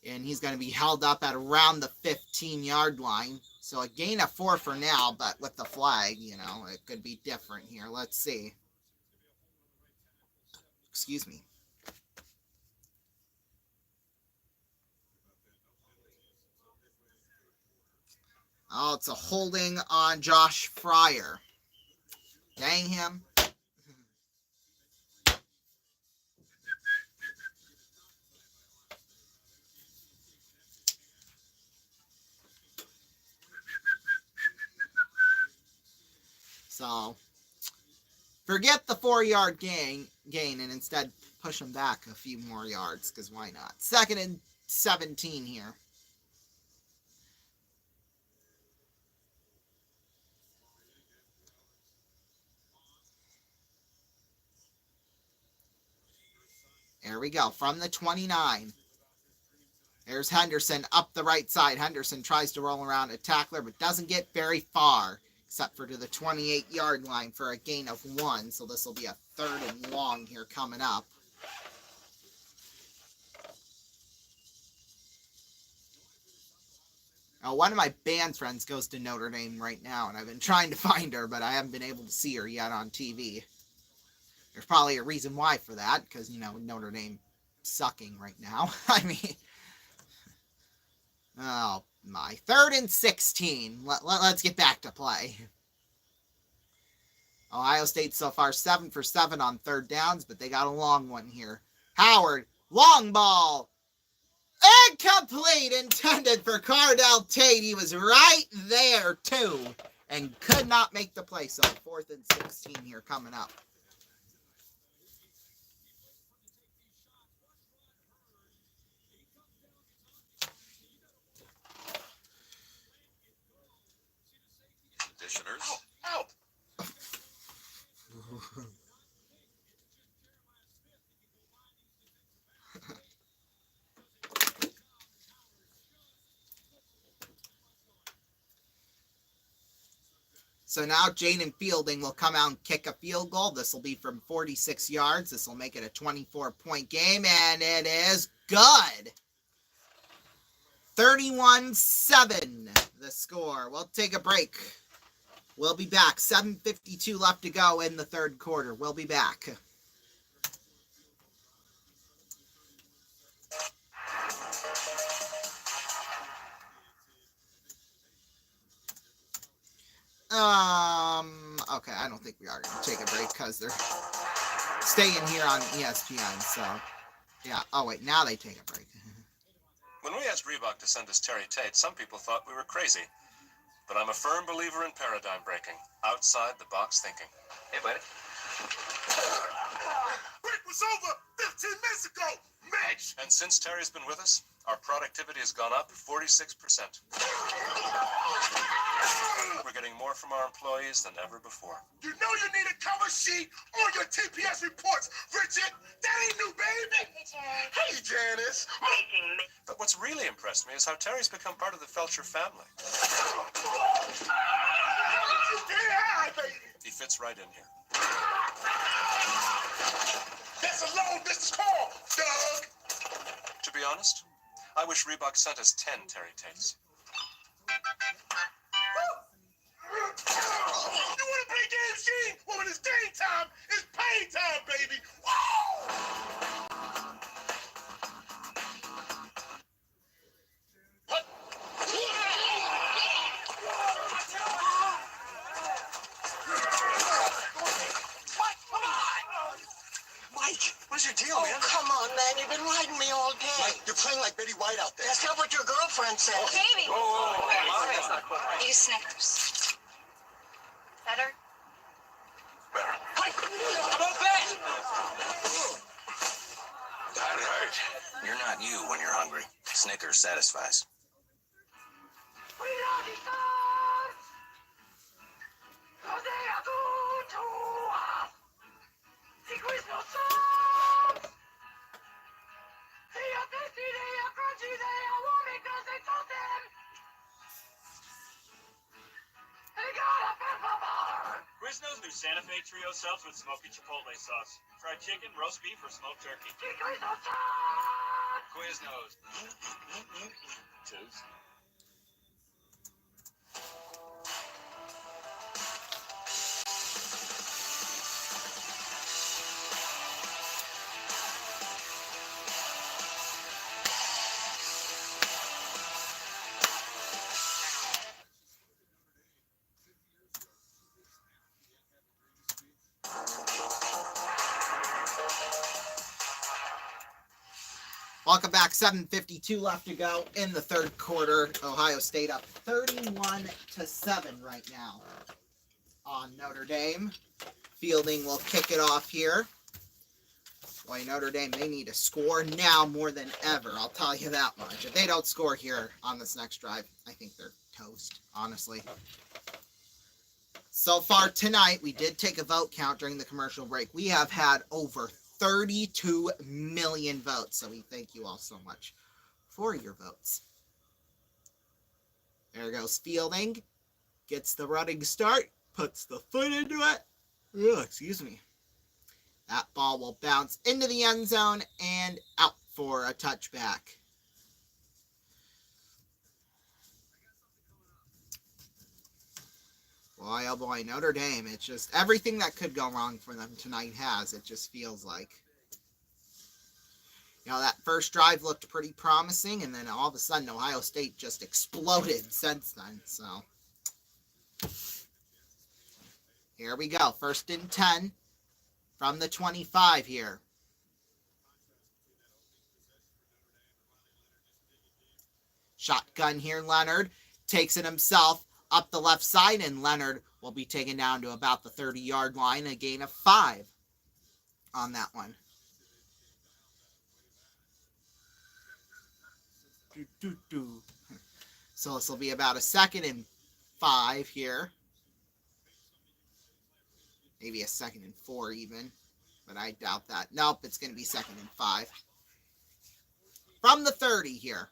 And he's going to be held up at around the 15-yard line. So a gain of 4 for now, but with the flag, it could be different here. Let's see. Excuse me. Oh, it's a holding on Josh Fryer. Dang him. So, forget the 4-yard gain and instead push them back a few more yards, because why not? 2nd and 17 here. There we go. From the 29. There's Henderson up the right side. Henderson tries to roll around a tackler, but doesn't get very far, except for to the 28-yard line for a gain of 1. So this will be a 3rd and long here coming up. Now, one of my band friends goes to Notre Dame right now, and I've been trying to find her, but I haven't been able to see her yet on TV. There's probably a reason why for that, because, Notre Dame sucking right now. I mean, oh my. 3rd and 16. Let's get back to play. Ohio State so far 7 for 7 on 3rd downs, but they got a long one here. Howard, long ball. Incomplete, intended for Cardell Tate. He was right there, too, and could not make the play. So 4th and 16 here coming up. Conditioners. Ow! So now Jaden Fielding will come out and kick a field goal. This will be from 46 yards. This will make it a 24-point game, and it is good. 31-7 the score. We'll take a break. We'll be back. 7:52 left to go in the third quarter. We'll be back. Okay, I don't think we are going to take a break because they're staying here on ESPN, so, yeah. Oh, wait, now they take a break. When we asked Reebok to send us Terry Tate, some people thought we were crazy. But I'm a firm believer in paradigm breaking, outside the box thinking. Hey, buddy. Break was over 15 minutes ago, Mitch! And since Terry's been with us, our productivity has gone up 46%. We're getting more from our employees than ever before. You know you need a cover sheet on your TPS reports, Richard. That ain't new, baby. Hey, Janice. But what's really impressed me is how Terry's become part of the Felcher family. He fits right in here. That's a loan business call, Doug. To be honest, I wish Reebok sent us 10 Terry Tates. You want to play games, Gene? Well, when it's game time, it's pain time, baby. Woo! What? Mike, what's your deal, man? Oh, come on, man. You've been riding me all day. Mike, you're playing like Betty White out there. That's not what your girlfriend said. Baby. That's not quite right. Eat a Snickers. Better? Better. Mike, About that! That hurt. You're not you when you're hungry. Snickers satisfies. Quiznos new Santa Fe Trio subs with smoky chipotle sauce. Fried chicken, roast beef, or smoked turkey. Quiznos. Tubes. Welcome back. 7:52 left to go in the third quarter. Ohio State up 31-7 right now on Notre Dame. Fielding will kick it off here. Boy, Notre Dame, they need to score now more than ever. I'll tell you that much. If they don't score here on this next drive, I think they're toast, honestly. So far tonight, we did take a vote count during the commercial break. We have had over 32 million votes. So we thank you all so much for your votes. There goes Fielding. Gets the running start. Puts the foot into it. Ugh, excuse me. That ball will bounce into the end zone and out for a touchback. Boy, oh boy, Notre Dame. It's just everything that could go wrong for them tonight has. It just feels like. You know, that first drive looked pretty promising, and then all of a sudden, Ohio State just exploded since then. So, here we go. 1st and 10 from the 25 here. Shotgun here, Leonard takes it himself up the left side, and Leonard will be taken down to about the 30-yard line, a gain of 5 on that one. So this will be about a 2nd and 5 here. Maybe a 2nd and 4 even, but I doubt that. Nope, it's going to be 2nd and 5. From the 30 here.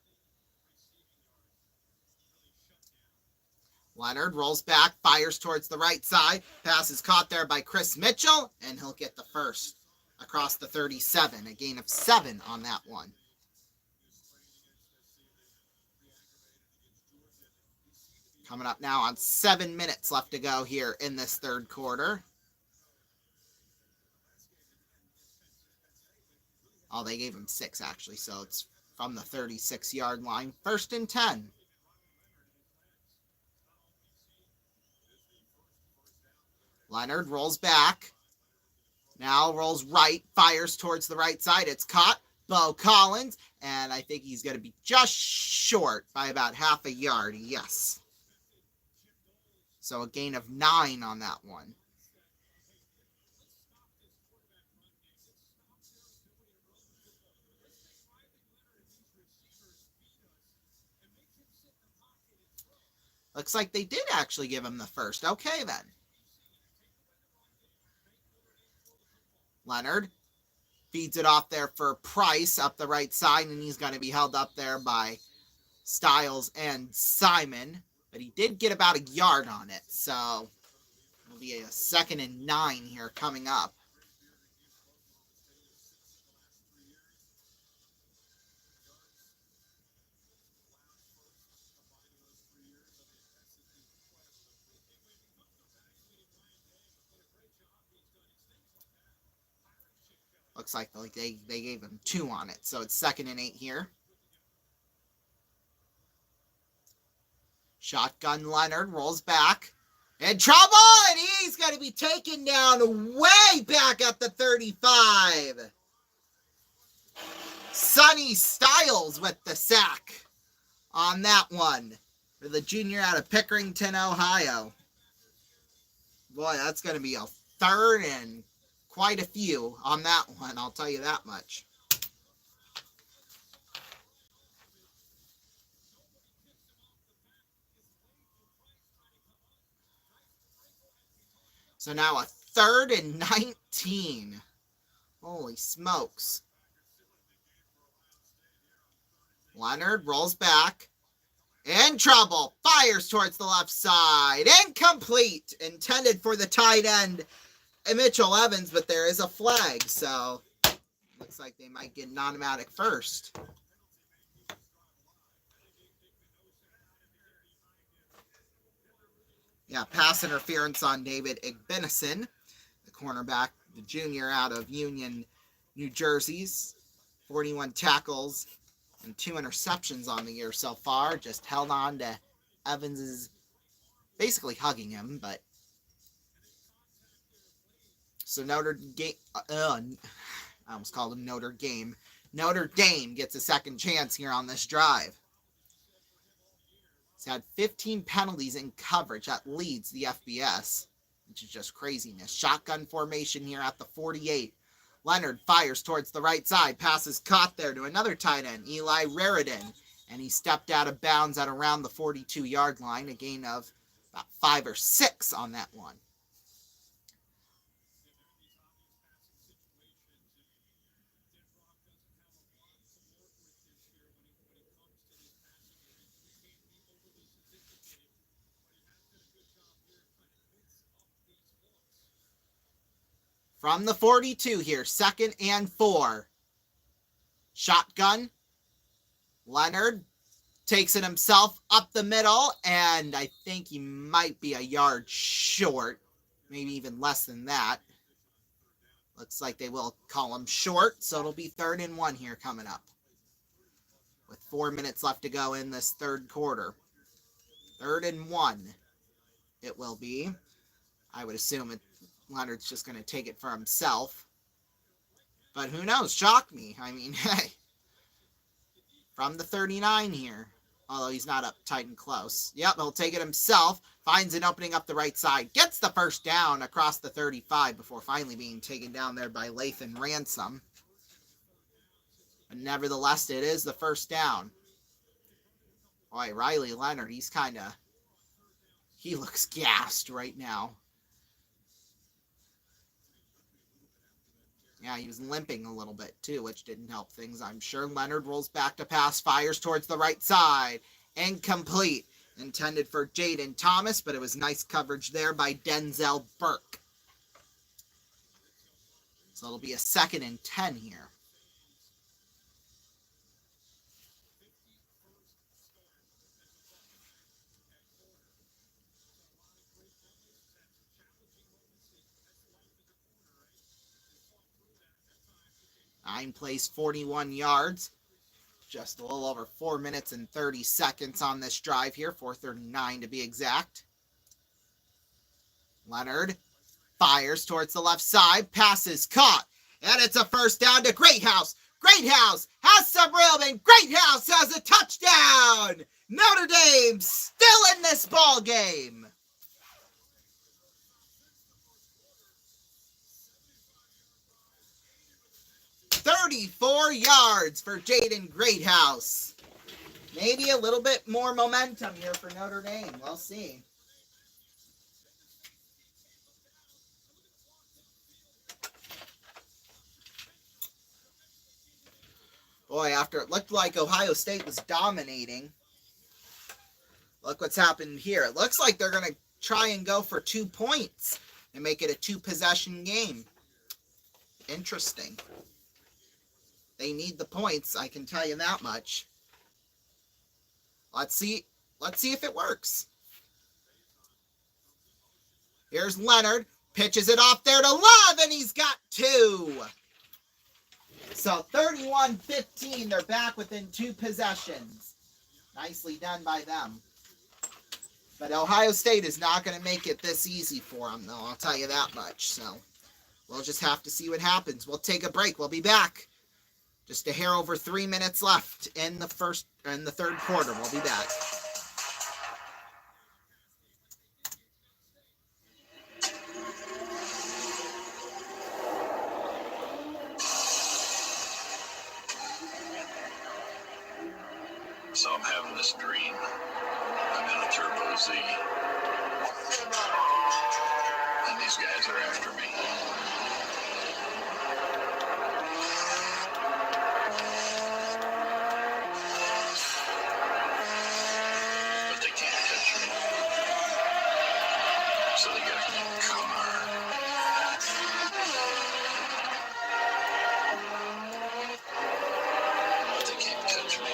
Leonard rolls back, fires towards the right side. Pass is caught there by Chris Mitchell, and he'll get the first across the 37. A gain of 7 on that one. Coming up now on 7 minutes left to go here in this third quarter. Oh, they gave him 6, actually, so it's from the 36-yard line. 1st and 10. Leonard rolls back. Now rolls right, fires towards the right side. It's caught. Bo Collins, and I think he's going to be just short by about half a yard. Yes. So a gain of 9 on that one. Looks like they did actually give him the first. Okay, then. Leonard feeds it off there for Price up the right side, and he's going to be held up there by Styles and Simon. But he did get about a yard on it, so it'll be a 2nd and 9 here coming up. Looks like they gave him 2 on it, so it's 2nd and 8 here. Shotgun Leonard rolls back. In trouble, and he's going to be taken down way back at the 35. Sonny Styles with the sack on that one for the junior out of Pickerington, Ohio. Boy, that's going to be a 3rd and quite a few on that one, I'll tell you that much. So now a 3rd and 19. Holy smokes. Leonard rolls back. In trouble. Fires towards the left side. Incomplete. Intended for the tight end, Mitchell Evans, but there is a flag, so looks like they might get an automatic first. Yeah, pass interference on David Igbenison, the cornerback, the junior out of Union, New Jersey's. 41 tackles and 2 interceptions on the year so far. Just held on to Evans's, basically hugging him, but. So Notre Dame, I almost called him Notre Dame. Notre Dame gets a second chance here on this drive. He's had 15 penalties in coverage. That leads the FBS, which is just craziness. Shotgun formation here at the 48. Leonard fires towards the right side. Passes caught there to another tight end, Eli Raridan. And he stepped out of bounds at around the 42-yard line. A gain of about 5 or 6 on that one. From the 42 here, 2nd and 4. Shotgun. Leonard takes it himself up the middle, and I think he might be a yard short, maybe even less than that. Looks like they will call him short, so it'll be 3rd and 1 here coming up, with 4 minutes left to go in this third quarter. 3rd and 1 it will be. I would assume Leonard's just going to take it for himself. But who knows? Shock me. I mean, hey. From the 39 here. Although he's not up tight and close. Yep, he'll take it himself. Finds an opening up the right side. Gets the first down across the 35 before finally being taken down there by Lathan Ransom. But nevertheless, it is the first down. Boy, Riley Leonard, he looks gassed right now. Yeah, he was limping a little bit too, which didn't help things, I'm sure. Leonard rolls back to pass, fires towards the right side. Incomplete. intended for Jaden Thomas, but it was nice coverage there by Denzel Burke. So it'll be a 2nd and 10 here. Nine plays, 41 yards. Just a little over 4 minutes and 30 seconds on this drive here, 4:39 to be exact. Leonard fires towards the left side, passes caught, and it's a first down to Greathouse. Greathouse has some room, and Greathouse has a touchdown. Notre Dame still in this ball game. 34 yards for Jaden Greathouse. Maybe a little bit more momentum here for Notre Dame. We'll see. Boy, after it looked like Ohio State was dominating, look what's happened here. It looks like they're going to try and go for 2 points and make it a 2-possession game. Interesting. They need the points, I can tell you that much. Let's see if it works. Here's Leonard, pitches it off there to Love, and he's got 2. So 31-15, they're back within 2 possessions. Nicely done by them. But Ohio State is not going to make it this easy for them, though, I'll tell you that much. So we'll just have to see what happens. We'll take a break. We'll be back. Just a hair over 3 minutes left in the third quarter. We'll be back. So I'm having this dream. I'm in a Turbo Z. And these guys are after me. But they can't catch me. So they got me car. But they can't catch me.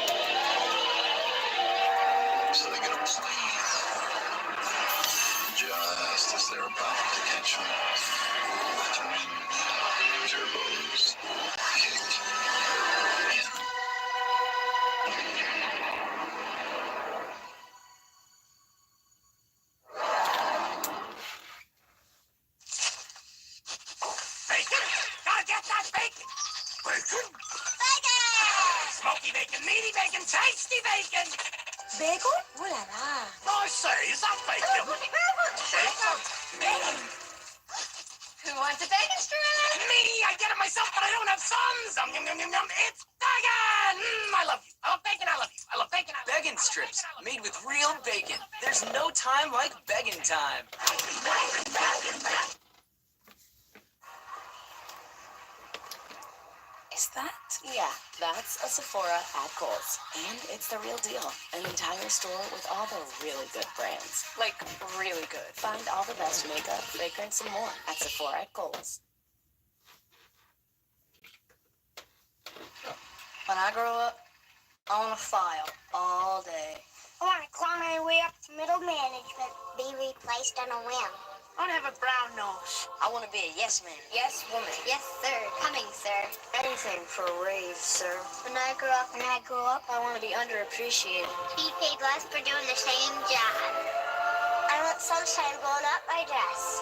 So they get a plane. Just as they're about to catch me. Twin turbos kick in. Bacon! Gotta get that bacon! Bacon? Bacon! Smoky bacon, meaty bacon, tasty bacon! Bacon? Ooh la la. I say, is that bacon? Bacon! Who wants a bacon strip? Me! I get it myself, but I don't have sons! Yum, yum, yum, yum. It's bacon! I love you. I love bacon, I love you. I love bacon, I love you. Beggin' strips, made with real bacon. There's no time like beggin' time. Is that? Yeah, that's a Sephora at Kohl's. And it's the real deal. An entire store with all the really good brands. Like, really good. Find all the best makeup, fragrance, and more at Sephora at Kohl's. When I grow up, I want to file all day. I want to climb my way up to middle management, be replaced on a whim. I want to have a brown nose. I want to be a yes man. Yes, woman. Yes, sir. Coming, sir. Anything for a raise, sir. When I grow up, I want to be underappreciated. be paid less for doing the same job. I want sunshine blowing up my dress.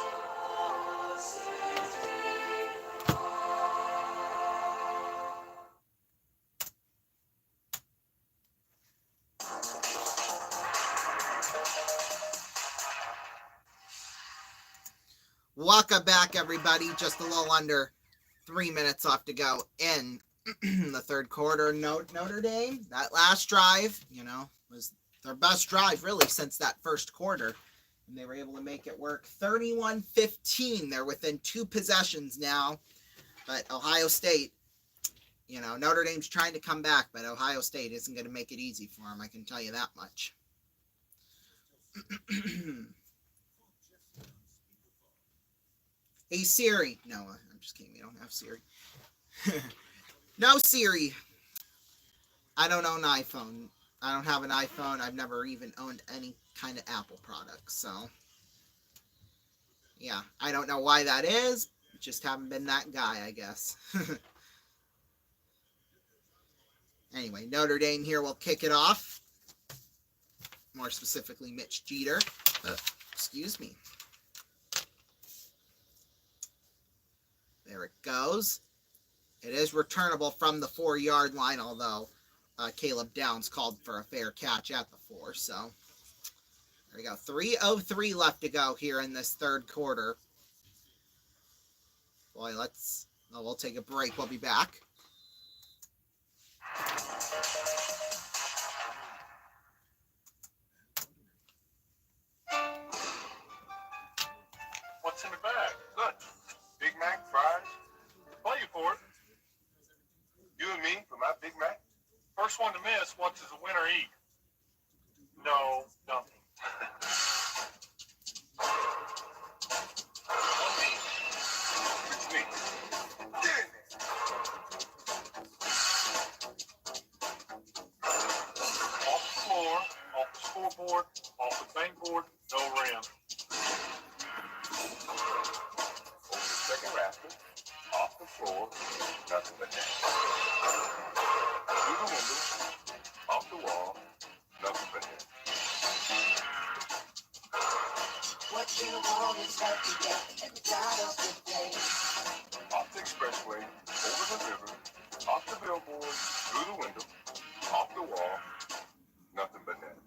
Welcome back, everybody. Just a little under 3 minutes left to go in the third quarter. Notre Dame, that last drive, was their best drive really since that first quarter. And they were able to make it work. 31-15. They're within 2 possessions now. But Ohio State, Notre Dame's trying to come back, but Ohio State isn't going to make it easy for them. I can tell you that much. Hey Siri. No, I'm just kidding. We don't have Siri. No Siri. I don't own an iPhone. I don't have an iPhone. I've never even owned any kind of Apple product. So, yeah, I don't know why that is. Just haven't been that guy, I guess. Anyway, Notre Dame here will kick it off. More specifically, Mitch Jeter. Excuse me. There it goes. It is returnable from the 4-yard line, although Caleb Downs called for a fair catch at the 4. So there we go. 3:03 left to go here in this third quarter. Boy, we'll take a break. We'll be back. What's in the bag? Good. Big Mac, fries. Play you for it. You and me for my Big Mac. First one to miss, what does the winner eat? No, nothing. It's me. Get in there. Off the floor, off the scoreboard, off the bankboard, no rim. Over the second rafter, off the floor, nothing but net. Through the window, off the wall, nothing but net. What you want is what you get, and the title's the day. Off the expressway, over the river, off the billboard, through the window, off the wall, nothing but net.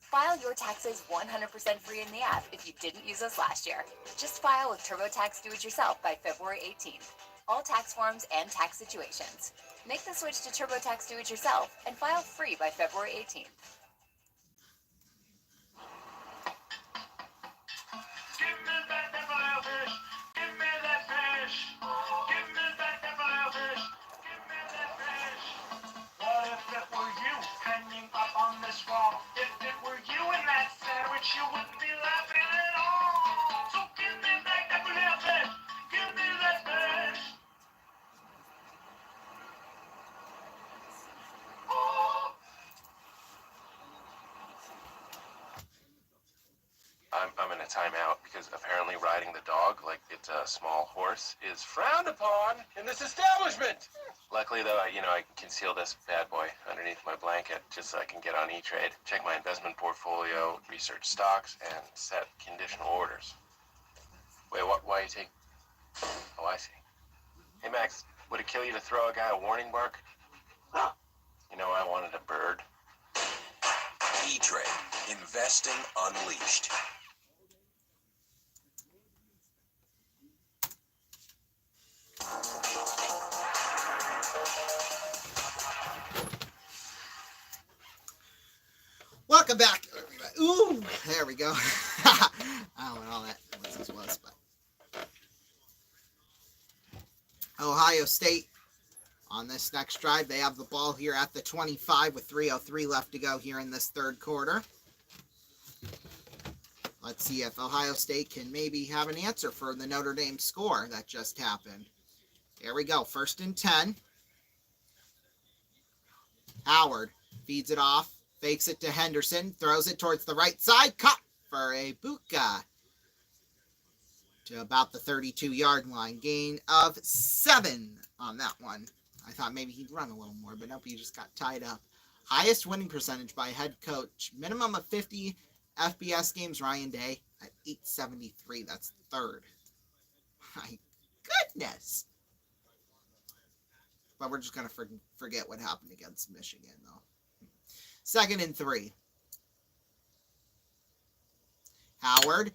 File your taxes 100% free in the app if you didn't use us last year. Just file with TurboTax Do-It-Yourself by February 18th. All tax forms and tax situations. Make the switch to TurboTax Do-It-Yourself and file free by February 18th. Give me back that filet fish. Give me that fish. Give me back that filet fish. Give me that fish. What if it were you hanging up on this wall? If it were you in that sandwich, you wouldn't be laughing at all. So give me back that filet fish. Give me that fish. Oh. I'm in a timeout because apparently riding the dog like it's a small horse is frowned upon in this establishment. Luckily, though, I can conceal this bad boy underneath my blanket just so I can get on E-Trade, check my investment portfolio, research stocks, and set conditional orders. Wait, why are you taking... Oh, I see. Hey, Max, would it kill you to throw a guy a warning bark? I wanted a bird. E-Trade. Investing Unleashed. Welcome back. Ooh, there we go. I don't know what all that was, but Ohio State on this next drive. They have the ball here at the 25 with 3:03 left to go here in this third quarter. Let's see if Ohio State can maybe have an answer for the Notre Dame score that just happened. Here we go. 1st and 10. Howard feeds it off, fakes it to Henderson, throws it towards the right side, caught for a Buka to about the 32-yard line. Gain of 7 on that one. I thought maybe he'd run a little more, but nope, he just got tied up. Highest winning percentage by head coach. Minimum of 50 FBS games, Ryan Day at 873. That's third. My goodness. But we're just going to forget what happened against Michigan, though. 2nd and 3. Howard,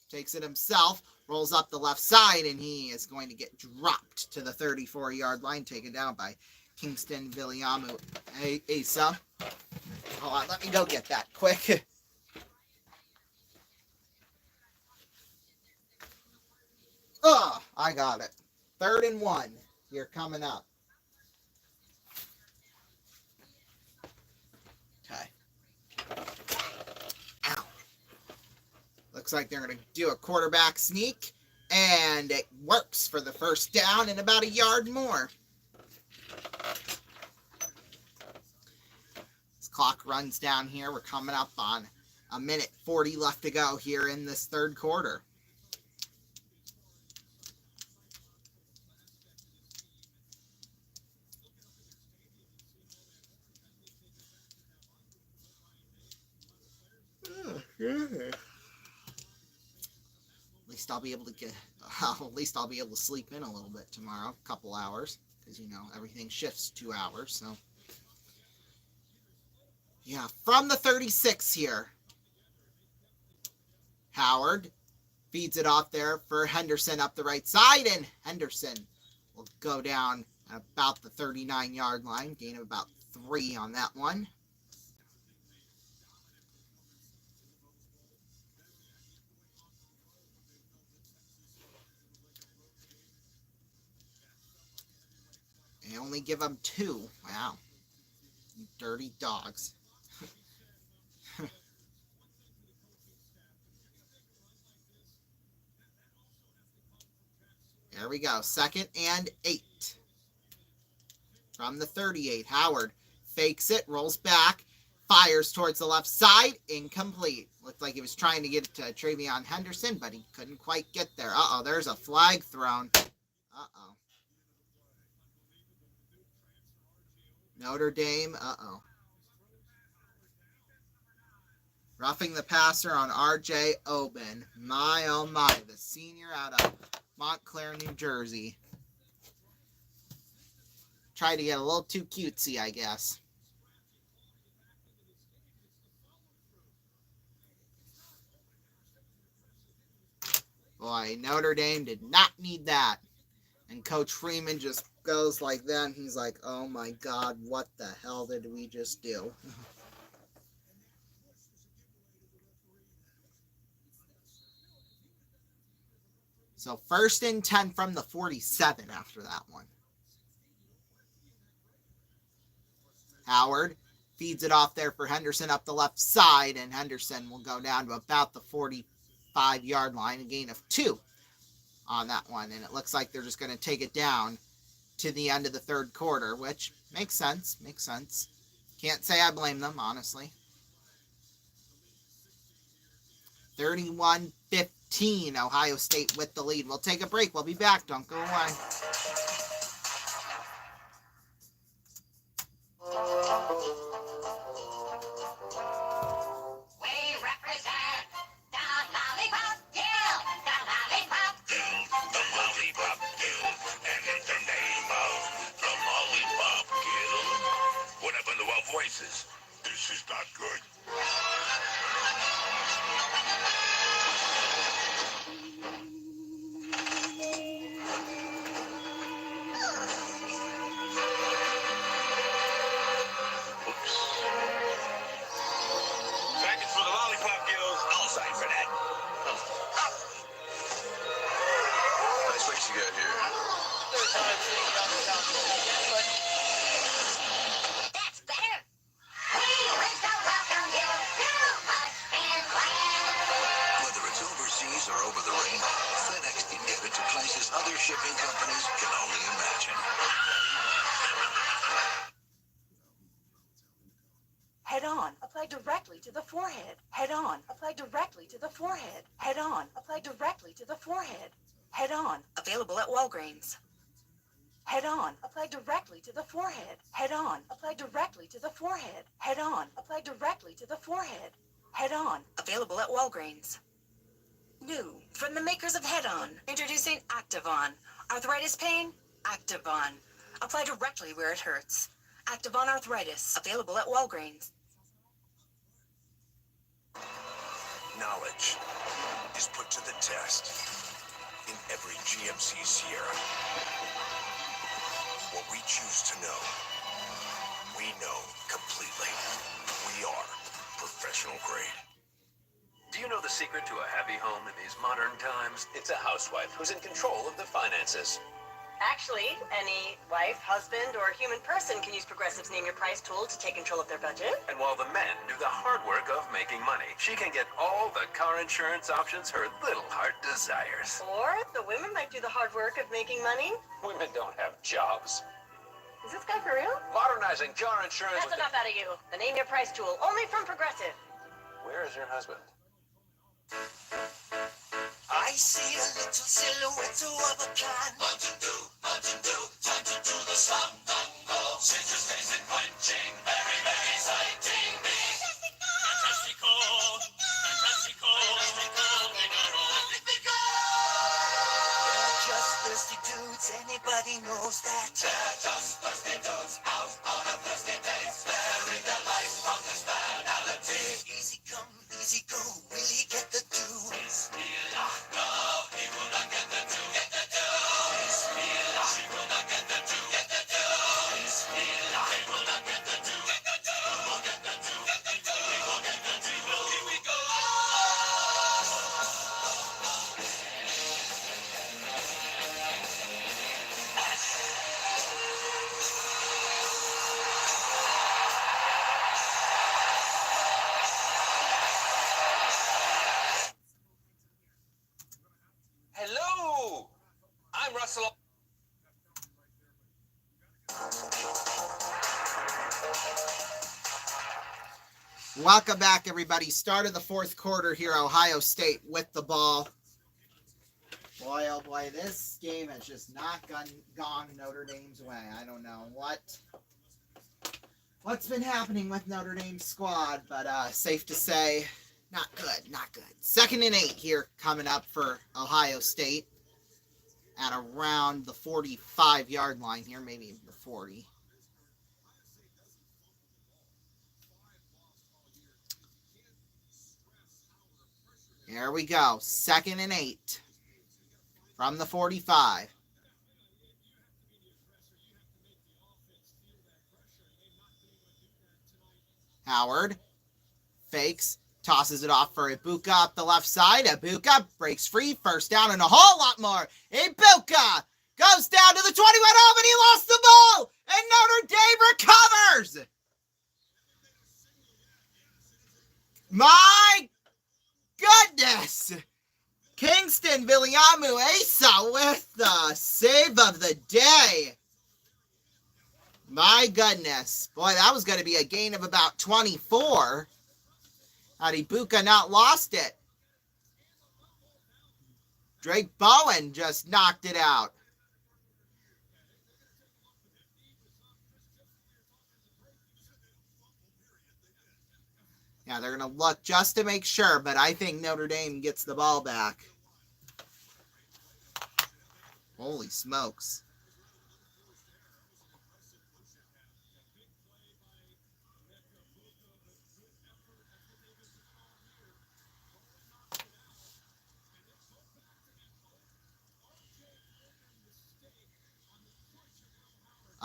takes it himself, rolls up the left side, and he is going to get dropped to the 34-yard line, taken down by Kingston Viliamu Asa. Hold on, let me go get that quick. Oh, I got it. 3rd and 1. Here coming up. Ow. Looks like they're going to do a quarterback sneak, and it works for the first down and about a yard more. This clock runs down here. We're coming up on a minute 40 left to go here in this third quarter. At least I'll be able to sleep in a little bit tomorrow, a couple hours, because everything shifts 2 hours. So yeah, from the 36 here, Howard feeds it off there for Henderson up the right side, and Henderson will go down at about the 39-yard line, gain of about 3 on that one. They only give them 2. Wow. You dirty dogs. There we go. 2nd and 8. From the 38, Howard fakes it, rolls back, fires towards the left side, incomplete. Looked like he was trying to get it to Travion Henderson, but he couldn't quite get there. Uh-oh, there's a flag thrown. Uh-oh. Notre Dame, uh-oh. Roughing the passer on R.J. Oben. My, oh my, the senior out of Montclair, New Jersey. Tried to get a little too cutesy, I guess. Boy, Notre Dame did not need that. And Coach Freeman just goes like that, and he's like, oh my God, what the hell did we just do? So 1st and 10 from the 47 after that one. Howard feeds it off there for Henderson up the left side, and Henderson will go down to about the 45-yard line, a gain of 2 on that one. And it looks like they're just going to take it down to the end of the third quarter, which makes sense. Can't say I blame them, honestly. 31-15, Ohio State with the lead. We'll take a break. We'll be back. Don't go away. We represent the Lollipop Guild. The Lollipop Guild. The Lollipop Guild. And in the name of the Lollipop Guild. What happened to our voices? This is not good. Seconds for the Lollipop Guild. I'll sign for that. Nice race you got here. That's better. We wish to welcome you to Buckskin Land. Whether it's overseas or over the rainbow, FedEx can get it to places other shipping companies can only imagine. Head on, apply directly to the forehead. Head on, apply directly to the forehead. Head on, apply directly to the forehead. Head on, available at Walgreens. Head on, apply directly to the forehead. Head on, apply directly to the forehead. Head on, apply directly to the forehead. Head on, available at Walgreens. New, from the makers of Head On, introducing Activon. Arthritis pain? Activon. Apply directly where it hurts. Activon Arthritis, available at Walgreens. Knowledge is put to the test in every GMC Sierra. What we choose to know, we know completely. We are professional grade. Do you know the secret to a happy home in these modern times? It's a housewife who's in control of the finances. Actually, any wife, husband, or human person can use Progressive's Name Your Price tool to take control of their budget. And while the men do the hard work of making money, she can get all the car insurance options her little heart desires. Or the women might do the hard work of making money. Women don't have jobs. Is this guy for real? Modernizing car insurance. That's enough out of you. The Name Your Price tool, only from Progressive. Where is your husband? I see a little silhouette of a can. Mountain Dew, time to do the samba. Citrus taste and quenching, very, very exciting me. Fantastico, fantastico, Figaro. They're just thirsty dudes, anybody knows that. They're just thirsty dudes, out on a thirsty day, sparing their life from this banality. Easy come, easy go, will he get the dew? Bismillah, no, he will not get the dew. Get the dew. Bismillah, he will not get the dew. Get the dew. Bismillah, he will not get the dew. Get the dew. We will get the dew. Get the dew. We will get the dew. Here we go. Hello! I'm Russell. Welcome back, everybody. Start of the fourth quarter here, Ohio State with the ball. Boy, oh boy, this game has just not gone Notre Dame's way. I don't know what's been happening with Notre Dame's squad, but safe to say, not good, not good. 2nd and 8 here coming up for Ohio State at around the 45-yard line here, maybe the 40. Here we go. 2nd and 8 from the 45. Howard fakes, tosses it off for Ibuka up the left side. Ibuka breaks free, first down and a whole lot more. Ibuka goes down to the 20, went home, and he lost the ball, and Notre Dame recovers. My goodness. Kingston Viliamu Asa with the save of the day. My goodness. Boy, that was going to be a gain of about 24. Had Ibuka not lost it. Drake Bowen just knocked it out. Yeah, they're going to look just to make sure, but I think Notre Dame gets the ball back. Holy smokes.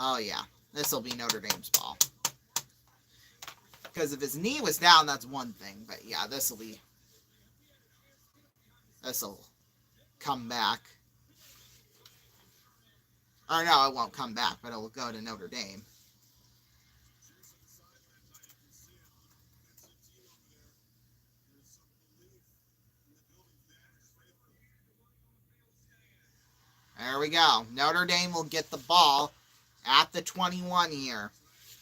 Oh, yeah. This will be Notre Dame's ball. Because if his knee was down, that's one thing. But, yeah, this will come back. Or, no, it won't come back, but it will go to Notre Dame. There we go. Notre Dame will get the ball at the 21 here.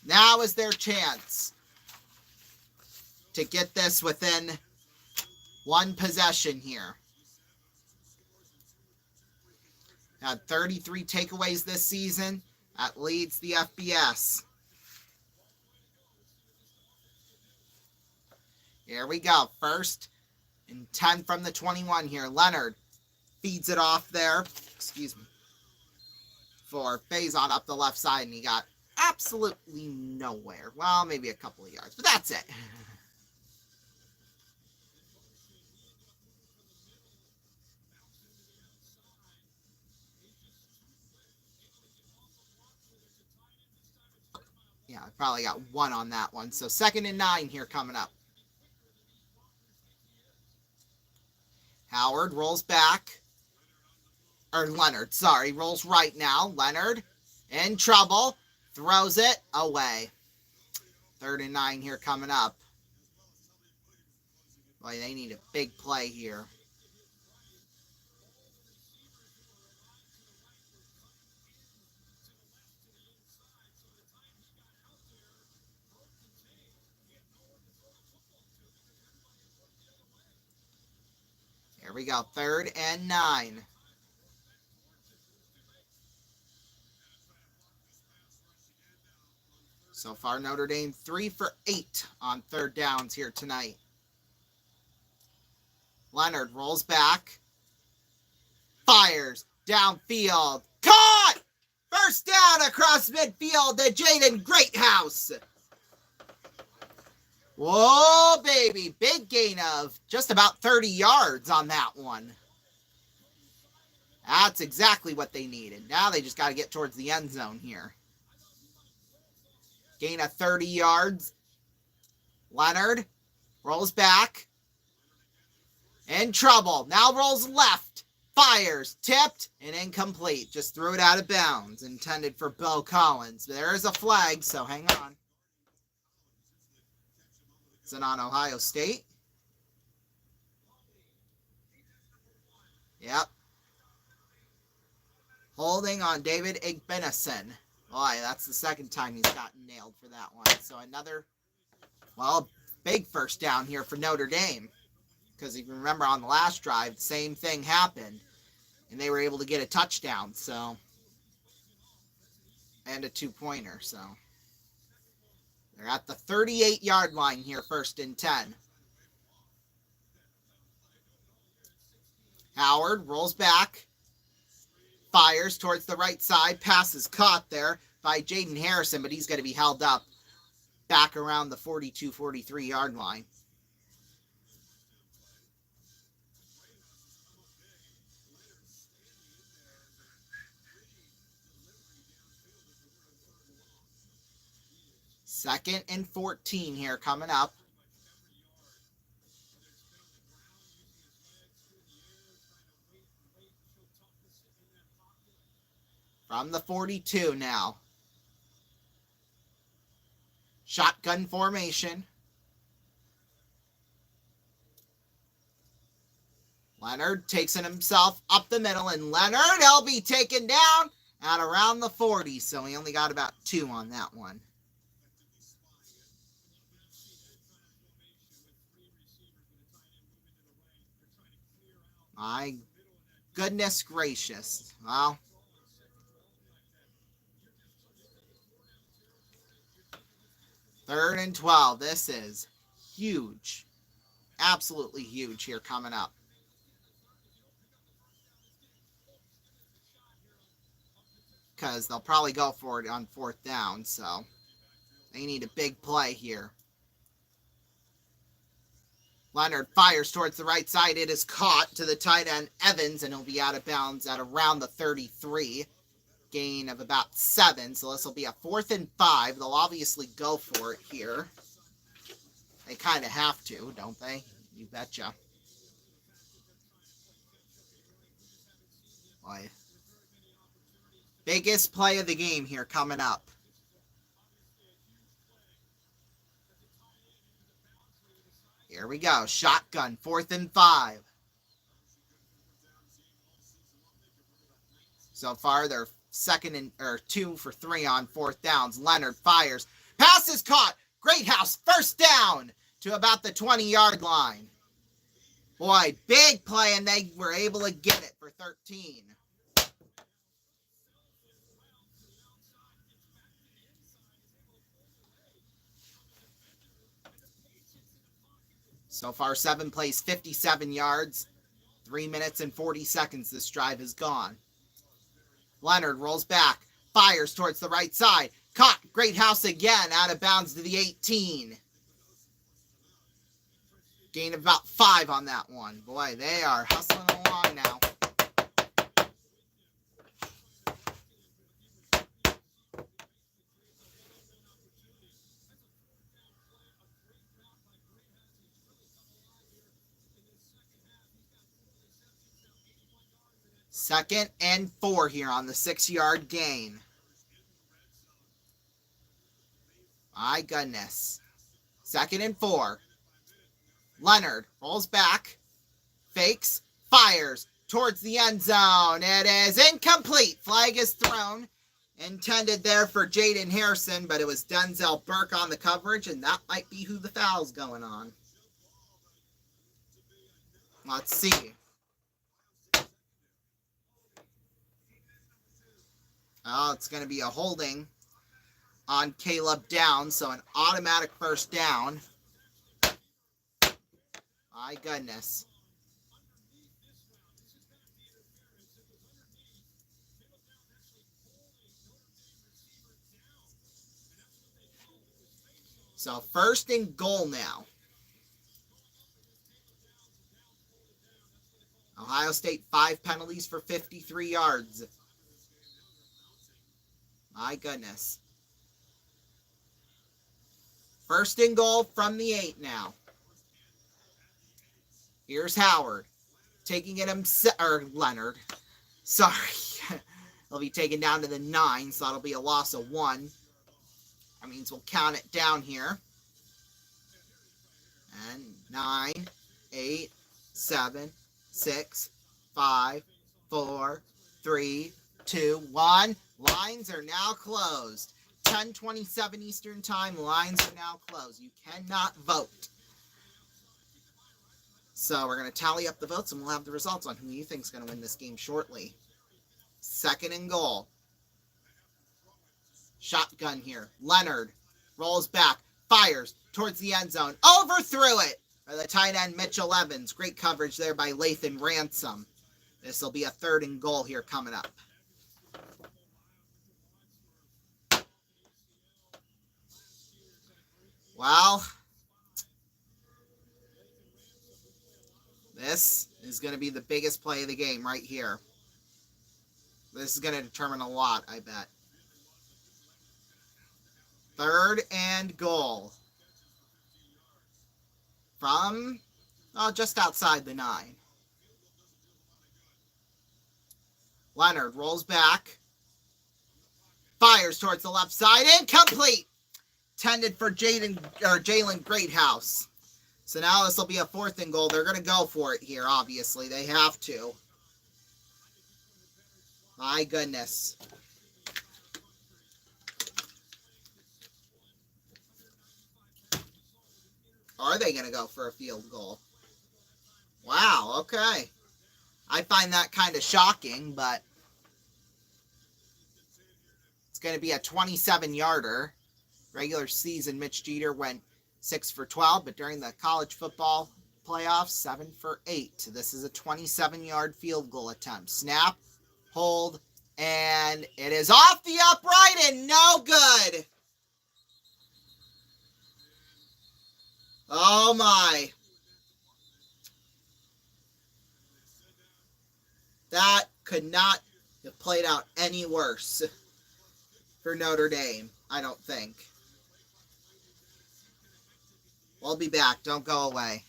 Now is their chance to get this within one possession here. Had 33 takeaways this season. That leads the FBS. Here we go. 1st and 10 from the 21 here. Leonard feeds it off there. Excuse me. For Faison up the left side, and he got absolutely nowhere. Well, maybe a couple of yards, but that's it. Yeah, I probably got one on that one. So 2nd and 9 here coming up. Howard rolls back. Or Leonard, sorry, rolls right now. Leonard in trouble. Throws it away. 3rd and 9 here coming up. Boy, they need a big play here. Here we go. 3rd and 9. So far, Notre Dame 3 for 8 on 3rd downs here tonight. Leonard rolls back. Fires downfield. Caught! First down across midfield to Jaden Greathouse. Whoa, baby. Big gain of just about 30 yards on that one. That's exactly what they needed. Now they just got to get towards the end zone here. Gain of 30 yards. Leonard rolls back. In trouble. Now rolls left. Fires. Tipped and incomplete. Just threw it out of bounds. Intended for Bo Collins. There is a flag, so hang on. Is it on Ohio State? Yep. Holding on David Igbenison. Boy, that's the 2nd time he's gotten nailed for that one. So another, well, big first down here for Notre Dame. Because if you remember on the last drive, the same thing happened. And they were able to get a touchdown, so. And a 2-pointer, so. They're at the 38-yard line here, 1st and 10. Howard rolls back. Fires towards the right side. Pass is caught there by Jaden Harrison, but he's going to be held up back around the 42, 43-yard line. Second and 14 here coming up. From the 42 now. Shotgun formation. Leonard takes it himself up the middle, and Leonard, he'll be taken down at around the 40, so he only got about 2 on that one. My goodness gracious. Well, third and 12. This is huge. Absolutely huge here coming up. Because they'll probably go for it on 4th down, so they need a big play here. Leonard fires towards the right side. It is caught to the tight end, Evans, and he'll be out of bounds at around the 33. Gain of about 7, so this will be a 4th and 5. They'll obviously go for it here. They kind of have to, don't they? You betcha. Boy. Biggest play of the game here coming up. Here we go. Shotgun, 4th and 5. So far, they're 2 for 3 on 4th downs. Leonard fires. Pass is caught. Greathouse, 1st down to about the 20-yard line. Boy, big play, and they were able to get it for 13. So far, 7 plays, 57 yards. 3 minutes and 40 seconds this drive has gone. Leonard rolls back, fires towards the right side. Caught, Greathouse again, out of bounds to the 18. Gain of about 5 on that one. Boy, they are hustling along now. 2nd and 4 here on the 6-yard gain. My goodness. 2nd and 4. Leonard rolls back, fakes, fires towards the end zone. It is incomplete. Flag is thrown. Intended there for Jaden Harrison, but it was Denzel Burke on the coverage, and that might be who the foul's going on. Let's see. Oh, it's going to be a holding on Caleb Downs, so an automatic first down. My goodness. So 1st and goal now. Ohio State 5 penalties for 53 yards. My goodness. 1st and goal from the 8 now. Here's Howard. Taking it himself, or Leonard. Sorry. He'll be taken down to the 9, so that'll be a loss of 1. That means we'll count it down here. And 9, 8, 7, 6, 5, 4, 3, 2, 1. Lines are now closed. 10:27 Eastern Time. Lines are now closed. You cannot vote. So we're going to tally up the votes, and we'll have the results on who you think is going to win this game shortly. 2nd and goal. Shotgun here. Leonard rolls back, fires towards the end zone, overthrew it by the tight end Mitchell Evans. Great coverage there by Lathan Ransom. This will be a 3rd and goal here coming up. Well, this is going to be the biggest play of the game right here. This is going to determine a lot, I bet. 3rd and goal. From, just outside the 9. Leonard rolls back. Fires towards the left side. Incomplete! Intended for Jalen Greathouse. So now this will be a 4th and goal. They're going to go for it here, obviously. They have to. My goodness. Are they going to go for a field goal? Wow, okay. I find that kind of shocking, but it's going to be a 27-yarder. Regular season, Mitch Jeter went 6 for 12, but during the college football playoffs, 7 for 8. This is a 27-yard field goal attempt. Snap, hold, and it is off the upright and no good. Oh my. That could not have played out any worse for Notre Dame, I don't think. We'll be back. Don't go away.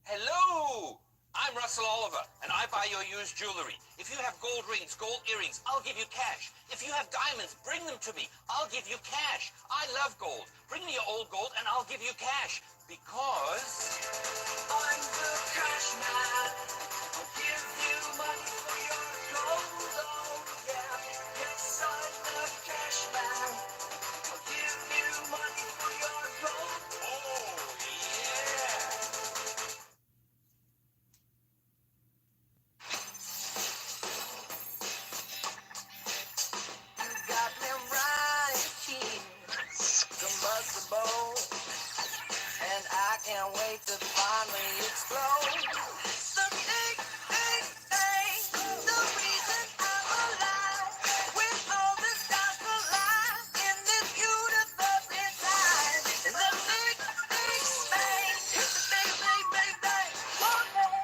Hello! I'm Russell Oliver, and I buy your used jewelry. If you have gold rings, gold earrings, I'll give you cash. If you have diamonds, bring them to me. I'll give you cash. I love gold. Bring me your old gold, and I'll give you cash. Because I'm the cash man. I'll give you money for your gold. Oh, yeah. Yes, I'm the cash man. I'll give you money for your gold. Oh, yeah. Got me right here, combustible, and I can't wait to finally explode. The big, the reason I'm alive, with all the stars alive in this universe inside. And the big, bang, the big, bang, one day.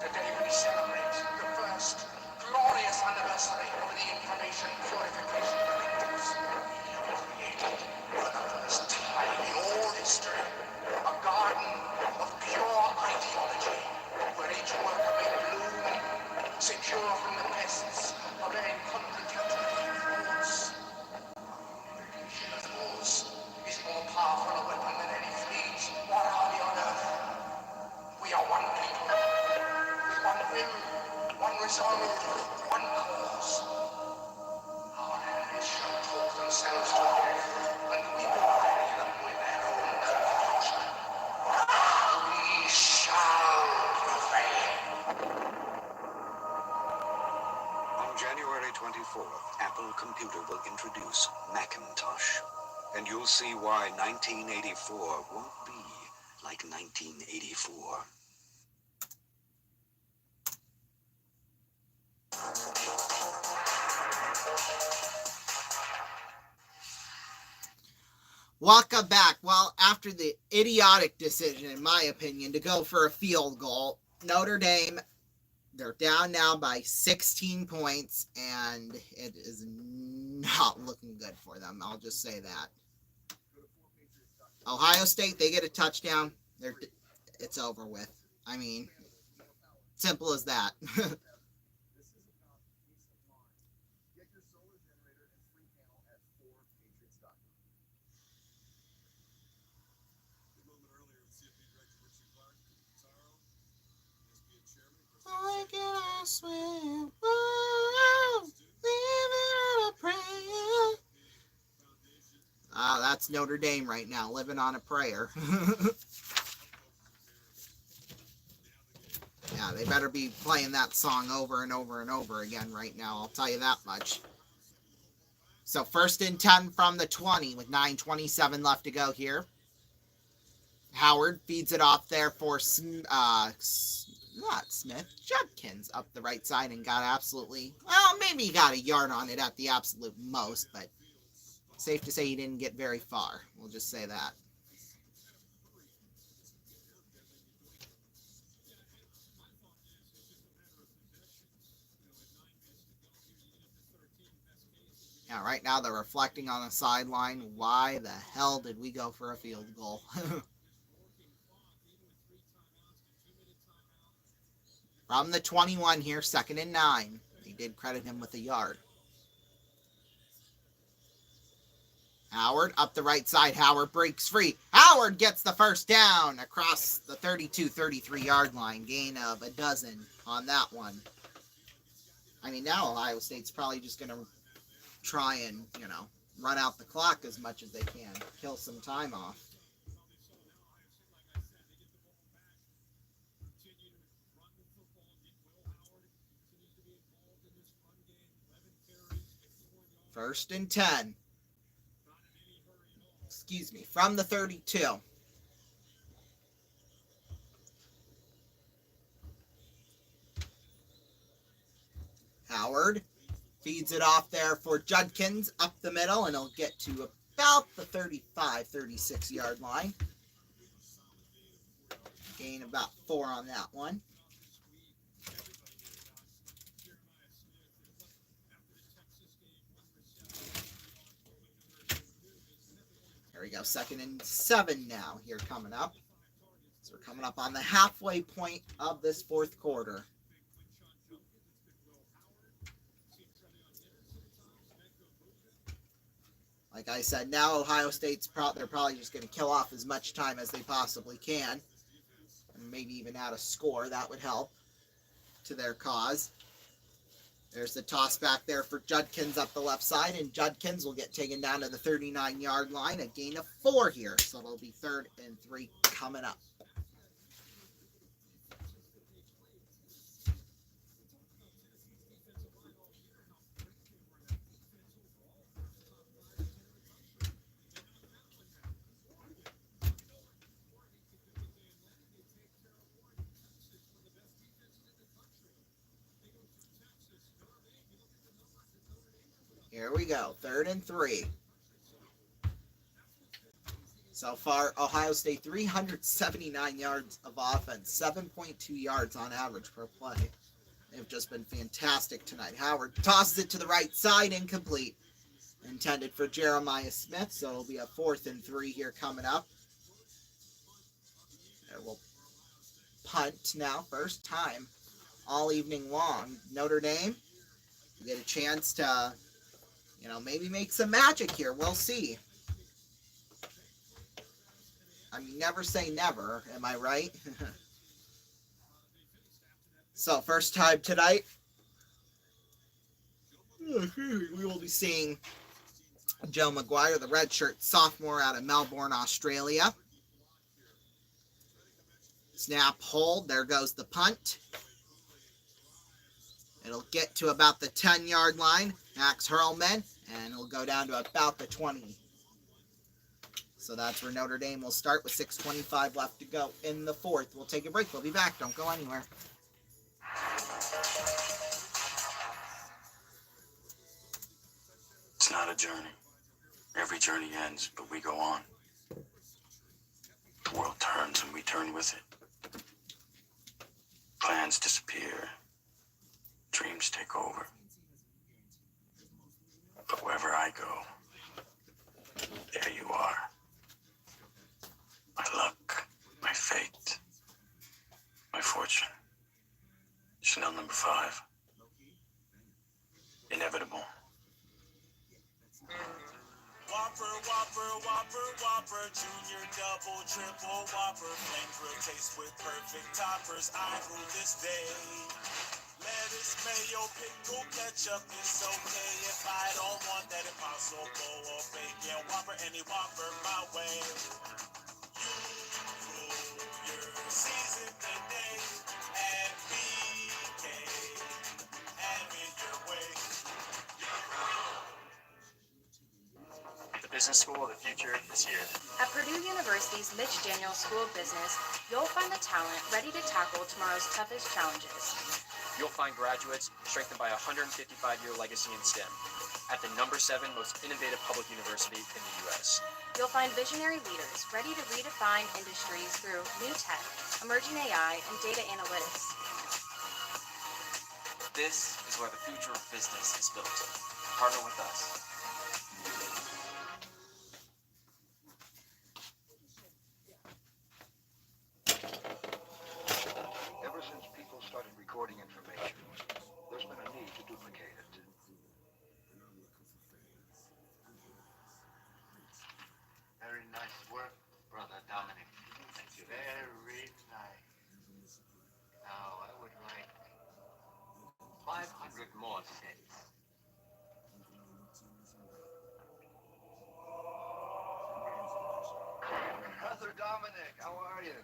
Today we celebrate the first glorious anniversary of the information purification directives. For the first time in all history, a garden of pure ideology, where each worker may bloom, secure from the pests of any contradictory thoughts. Of course, is more powerful a weapon than any fleet or army on earth. We are one people, with one will, one resolve, one cause. Our enemies shall talk themselves to death, and we will bury them with their own confusion. We shall prevail. On January 24th, Apple Computer will introduce Macintosh. And you'll see why 1984 won't be like 1984. Welcome back. Well, after the idiotic decision, in my opinion, to go for a field goal, Notre Dame, they're down now by 16 points, and it is not looking good for them. I'll just say that. Ohio State, they get a touchdown. It's over with. I mean, simple as that. I can I swear, whoa, living on a prayer. That's Notre Dame right now, living on a prayer. Yeah, they better be playing that song over and over and over again right now, I'll tell you that much. So 1st and 10 from the 20 with 9:27 left to go here. Howard feeds it off there for not Smith, Judkins up the right side and got absolutely, well, maybe he got a yard on it at the absolute most, but safe to say he didn't get very far. We'll just say that. Yeah, right now they're reflecting on the sideline. Why the hell did we go for a field goal? From the 21 here, 2nd and 9. They did credit him with a yard. Howard up the right side. Howard breaks free. Howard gets the first down across the 32-33 yard line. Gain of a dozen on that one. I mean, now Ohio State's probably just going to try and, run out the clock as much as they can. Kill some time off. First and 10. Excuse me, from the 32. Howard feeds it off there for Judkins up the middle, and he'll get to about the 35-36 yard line. Gain about 4 on that one. There we go, 2nd and 7 now here coming up. So we're coming up on the halfway point of this fourth quarter. Like I said, now Ohio State's they're probably just going to kill off as much time as they possibly can. And maybe even add a score. That would help to their cause. There's the toss back there for Judkins up the left side, and Judkins will get taken down to the 39-yard line, a gain of 4 here. So it'll be 3rd and 3 coming up. Here we go, 3rd and 3. So far, Ohio State, 379 yards of offense, 7.2 yards on average per play. They've just been fantastic tonight. Howard tosses it to the right side, incomplete. intended for Jeremiah Smith, so it'll be a 4th and 3 here coming up. And we'll punt now, first time all evening long. Notre Dame, you get a chance to, maybe make some magic here. We'll see. I mean, never say never, am I right? So, first time tonight, we will be seeing Joe Maguire, the redshirt sophomore out of Melbourne, Australia. Snap, hold, there goes the punt. It'll get to about the 10-yard line, Max Hurlman, and it'll go down to about the 20. So that's where Notre Dame will start with 6:25 left to go in the 4th. We'll take a break. We'll be back. Don't go anywhere. It's not a journey. Every journey ends, but we go on. The world turns and we turn with it. Plans disappear. Dreams take over. But wherever I go, there you are. My luck, my fate, my fortune. Chanel number 5. Inevitable. Whopper, Whopper, Whopper, Whopper, Junior, Double, Triple, Whopper, flame grill taste with perfect toppers. I rule this day. Lettuce, mayo, pickle, ketchup, it's okay if I don't want that Impossible or bacon Whopper, any Whopper my way. You rule your season today at BK. Have it your way. The business school of the future is here. At Purdue University's Mitch Daniels School of Business, you'll find the talent ready to tackle tomorrow's toughest challenges. You'll find graduates strengthened by a 155-year legacy in STEM at the #7 most innovative public university in the U.S. You'll find visionary leaders ready to redefine industries through new tech, emerging AI, and data analytics. This is where the future of business is built. Partner with us. Ever since people started recording information, there's been a need to duplicate it. Very nice work, Brother Dominic. Thank you. Very nice. Now, I would like 500 more cents. Brother Dominic, how are you?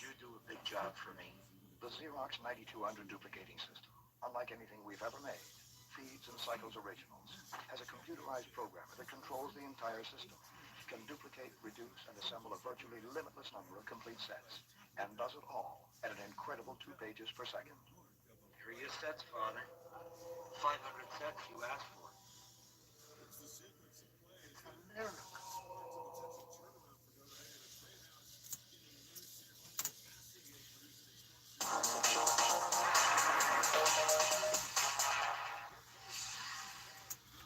You do a big job for me. The Xerox 9200 duplicating system, unlike anything we've ever made, feeds and cycles originals, has a computerized programmer that controls the entire system, can duplicate, reduce, and assemble a virtually limitless number of complete sets, and does it all at an incredible 2 pages per second. Here are your sets, Father. 500 sets you asked for. It's a miracle.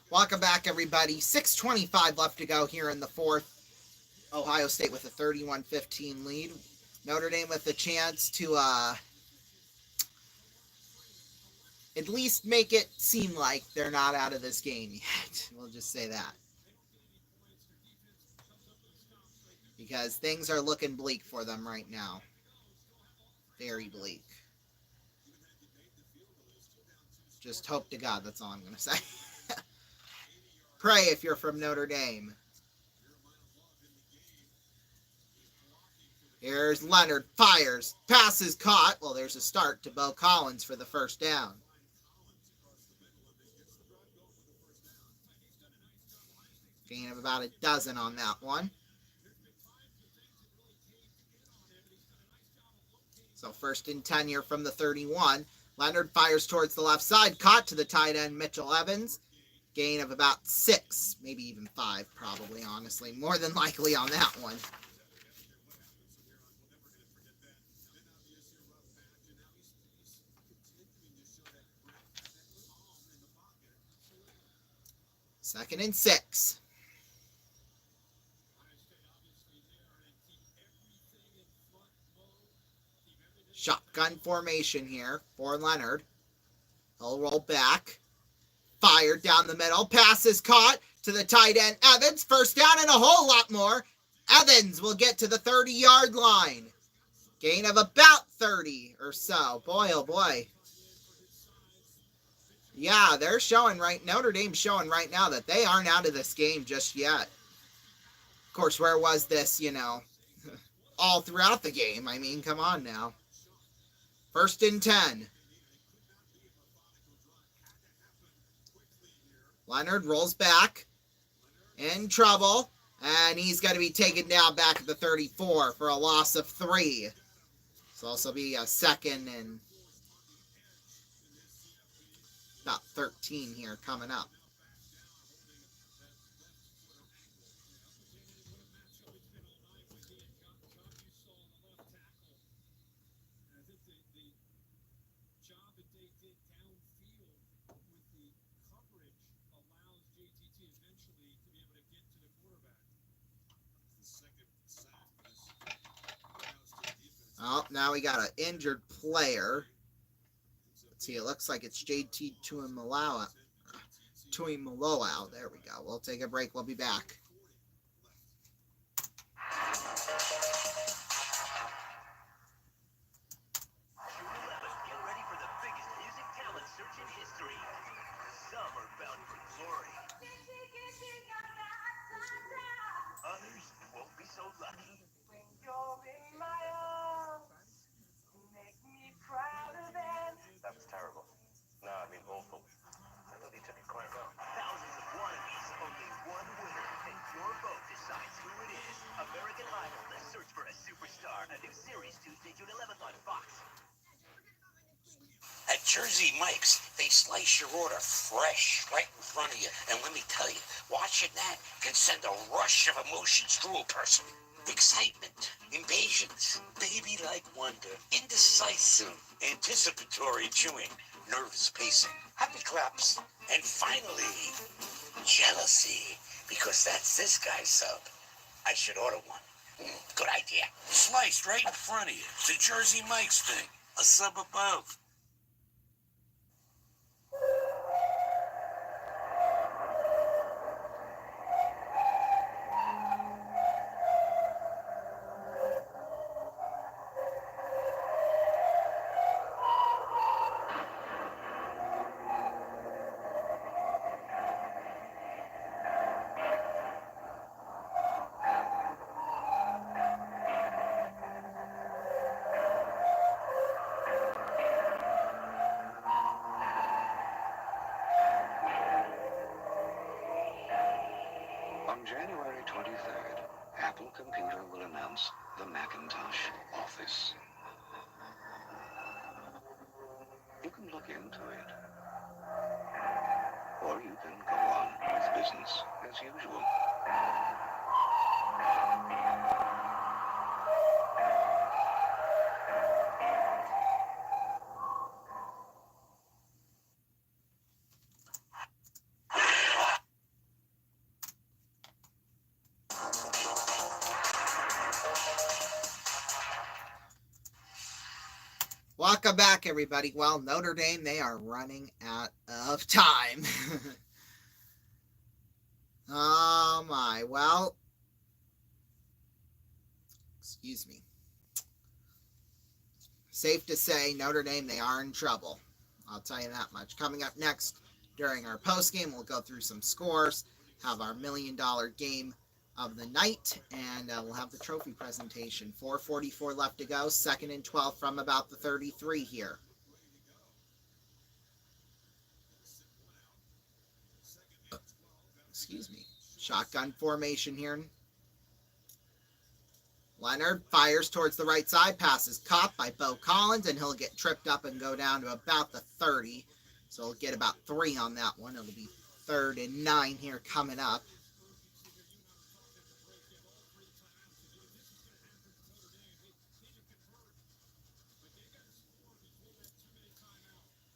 Welcome back, everybody. 6:25 left to go here in the 4th. Ohio State with a 31-15 lead. Notre Dame with a chance to at least make it seem like they're not out of this game yet. We'll just say that. Because things are looking bleak for them right now. Very bleak. Just hope to God, that's all I'm going to say. Pray if you're from Notre Dame. Here's Leonard, fires, passes caught. Well, there's a start to Bo Collins for the first down. Gain of about a dozen on that one. So 1st and 10 here from the 31. Leonard fires towards the left side, caught to the tight end Mitchell Evans. Gain of about 6, maybe even 5, probably, honestly. More than likely on that one. 2nd and 6. Shotgun formation here for Leonard. He'll roll back. Fired down the middle. Pass is caught to the tight end Evans. First down and a whole lot more. Evans will get to the 30-yard line. Gain of about 30 or so. Boy, oh boy. Yeah, they're showing Notre Dame's showing right now that they aren't out of this game just yet. Of course, where was this, all throughout the game? I mean, come on now. 1st and 10. Leonard rolls back. In trouble. And he's going to be taken down back at the 34 for a loss of 3. So also be a 2nd and about 13 here coming up. Oh, now we got an injured player. Let's see, it looks like it's JT Tuimoloau. There we go. We'll take a break. We'll be back. Get ready for the biggest music talent search in history. Some are bound for glory. Others won't be so lucky. When you're in my arms, you make me prouder than. That was terrible. No, I mean awful. I thought he took it quite well. Thousands of wannabes, only one winner, and your vote decides who it is. American Idol, the search for a superstar. A new series Tuesday, June 11th on Fox. At Jersey Mike's, they slice your order fresh right in front of you. And let me tell you, watching that can send a rush of emotions through a person. Excitement, impatience, baby-like wonder, indecisive, anticipatory chewing, nervous pacing, happy claps, and finally, jealousy, because that's this guy's sub. I should order one. Good idea. Sliced right in front of you. It's a Jersey Mike's thing. A sub above. On January 23rd, Apple Computer will announce the Macintosh Office. You can look into it, or you can go on with business as usual. Welcome back, everybody. Well, Notre Dame, they are running out of time. Oh, my. Well, excuse me. Safe to say, Notre Dame, they are in trouble. I'll tell you that much. Coming up next, during our postgame, we'll go through some scores, have our $1 million game of the night, and we'll have the trophy presentation. 4:44 left to go, 2nd and 12 from about the 33 here. Excuse me. Shotgun formation here. Leonard fires towards the right side, passes caught by Bo Collins, and he'll get tripped up and go down to about the 30. So he'll get about 3 on that one. It'll be 3rd and 9 here coming up.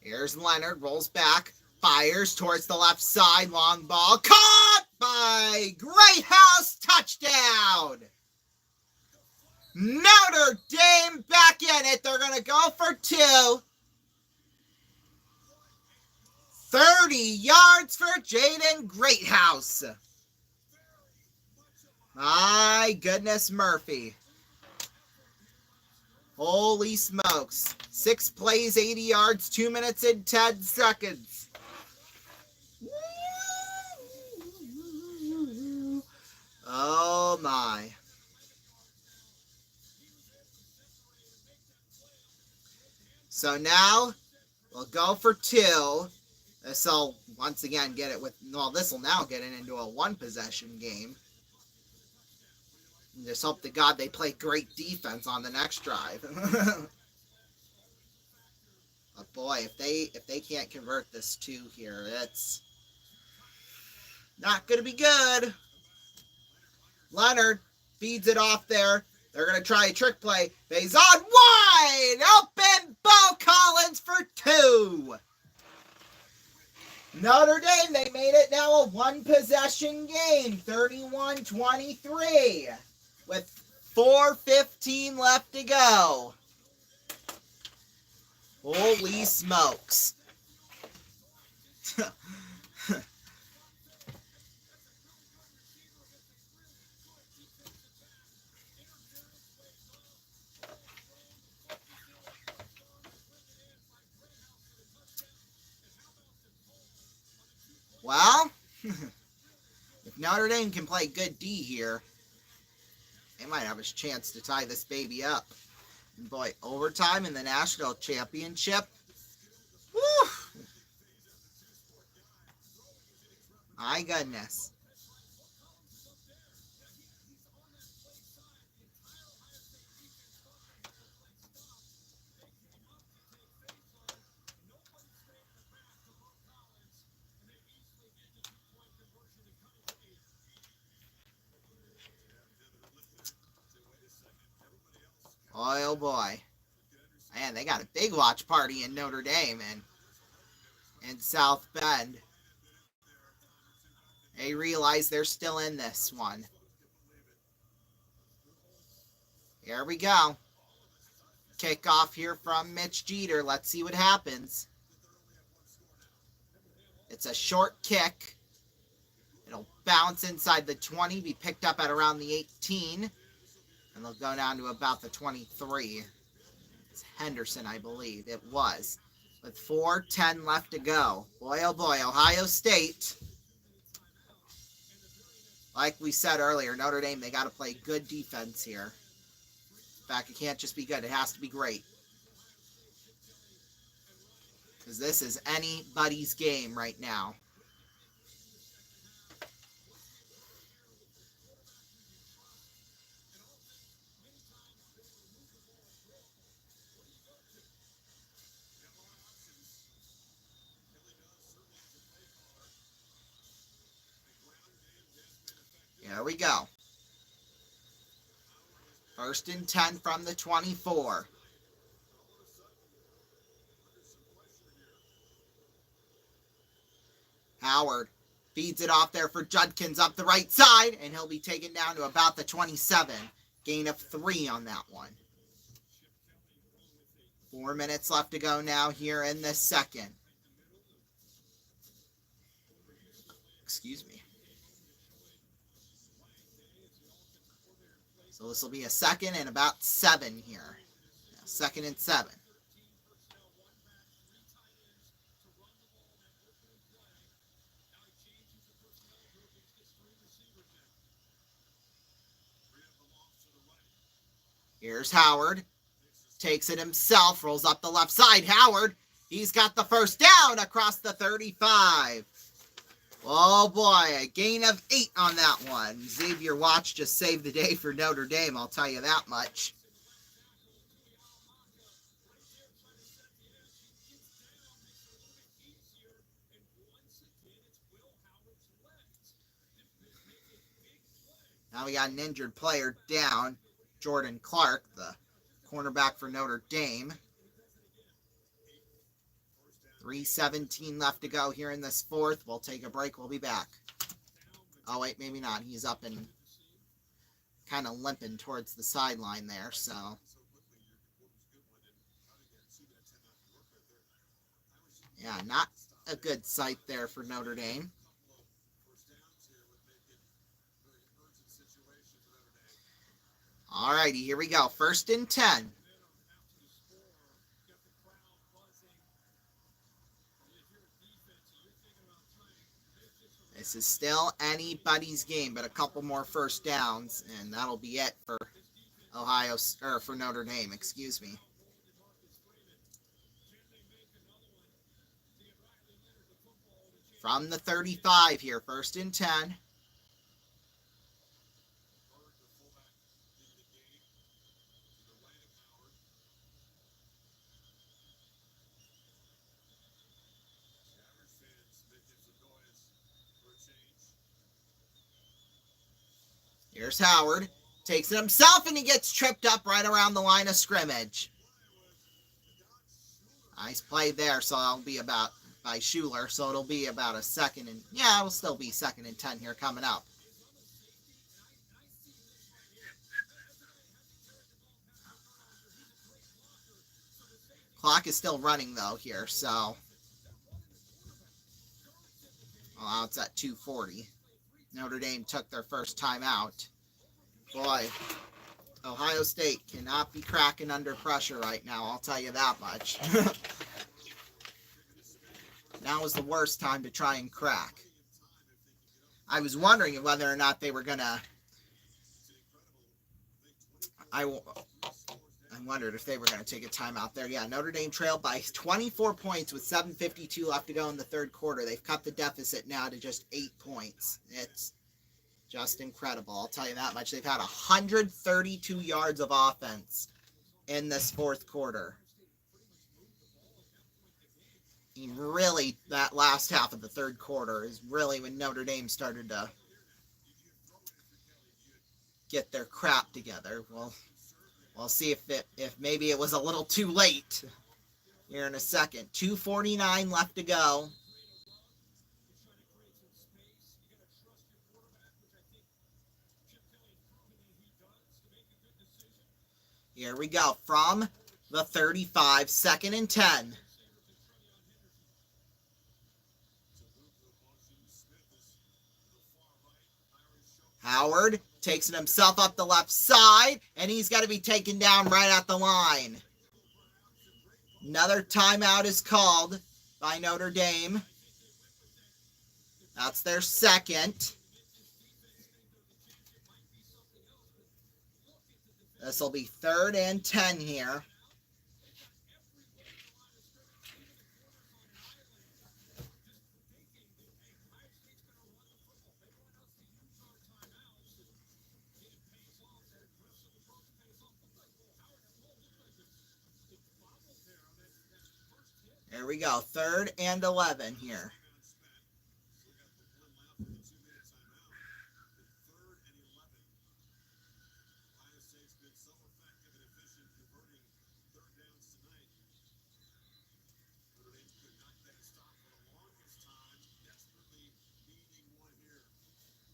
Here's Leonard, rolls back, Fires towards the left side. Long ball. Caught by Greathouse. Touchdown. Notre Dame back in it. They're going to go for 2. 30 yards for Jaden Greathouse. My goodness, Murphy. Holy smokes. 6 plays, 80 yards, 2 minutes and 10 seconds. Oh my. So now we'll go for 2. This will once again get it with, well, this will now get it into a 1 possession game. And just hope to God they play great defense on the next drive. But boy, if they can't convert this 2 here, it's not going to be good. Leonard feeds it off there. They're going to try a trick play. Faison wide open. Bo Collins for 2. Notre Dame, they made it now a 1 possession game. 31-23 with 4:15 left to go. Holy smokes. Well, if Notre Dame can play good D here, they might have a chance to tie this baby up. And boy, overtime in the national championship. Woo! My goodness. Oh boy. Man, they got a big watch party in Notre Dame and South Bend. They realize they're still in this one. Here we go. Kickoff here from Mitch Jeter. Let's see what happens. It's a short kick. It'll bounce inside the 20, be picked up at around the 18, and they'll go down to about the 23. It's Henderson, I believe. It was. With 4:10 left to go. Boy, oh boy, Ohio State. Like we said earlier, Notre Dame, they got to play good defense here. In fact, it can't just be good. It has to be great. Because this is anybody's game right now. Here we go. 1st and 10 from the 24. Howard feeds it off there for Judkins up the right side, and he'll be taken down to about the 27. Gain of 3 on that one. 4 minutes left to go now here in the second. Excuse me. So this will be a 2nd and about 7 here. 2nd and 7. Here's Howard. Takes it himself. Rolls up the left side. Howard. He's got the 1st down across the 35. Oh boy, a gain of 8 on that one. Xavier Watts just saved the day for Notre Dame, I'll tell you that much. Now we got an injured player down. Jordan Clark, the cornerback for Notre Dame. 3:17 left to go here in this fourth. We'll take a break. We'll be back. Oh, wait, maybe not. He's up and kind of limping towards the sideline there, so. Yeah, not a good sight there for Notre Dame. Alrighty, here we go. 1st and 10. This is still anybody's game, but a couple more first downs, and that'll be it for for Notre Dame, excuse me. From the 35 here, 1st and 10. Here's Howard. Takes it himself, and he gets tripped up right around the line of scrimmage. Nice play there, so it'll be about, by Schuler, so it'll be about a 2nd and, yeah, it'll still be 2nd and 10 here coming up. Clock is still running, though, here, so. Well, it's at 2:40. Notre Dame took their first timeout. Boy, Ohio State cannot be cracking under pressure right now, I'll tell you that much. Now is the worst time to try and crack. I was wondering whether or not they were going to... I wondered if they were going to take a timeout there. Yeah, Notre Dame trailed by 24 points with 7:52 left to go in the third quarter. They've cut the deficit now to just 8 points. It's just incredible. I'll tell you that much. They've had 132 yards of offense in this fourth quarter. And really, that last half of the third quarter is really when Notre Dame started to get their crap together. Well, we'll see if maybe it was a little too late here in a second. 2:49 left to go. Here we go. From the 35, 2nd and 10. Howard takes it himself up the left side, and he's got to be taken down right at the line. Another timeout is called by Notre Dame. That's their 2nd. This will be 3rd and 10 here. There we go. 3rd and 11 here.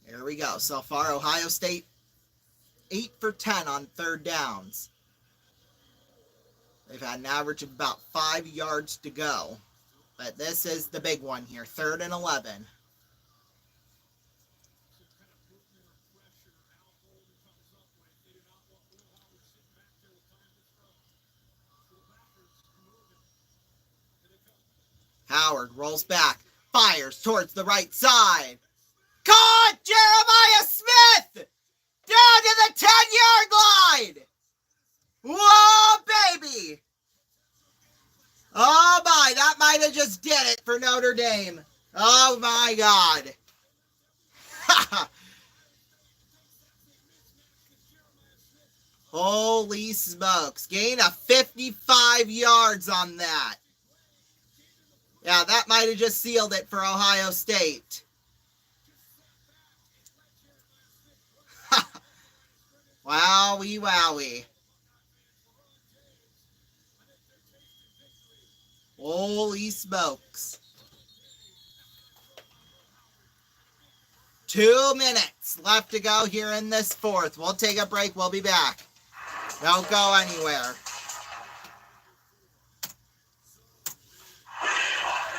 There we go. So far, Ohio State 8 for 10 on 3rd downs. They've had an average of about 5 yards to go. But this is the big one here, 3rd and 11. Howard rolls back, fires towards the right side. Caught! Jeremiah Smith! Down to the 10-yard line! Whoa, baby! Oh my, that might have just did it for Notre Dame. Oh my God. Holy smokes. Gain of 55 yards on that. Yeah, that might have just sealed it for Ohio State. Wowie, wowie. Holy smokes. 2 minutes left to go here in this fourth. We'll take a break. We'll be back. Don't go anywhere.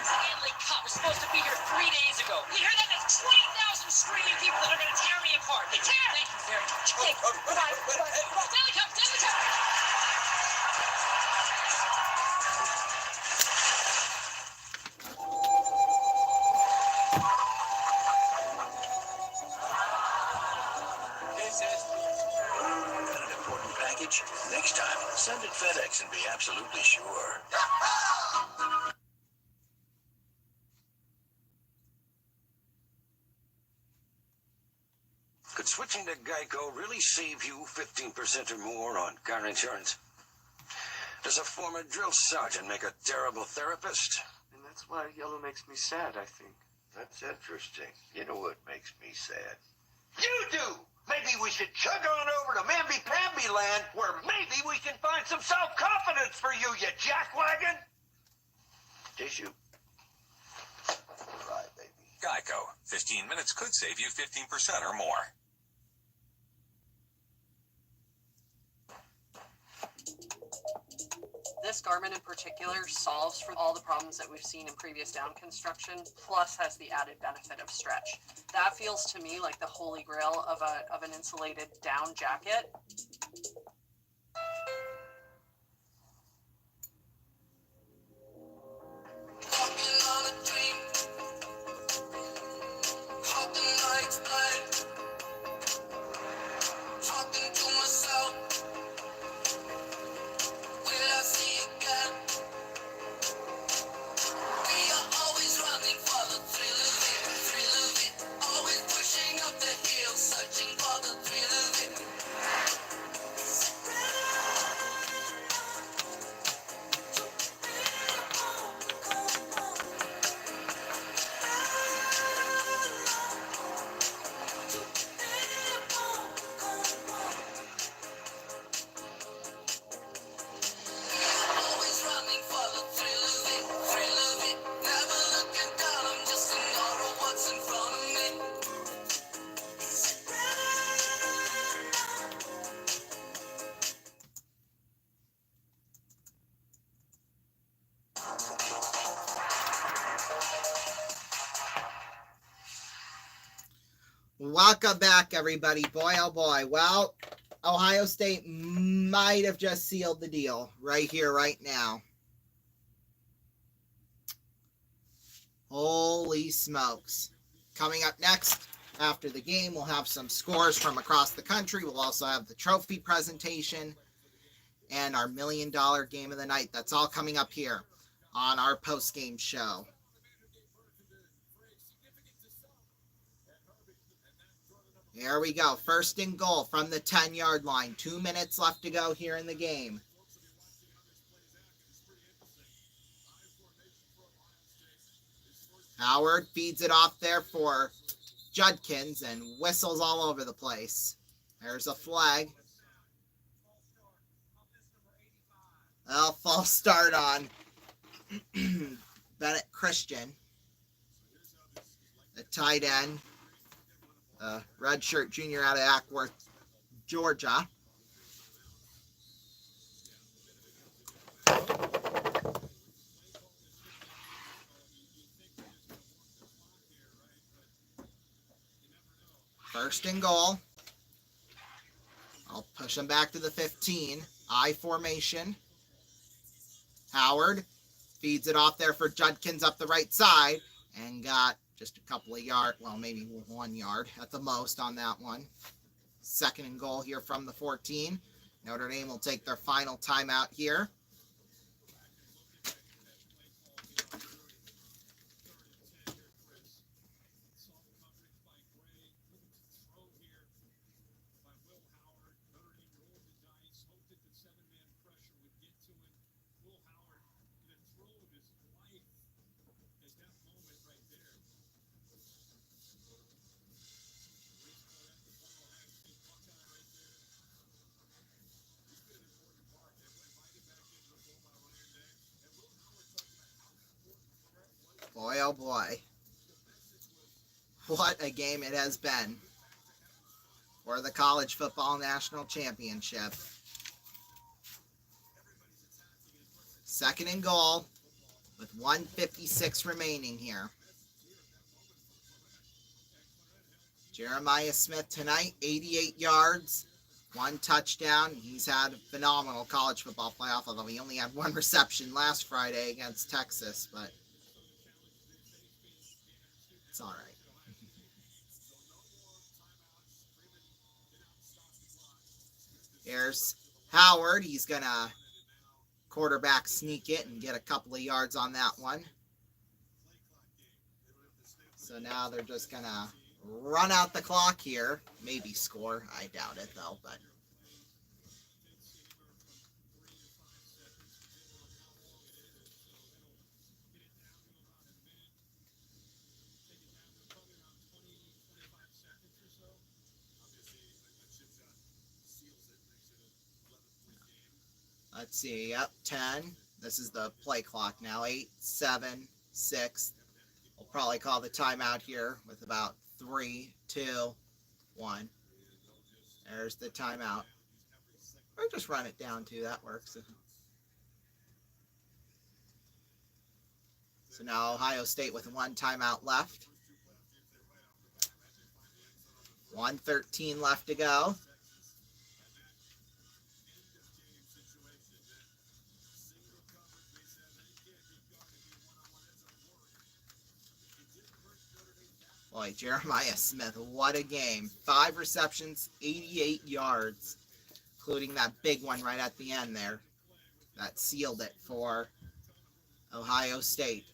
Stanley Cup was supposed to be here 3 days ago. You hear that? That's 20,000 screaming people that are going to tear me apart. They tear! Thank you very much. Thank you. Bye. Stanley Cup! Stanley Cup! Got an important package? Next time, send it FedEx and be absolutely sure. Could switching to Geico really save you 15% or more on car insurance? Does a former drill sergeant make a terrible therapist? And that's why yellow makes me sad, I think. That's interesting. You know what makes me sad? You do! Maybe we should chug on over to Mamby-Pamby land, where maybe we can find some self-confidence for you, you jackwagon! Tissue. Right, baby. Geico. 15 minutes could save you 15% or more. This garment in particular solves for all the problems that we've seen in previous down construction, plus has the added benefit of stretch. That feels to me like the holy grail of an insulated down jacket. Welcome back, everybody. Boy, oh boy. Well, Ohio State might have just sealed the deal right here, right now. Holy smokes. Coming up next, after the game, we'll have some scores from across the country. We'll also have the trophy presentation and our $1 million game of the night. That's all coming up here on our post-game show. Here we go. First and goal from the 10-yard line. 2 minutes left to go here in the game. Howard feeds it off there for Judkins and whistles all over the place. There's a flag. Well, false start on Bennett Christian, the tight end. Redshirt junior out of Ackworth, Georgia. First and goal. I'll push him back to the 15. I formation. Howard feeds it off there for Judkins up the right side and got just a couple of yards, well, maybe 1 yard at the most on that one. Second and goal here from the 14. Notre Dame will take their final timeout here. oh boy. What a game it has been for the College Football National Championship. Second and goal with 1:56 remaining here. Jeremiah Smith tonight, 88 yards, 1 touchdown. He's had a phenomenal college football playoff, although he only had 1 reception last Friday against Texas, but it's all right. Here's Howard. He's going to quarterback sneak it and get a couple of yards on that one. So now they're just going to run out the clock here. Maybe score. I doubt it, though, but... Let's see, yep, 10. This is the play clock now. 8, 7, 6. We'll probably call the timeout here with about 3, 2, 1. There's the timeout. Or just run it down too, that works. So now Ohio State with 1 timeout left. 1:13 left to go. Boy, Jeremiah Smith, what a game. 5 receptions, 88 yards, including that big one right at the end there. That sealed it for Ohio State.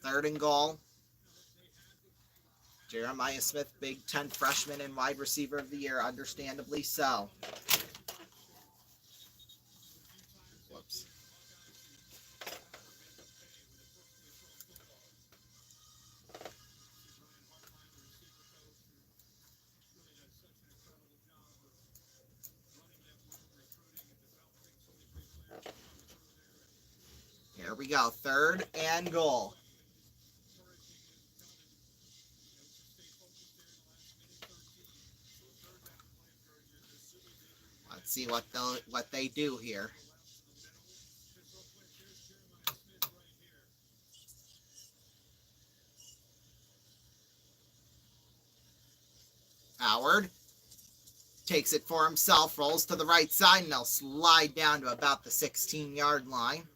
3rd and goal. Jeremiah Smith, Big Ten freshman and wide receiver of the year, understandably so. Whoops. Here we go, 3rd and goal. Let's see what they do here. Howard takes it for himself, rolls to the right side, and they'll slide down to about the 16-yard line.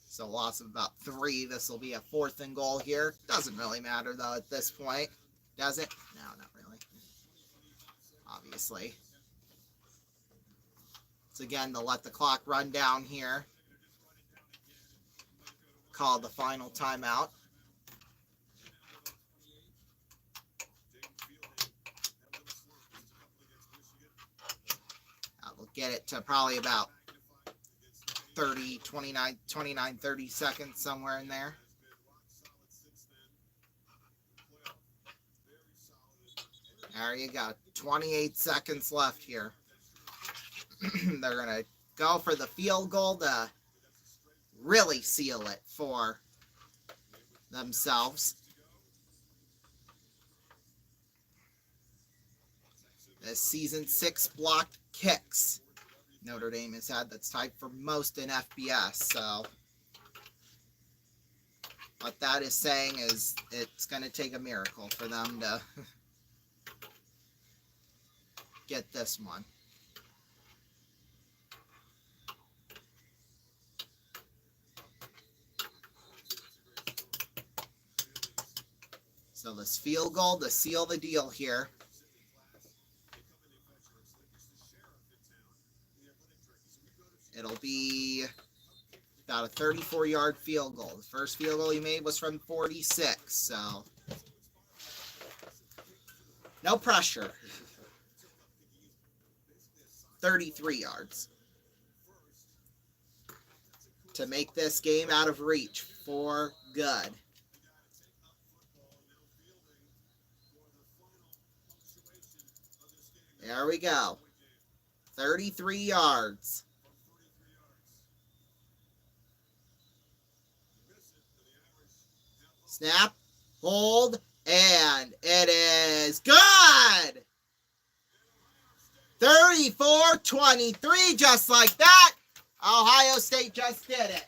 So loss of about 3. This will be a 4th and goal here. Doesn't really matter, though, at this point. Does it? No, not really. Obviously. So again, they'll let the clock run down here. Call the final timeout. We'll get it to probably about 29, 30 seconds, somewhere in there. There you go. 28 seconds left here. They're going to go for the field goal to really seal it for themselves. This season, 6 blocked kicks Notre Dame has had. That's tied for most in FBS. So what that is saying is it's going to take a miracle for them to get this one. So this field goal to seal the deal here. It'll be about a 34-yard field goal. The first field goal he made was from 46, so no pressure. 33 yards to make this game out of reach for good. There we go. 33 yards. Snap, hold, and it is good! 34-23, just like that. Ohio State just did it.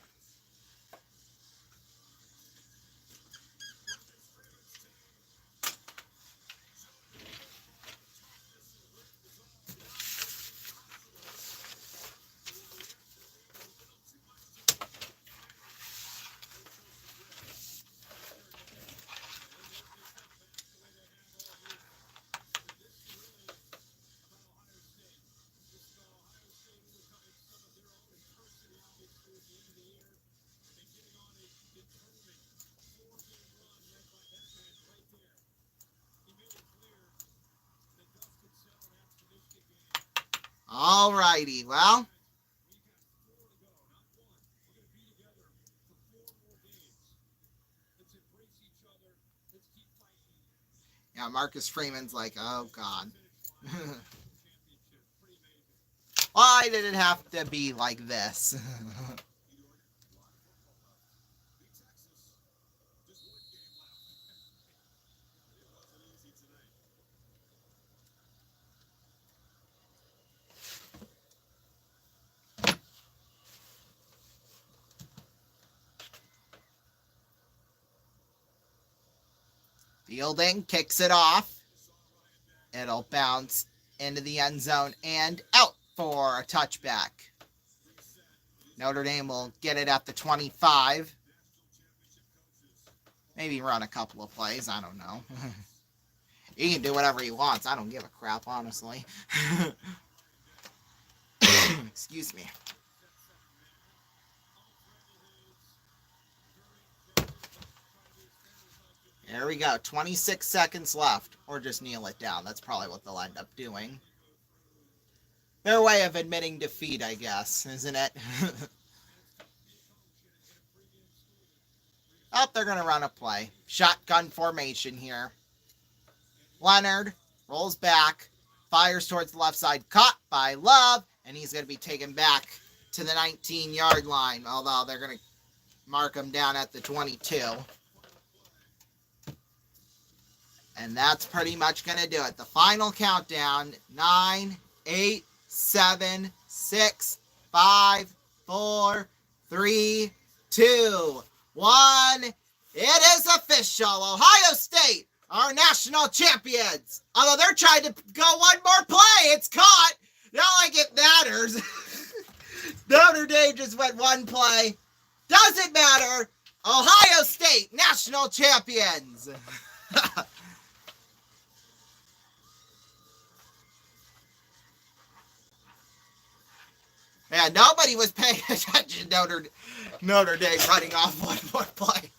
All righty, well. Yeah, Marcus Freeman's like, oh, God. Why did it have to be like this? Fielding kicks it off. It'll bounce into the end zone and out for a touchback. Notre Dame will get it at the 25. Maybe run a couple of plays. I don't know. He can do whatever he wants. I don't give a crap, honestly. Excuse me. There we go. 26 seconds left. Or just kneel it down. That's probably what they'll end up doing. Their way of admitting defeat, I guess, isn't it? Oh, they're going to run a play. Shotgun formation here. Leonard rolls back, fires towards the left side, caught by Love, and he's going to be taken back to the 19-yard line, although they're going to mark him down at the 22. And that's pretty much going to do it. The final countdown, 9, 8, 7, 6, 5, 4, 3, 2, 1. It is official. Ohio State are national champions. Although they're trying to go one more play. It's caught. Not like it matters. Notre Dame just went one play. Doesn't matter. Ohio State national champions. Yeah, nobody was paying attention to Notre Dame running off one more play.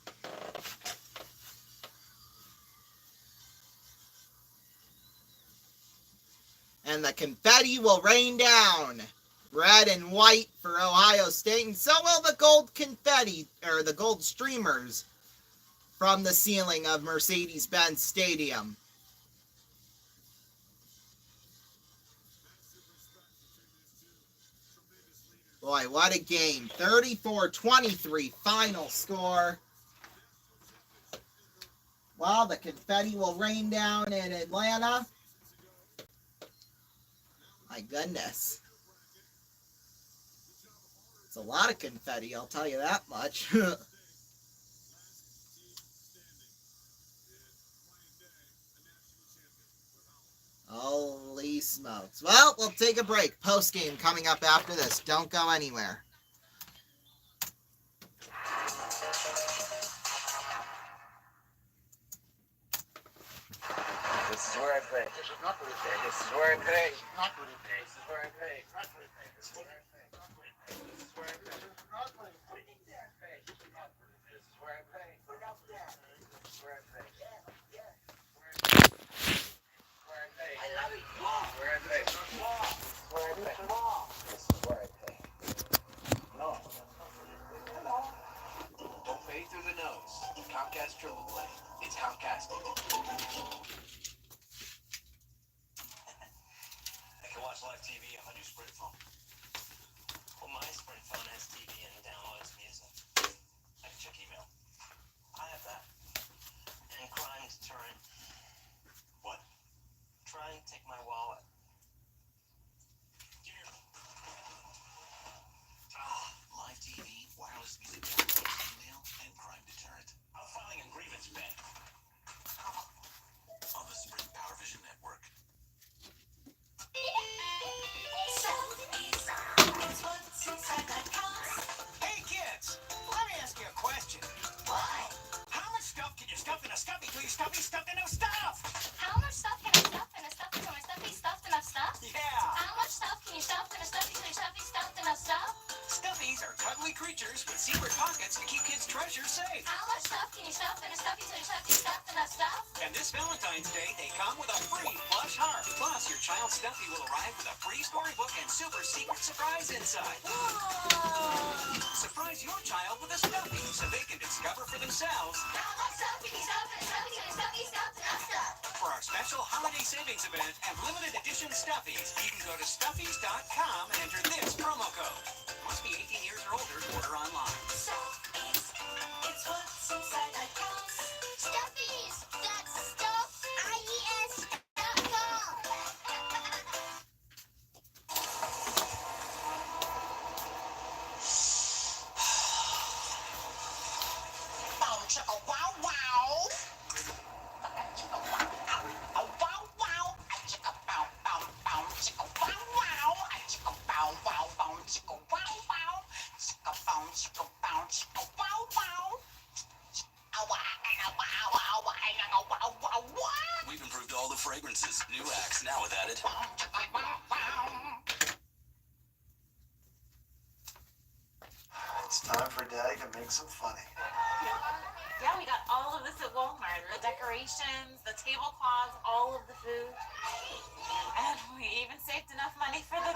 And the confetti will rain down. Red and white for Ohio State, and so will the gold confetti, or the gold streamers, from the ceiling of Mercedes-Benz Stadium. Boy, what a game. 34-23 final score. Well, the confetti will rain down in Atlanta. My goodness. It's a lot of confetti, I'll tell you that much. Holy smokes. Well, we'll take a break. Post-game coming up after this. Don't go anywhere. This is where I pay. This is not what it pays. This is where I pay. Not what it pays. This is where I pay. Not what it pays. This is where I pay. Not what it pays. This is where I pay. Not what it pays. This is not what it pays. This is where I pay. Put it up there. This is where I pay. Yeah. Where I pay. I love it. Where I pay. Where I pay. This is where I pay. No. Don't pay through the nose. Comcast Triple Play. It's Comcast. I can watch live TV on my new Sprint phone. Well, my Sprint phone has TV and downloads music. I can check email. I have that. take my wallet. Live TV, wireless music, email, and crime deterrent. I'm filing a grievance, Ben. On the Spring Power Vision Network. Hey kids, let me ask you a question. What? How much stuff can you stuff in a stuffy till you stuffed enough stuff? How much stuff can I stuff in a stuffy till my stuffy stuffed enough stuff? Yeah. How much stuff can you stuff in a stuffy till your stuffy stuffed enough stuff? Stuffies are cuddly creatures with secret pockets to keep kids' treasures safe. How much stuff can you stuff in a stuffy till your stuffy stuffed enough stuff? And this Valentine's Day, they come with a free plush heart. Plus, your child's stuffy will arrive with a free storybook and super secret surprise inside. Whoa! Surprise your child with a stuffy so they can discover for themselves. How much stuff can you stuff in a stuffy till your stuffy stuffed enough stuff? For our special holiday savings event and limited edition stuffies, you can go to stuffies.com and enter this promo code. Must be 18 years or older to order online. Stuffies, it's what's inside that counts. Stuffies, that's stuff.ies.com. Bow chicka wow wow. Chicka wow wow. Wow wow. Chicka bow bow bow. Chicka wow wow. Chicka bow wow wow. Chicka wow wow. Chicka bow chicka bow chicka wow wow. We've improved all the fragrances. New acts now with added. It's time for Daddy to make some funny. Yeah, we got all of this at Walmart. The decorations, the tablecloths, all of the food. And we even saved enough money for the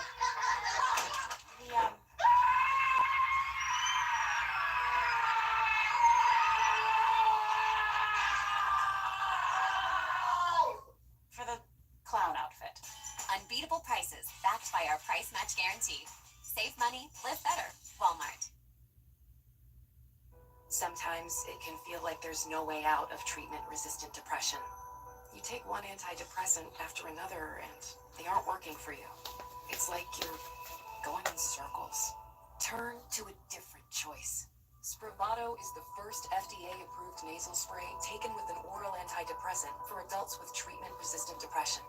clown outfit. Unbeatable prices, backed by our price match guarantee. Save money, live better. Walmart. Sometimes it can feel like there's no way out of treatment-resistant depression. You take one antidepressant after another, and they aren't working for you. It's like you're going in circles. Turn to a different choice. Spravato is the first FDA-approved nasal spray taken with an oral antidepressant for adults with treatment-resistant depression.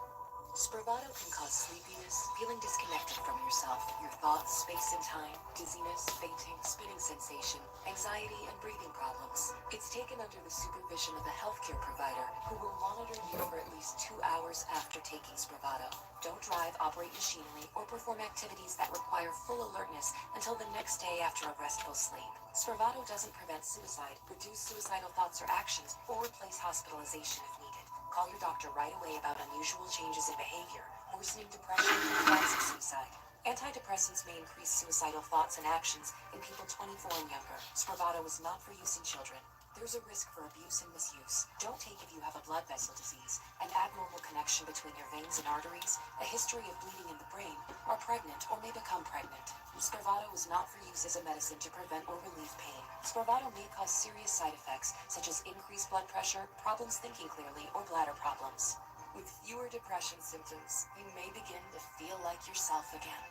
Spravato can cause sleepiness, feeling disconnected from yourself, your thoughts, space and time, dizziness, fainting, spinning sensation, anxiety, and breathing problems. It's taken under the supervision of a healthcare provider who will monitor you for at least 2 hours after taking Spravato. Don't drive, operate machinery, or perform activities that require full alertness until the next day after a restful sleep. Spravato doesn't prevent suicide, reduce suicidal thoughts or actions, or replace hospitalization if needed. Call your doctor right away about unusual changes in behavior, worsening depression, and thoughts of suicide. Antidepressants may increase suicidal thoughts and actions in people 24 and younger. Spravato is not for use in children. There's a risk for abuse and misuse. Don't take if you have a blood vessel disease, an abnormal connection between your veins and arteries, a history of bleeding in the brain, are pregnant or may become pregnant. Spravato is not for use as a medicine to prevent or relieve pain. Spravato may cause serious side effects, such as increased blood pressure, problems thinking clearly, or bladder problems. With fewer depression symptoms, you may begin to feel like yourself again.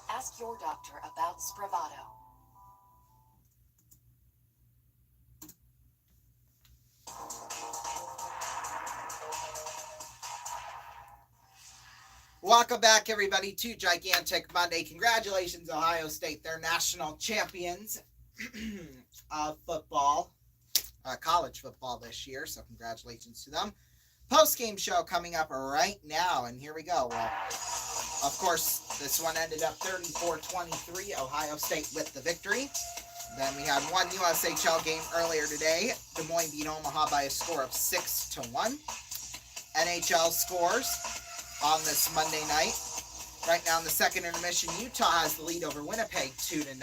Ask your doctor about Spravato. Welcome back, everybody, to Gigantic Monday. Congratulations, Ohio State. They're national champions of football, college football this year, so congratulations to them. Post-game show coming up right now, and here we go. Well, of course, this one ended up 34-23, Ohio State with the victory. Then we had one USHL game earlier today. Des Moines beat Omaha by a score of 6-1. NHL scores on this Monday night. Right now in the second intermission, Utah has the lead over Winnipeg 2-0.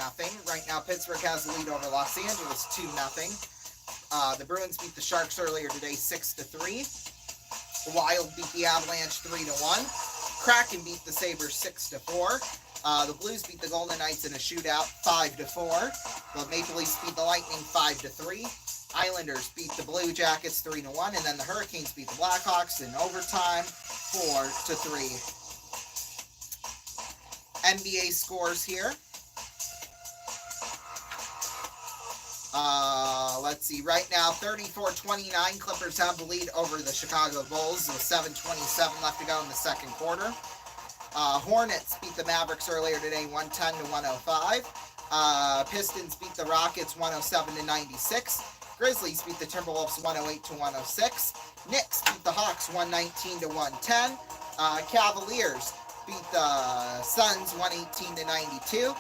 Right now Pittsburgh has the lead over Los Angeles 2-0. The Bruins beat the Sharks earlier today 6-3. The Wild beat the Avalanche 3-1. Kraken beat the Sabres 6-4. The Blues beat the Golden Knights in a shootout 5-4. The Maple Leafs beat the Lightning 5-3. Islanders beat the Blue Jackets 3-1, and then the Hurricanes beat the Blackhawks in overtime 4-3. NBA scores here. Let's see. Right now, 34-29. Clippers have the lead over the Chicago Bulls with 7:27 left to go in the second quarter. Hornets beat the Mavericks earlier today, 110-105. Pistons beat the Rockets, 107-96. Grizzlies beat the Timberwolves, 108-106. Knicks beat the Hawks, 119-110. Cavaliers beat the Suns, 118-92.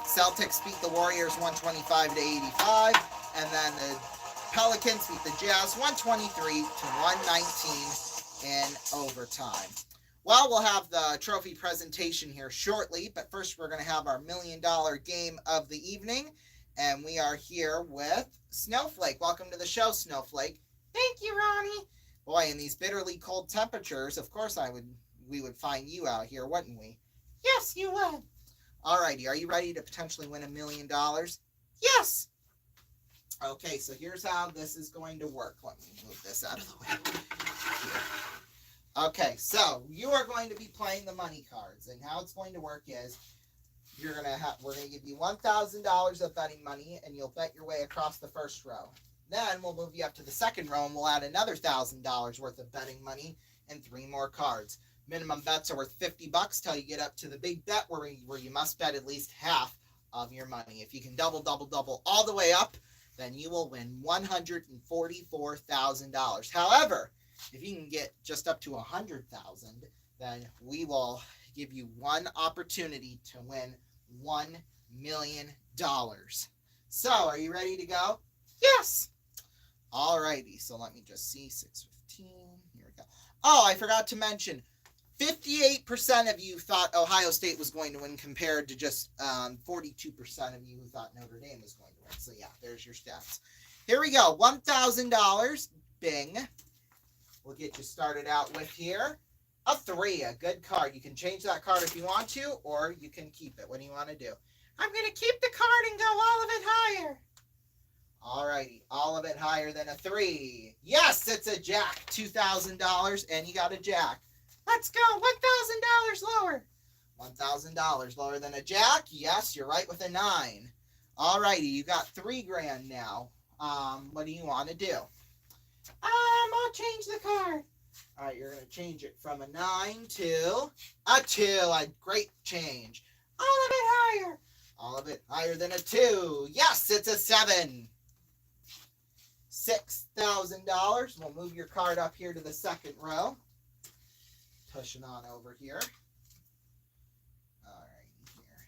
Celtics beat the Warriors, 125-85. And then the Pelicans beat the Jazz, 123-119 in overtime. Well, we'll have the trophy presentation here shortly, but first we're going to have our $1 million game of the evening, and we are here with Snowflake. Welcome to the show, Snowflake. Thank you, Ronnie. Boy, in these bitterly cold temperatures, of course we would find you out here, wouldn't we? Yes, you would. Alrighty, are you ready to potentially win $1 million? Yes. Okay, so here's how this is going to work. Let me move this out of the way. Here. Okay, so you are going to be playing the money cards, and how it's going to work is we're going to give you $1,000 of betting money, and you'll bet your way across the first row. Then we'll move you up to the second row, and we'll add another $1,000 worth of betting money and 3 more cards. Minimum bets are worth $50 till you get up to the big bet where you must bet at least half of your money. If you can double all the way up, then you will win $144,000. However, if you can get just up to $100,000, then we will give you one opportunity to win $1 million. So, are you ready to go? Yes. Alrighty, so let me just see, 6:15, here we go. Oh, I forgot to mention, 58% of you thought Ohio State was going to win compared to just 42% of you who thought Notre Dame was going to win. So yeah, there's your stats. Here we go, $1,000, bing. We'll get you started out with here. A 3, a good card. You can change that card if you want to, or you can keep it. What do you want to do? I'm going to keep the card and go all of it higher. Alrighty, all of it higher than a 3. Yes, it's a jack. $2,000, and you got a jack. Let's go, $1,000 lower. $1,000 lower than a jack. Yes, you're right with a 9. Alrighty, you got $3,000 now. What do you want to do? I'll change the card. All right, you're going to change it from a 9 to a 2. A great change. All of it higher. All of it higher than a 2. Yes, it's a 7. $6,000. We'll move your card up here to the second row. Pushing on over here. All right, here.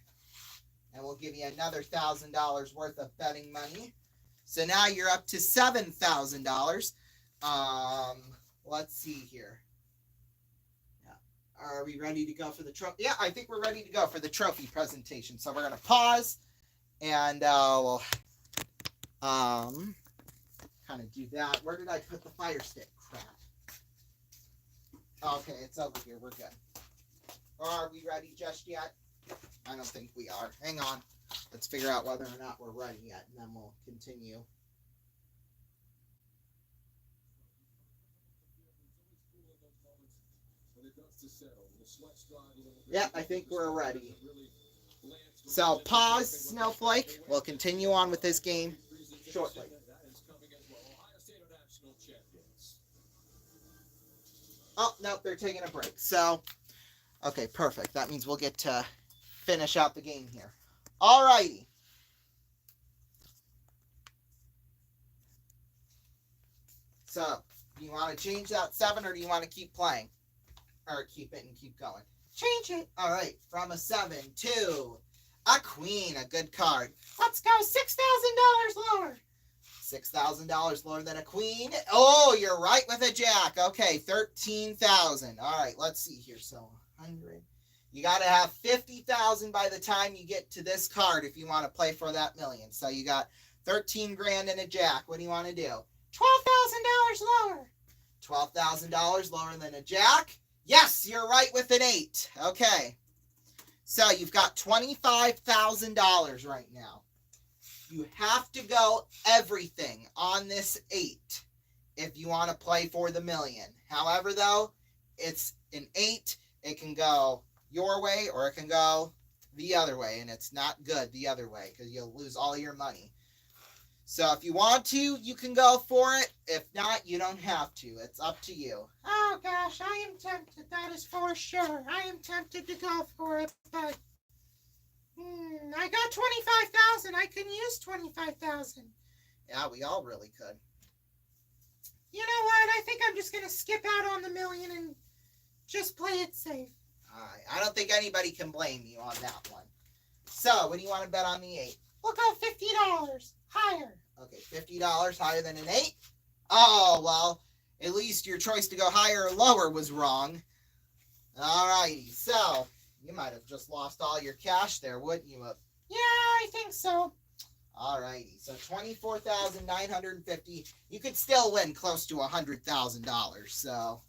And we'll give you another $1,000 worth of betting money. So now you're up to $7,000. Let's see here. Yeah. Are we ready to go for the trophy? Yeah, I think we're ready to go for the trophy presentation. So we're going to pause and we'll kind of do that. Where did I put the fire stick? Crap. Okay, it's over here. We're good. Are we ready just yet? I don't think we are. Hang on. Let's figure out whether or not we're ready yet, and then we'll continue. Yeah, I think we're ready. So pause, Snowflake. We'll continue on with this game shortly. Oh, no, they're taking a break. So, okay, perfect. That means we'll get to finish out the game here. Alrighty. So, do you want to change that 7 or do you want to keep playing? Or keep it and keep going? Change it. Alright, from a 7 to a queen, a good card. Let's go, $6,000 lower. $6,000 lower than a queen. Oh, you're right with a jack. Okay, $13,000. Alright, let's see here. So, 100. You got to have $50,000 by the time you get to this card if you want to play for that million. So you got $13,000 and a jack. What do you want to do? $12,000 lower. $12,000 lower than a jack. Yes, you're right with an 8. Okay. So you've got $25,000 right now. You have to go everything on this 8 if you want to play for the million. However, though, it's an 8. It can go your way or it can go the other way, and it's not good the other way because you'll lose all your money. So if you want to, you can go for it. If not, you don't have to. It's up to you. Oh gosh, I am tempted. That is for sure. I am tempted to go for it, but I got 25,000. I can use 25,000. Yeah, we all really could. You know what? I think I'm just gonna skip out on the million and just play it safe. All right. I don't think anybody can blame you on that one. So, what do you want to bet on the 8? We'll go $50 higher. Okay, $50 higher than an 8? Oh, well, at least your choice to go higher or lower was wrong. Alrighty, so you might have just lost all your cash there, wouldn't you? Yeah, I think so. Alrighty, so $24,950. You could still win close to $100,000. So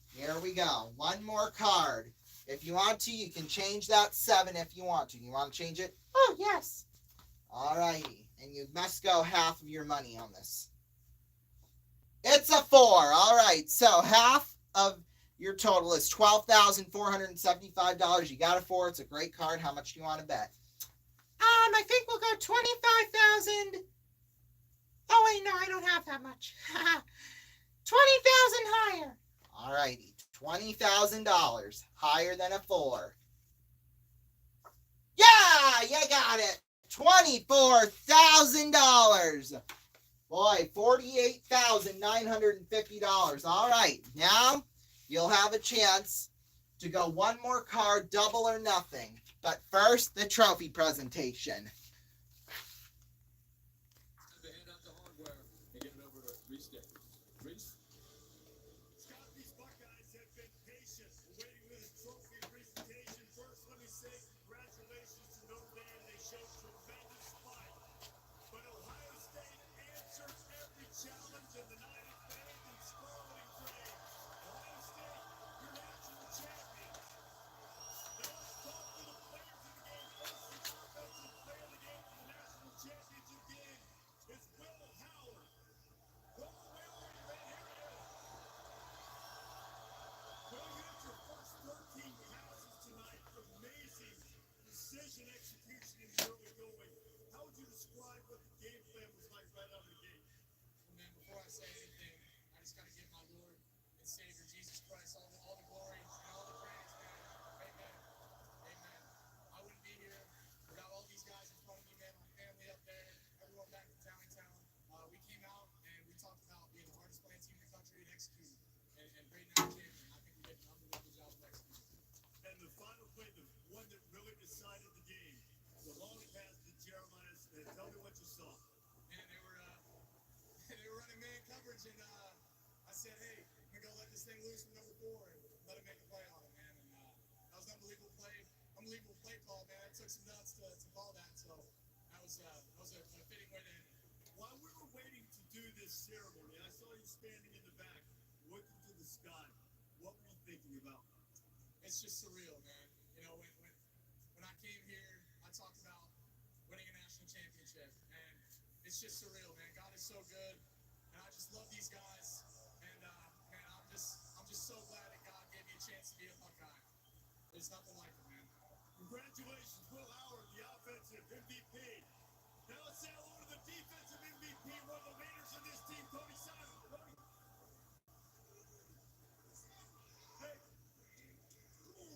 here we go. One more card. If you want to, you can change that 7 if you want to. You want to change it? Oh, yes. Alrighty, and you must go half of your money on this. It's a 4. Alright, so half of your total is $12,475. You got a 4. It's a great card. How much do you want to bet? I think we'll go 25,000. Oh wait, no, I don't have that much. 20,000 higher. Alrighty, $20,000 higher than a 4. Yeah, you got it. $24,000. Boy, $48,950. All right, now you'll have a chance to go one more card, double or nothing. But first, the trophy presentation. These Buckeyes have been patient, waiting with his trophy presentation. First, let me say congratulations to Notre Dame. They showed tremendous fight. But Ohio State answers every challenge, and the night is bathed in scarlet and gray. Ohio State, your national champions. Now let's talk to the players of the game. First, the offensive player of the game for the national championship game is Will Howard. Will, where are you at? Here it is. Will, you hit your first 13 passes tonight. Amazing precision execution in the early going. How would you describe what the game plan was like right out of the gate? Well, man, before I say anything, I just got to give my Lord and Savior Jesus Christ all the glory and all the praise, man. Amen. Amen. I wouldn't be here without all these guys in front of me, man. My family up there, everyone back in Town. We came out and we talked about being the hardest playing team in the country and executing and great now champion. I think we did an unbelievable job of executing. And the final play, the one that really decided the game, the long pass to Jeremiah Smith. Tell me what you saw. Man, they were running man coverage, and I said, hey, I'm gonna go let this thing loose from number 4 and let him make a play on it, man. And that was an unbelievable play call, man. It took some nuts to call that, so that was a fitting way to end it. While we were waiting to do this ceremony, I saw you standing in the back, looking to the sky. What were you thinking about? It's just surreal, man. You know, when I came here, I talked about winning a national championship, and it's just surreal, man. God is so good, and I just love these guys, and man, I'm just so glad that God gave me a chance to be a Buckeye. There's nothing like it, man. Congratulations, Will Howard, the offensive MVP. Now let's say hello to the defensive MVP, one of the leaders of this team, Tony Simon. Tony. Hey,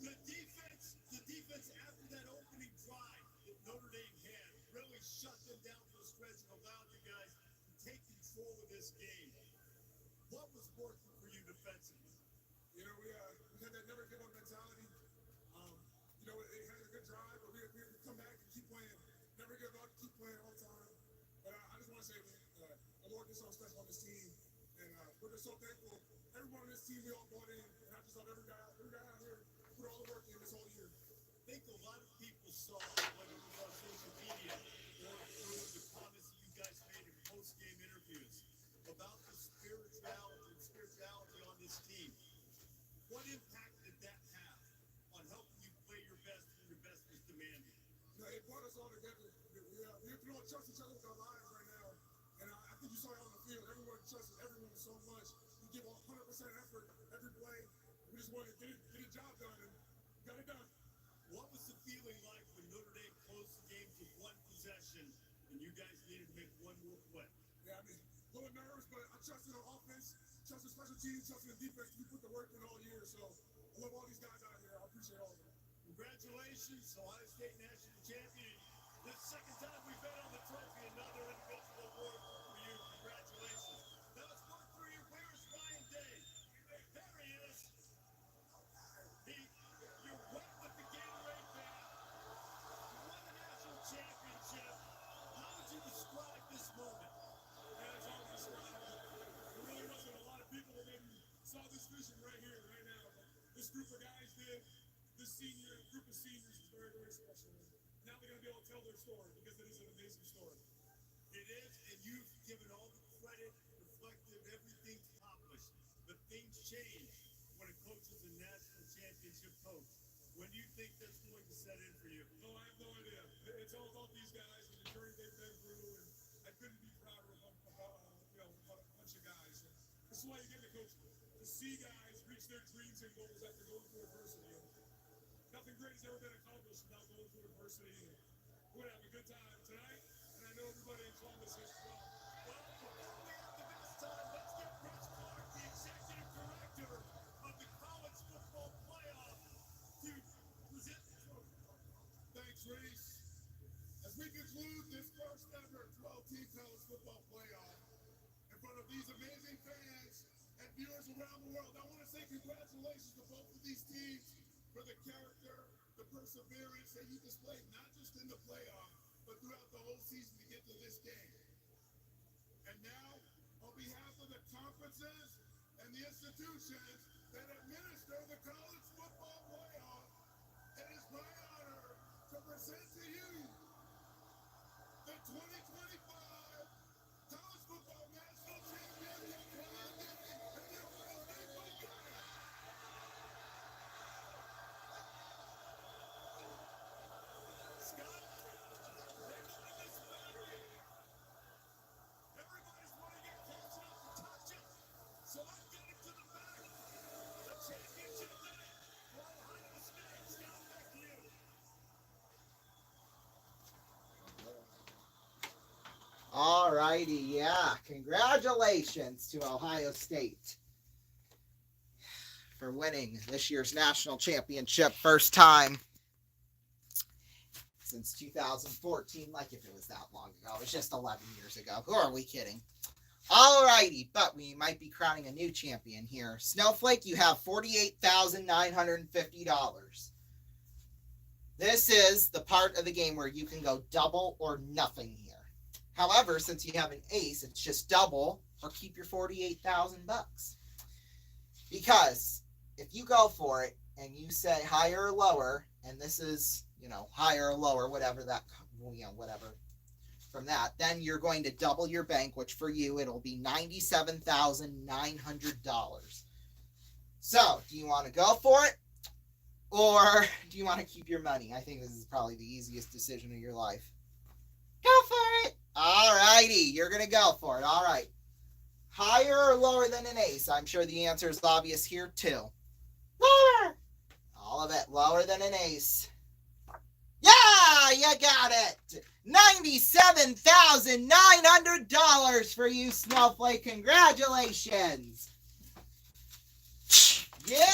the defense after that opening drive that Notre Dame had really shut them down for a stretch and allowed you guys to take control of this game. What was working for you defensively? You know, we had that never give up mentality. You know, it had a good drive, but we had to come back and keep playing. Never give up, keep playing all the time. But I just want to say, the Lord did something special on this team, and we're just so thankful. Everyone on this team, we all bought in, and I just love every guy out here put all the work in this whole year. I think a lot of people saw, whether it was on social media or through the comments that you guys made in post-game interviews, about the spirituality on this team. What impact did that have on helping you play your best when your best was demanded? You know, it brought us all together. We don't trust each other with our lives right now. And I think you saw it on the field. Everyone trusted everyone so much. We give 100% effort every play. just wanted to get a job done and got it done. What was the feeling like when Notre Dame closed the game to one possession and you guys needed to make one more play? Yeah, I mean, a little nervous, but I trusted our offense, trusted special teams, trusted the defense. We put the work in all year, so I love all these guys out here. I appreciate all of them. Congratulations, Ohio State National Champion. The second time we've been on the trophy, another individual award for you. Congratulations. Now let's work through you. Where's Ryan Day? There he is. You're wet with the Gatorade bath. You won the national championship. How would you describe this moment? Yeah, it's all described. There really wasn't a lot of people that maybe saw this vision right here, right now. But this group of guys did. This group of seniors is very, very special. Now they're going to be able to tell their story because it is an amazing story. It is, and you've given all the credit, reflective, everything accomplished. But things change when a coach is a national championship coach. When do you think that's going to set in for you? No, I have no idea. It's all about these guys and the journey they've been through, and I couldn't be prouder about a bunch of guys. And this is why you get the coach to see guys reach their dreams and goals after going through adversity. Nothing great has ever been accomplished without going through adversity. And we're gonna have a good time tonight, and I know everybody in Columbus is as well. Well, before we have the best time, let's get Rich Clark, the executive director of the College Football Playoff, to present the trophy. Thanks, Reese. As we conclude this first ever 12-team college football playoff in front of these amazing fans and viewers around the world, I want to say congratulations to both of these teams for the character, the perseverance that you displayed, not just in the playoff, but throughout the whole season to get to this game. And now, on behalf of the conferences and the institutions that administer the college football playoff, it is my honor to present to you the 2025 College Football National Championship Playoff game and the Ohio State Buckeyes. Scott, they wanted this battery. Everybody's want to get close enough to touch it. So I'm getting to the back. The championship day for Ohio State. Scott, back to you. All righty, yeah. Congratulations to Ohio State for winning this year's national championship. First time since 2014, like if it was that long ago. It was just 11 years ago. Who are we kidding? All righty, but we might be crowning a new champion here. Snowflake, you have $48,950. This is the part of the game where you can go double or nothing here. However, since you have an ace, it's just double or keep your $48,000. Because if you go for it and you say higher or lower, and this is, higher or lower, whatever from that, then you're going to double your bank, which for you, it'll be $97,900. So, do you want to go for it? Or do you want to keep your money? I think this is probably the easiest decision of your life. Go for it! All righty, you're going to go for it. All right. Higher or lower than an ace? I'm sure the answer is obvious here, too. Lower! All of it lower than an ace. Yeah, you got it! $97,900 for you, Snowflake. Congratulations! Yeah!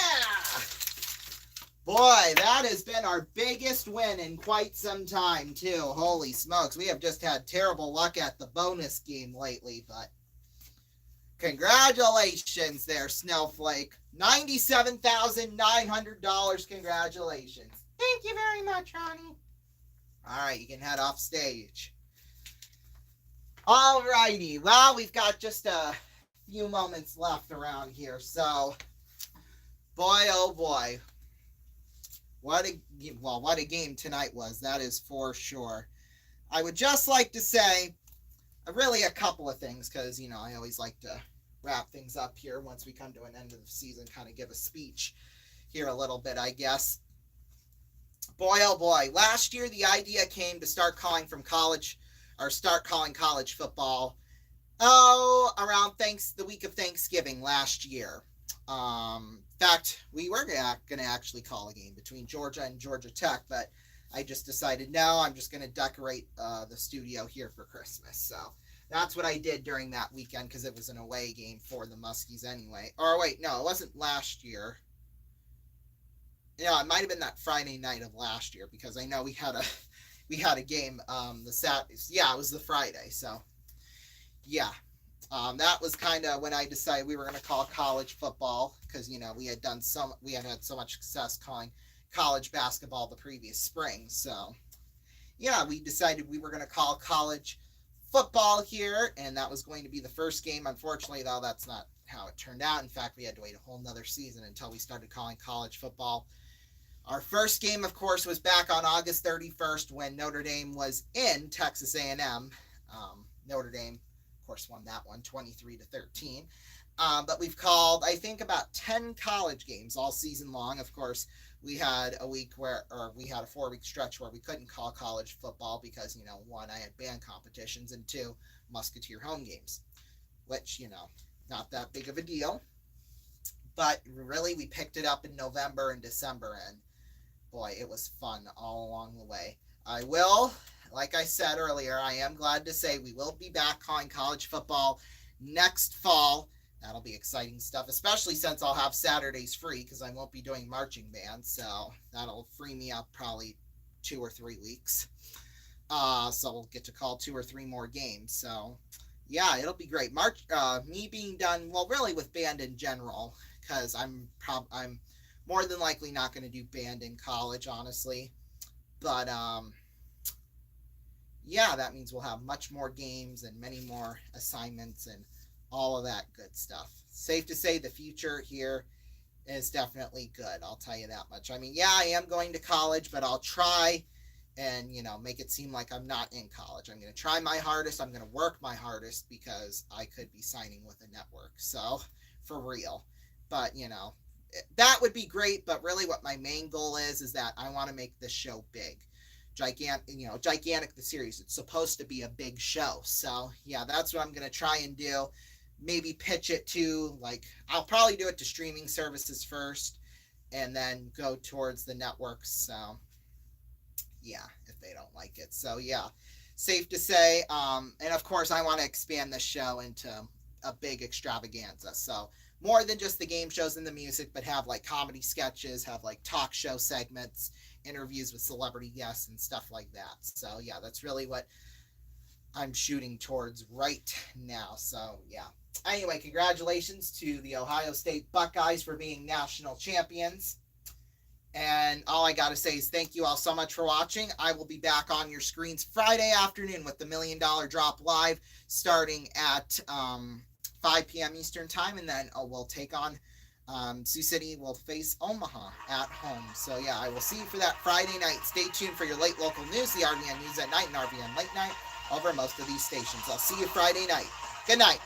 Boy, that has been our biggest win in quite some time, too. Holy smokes, we have just had terrible luck at the bonus game lately, but congratulations there, Snowflake. $97,900, congratulations. Thank you very much, Ronnie. All right, you can head off stage. All righty, well, we've got just a few moments left around here, so boy, oh boy. What a game tonight was, that is for sure. I would just like to say really a couple of things, because, I always like to wrap things up here once we come to an end of the season, kind of give a speech here a little bit, I guess. Boy, oh boy, last year the idea came to start calling college football, around the week of Thanksgiving last year. In fact, we were going to actually call a game between Georgia and Georgia Tech, but I just decided, no, I'm just going to decorate the studio here for Christmas. So that's what I did during that weekend, because it was an away game for the Muskies anyway. Or wait, no, it wasn't last year. Yeah, it might have been that Friday night of last year, because I know we had a game yeah, it was the Friday. So yeah. That was kind of when I decided we were going to call college football, because we had had so much success calling college basketball the previous spring. So yeah, we decided we were going to call college football here, and that was going to be the first game. Unfortunately, though, that's not how it turned out. In fact, we had to wait a whole nother season until we started calling college football. Our first game, of course, was back on August 31st when Notre Dame was in Texas A&M. Notre Dame, of course, won that one 23-13. But we've called, I think, about 10 college games all season long. Of course, we had a 4-week stretch where we couldn't call college football because, one, I had band competitions, and two, Musketeer home games, which, not that big of a deal. But really, we picked it up in November and December, and boy, it was fun all along the way. Like I said earlier, I am glad to say we will be back calling college football next fall. That'll be exciting stuff, especially since I'll have Saturdays free because I won't be doing marching band. So that'll free me up probably 2 or 3 weeks. So we'll get to call 2 or 3 more games. So yeah, it'll be great. Me being done, well, really with band in general, because I'm more than likely not going to do band in college, honestly. But yeah, that means we'll have much more games and many more assignments and all of that good stuff. Safe to say the future here is definitely good. I'll tell you that much. I mean, yeah, I am going to college, but I'll try and, make it seem like I'm not in college. I'm going to try my hardest. I'm going to work my hardest because I could be signing with a network. So, for real. But, that would be great. But really what my main goal is that I want to make this show big. Gigantic, the series. It's supposed to be a big show. So, yeah, that's what I'm going to try and do. Maybe pitch it to, I'll probably do it to streaming services first and then go towards the networks. So, yeah, if they don't like it. So, yeah, safe to say. And, of course, I want to expand this show into a big extravaganza. So, more than just the game shows and the music, but have, comedy sketches, have, talk show segments, interviews with celebrity guests and stuff like that. So, yeah, that's really what I'm shooting towards right now. So, yeah. Anyway, congratulations to the Ohio State Buckeyes for being national champions. And all I got to say is thank you all so much for watching. I will be back on your screens Friday afternoon with the $1 Million Drop Live starting at 5 p.m. Eastern Time. And then we'll take on Sioux City will face Omaha at home. So, yeah, I will see you for that Friday night. Stay tuned for your late local news, the RVN News at Night and RVN Late Night over most of these stations. I'll see you Friday night. Good night.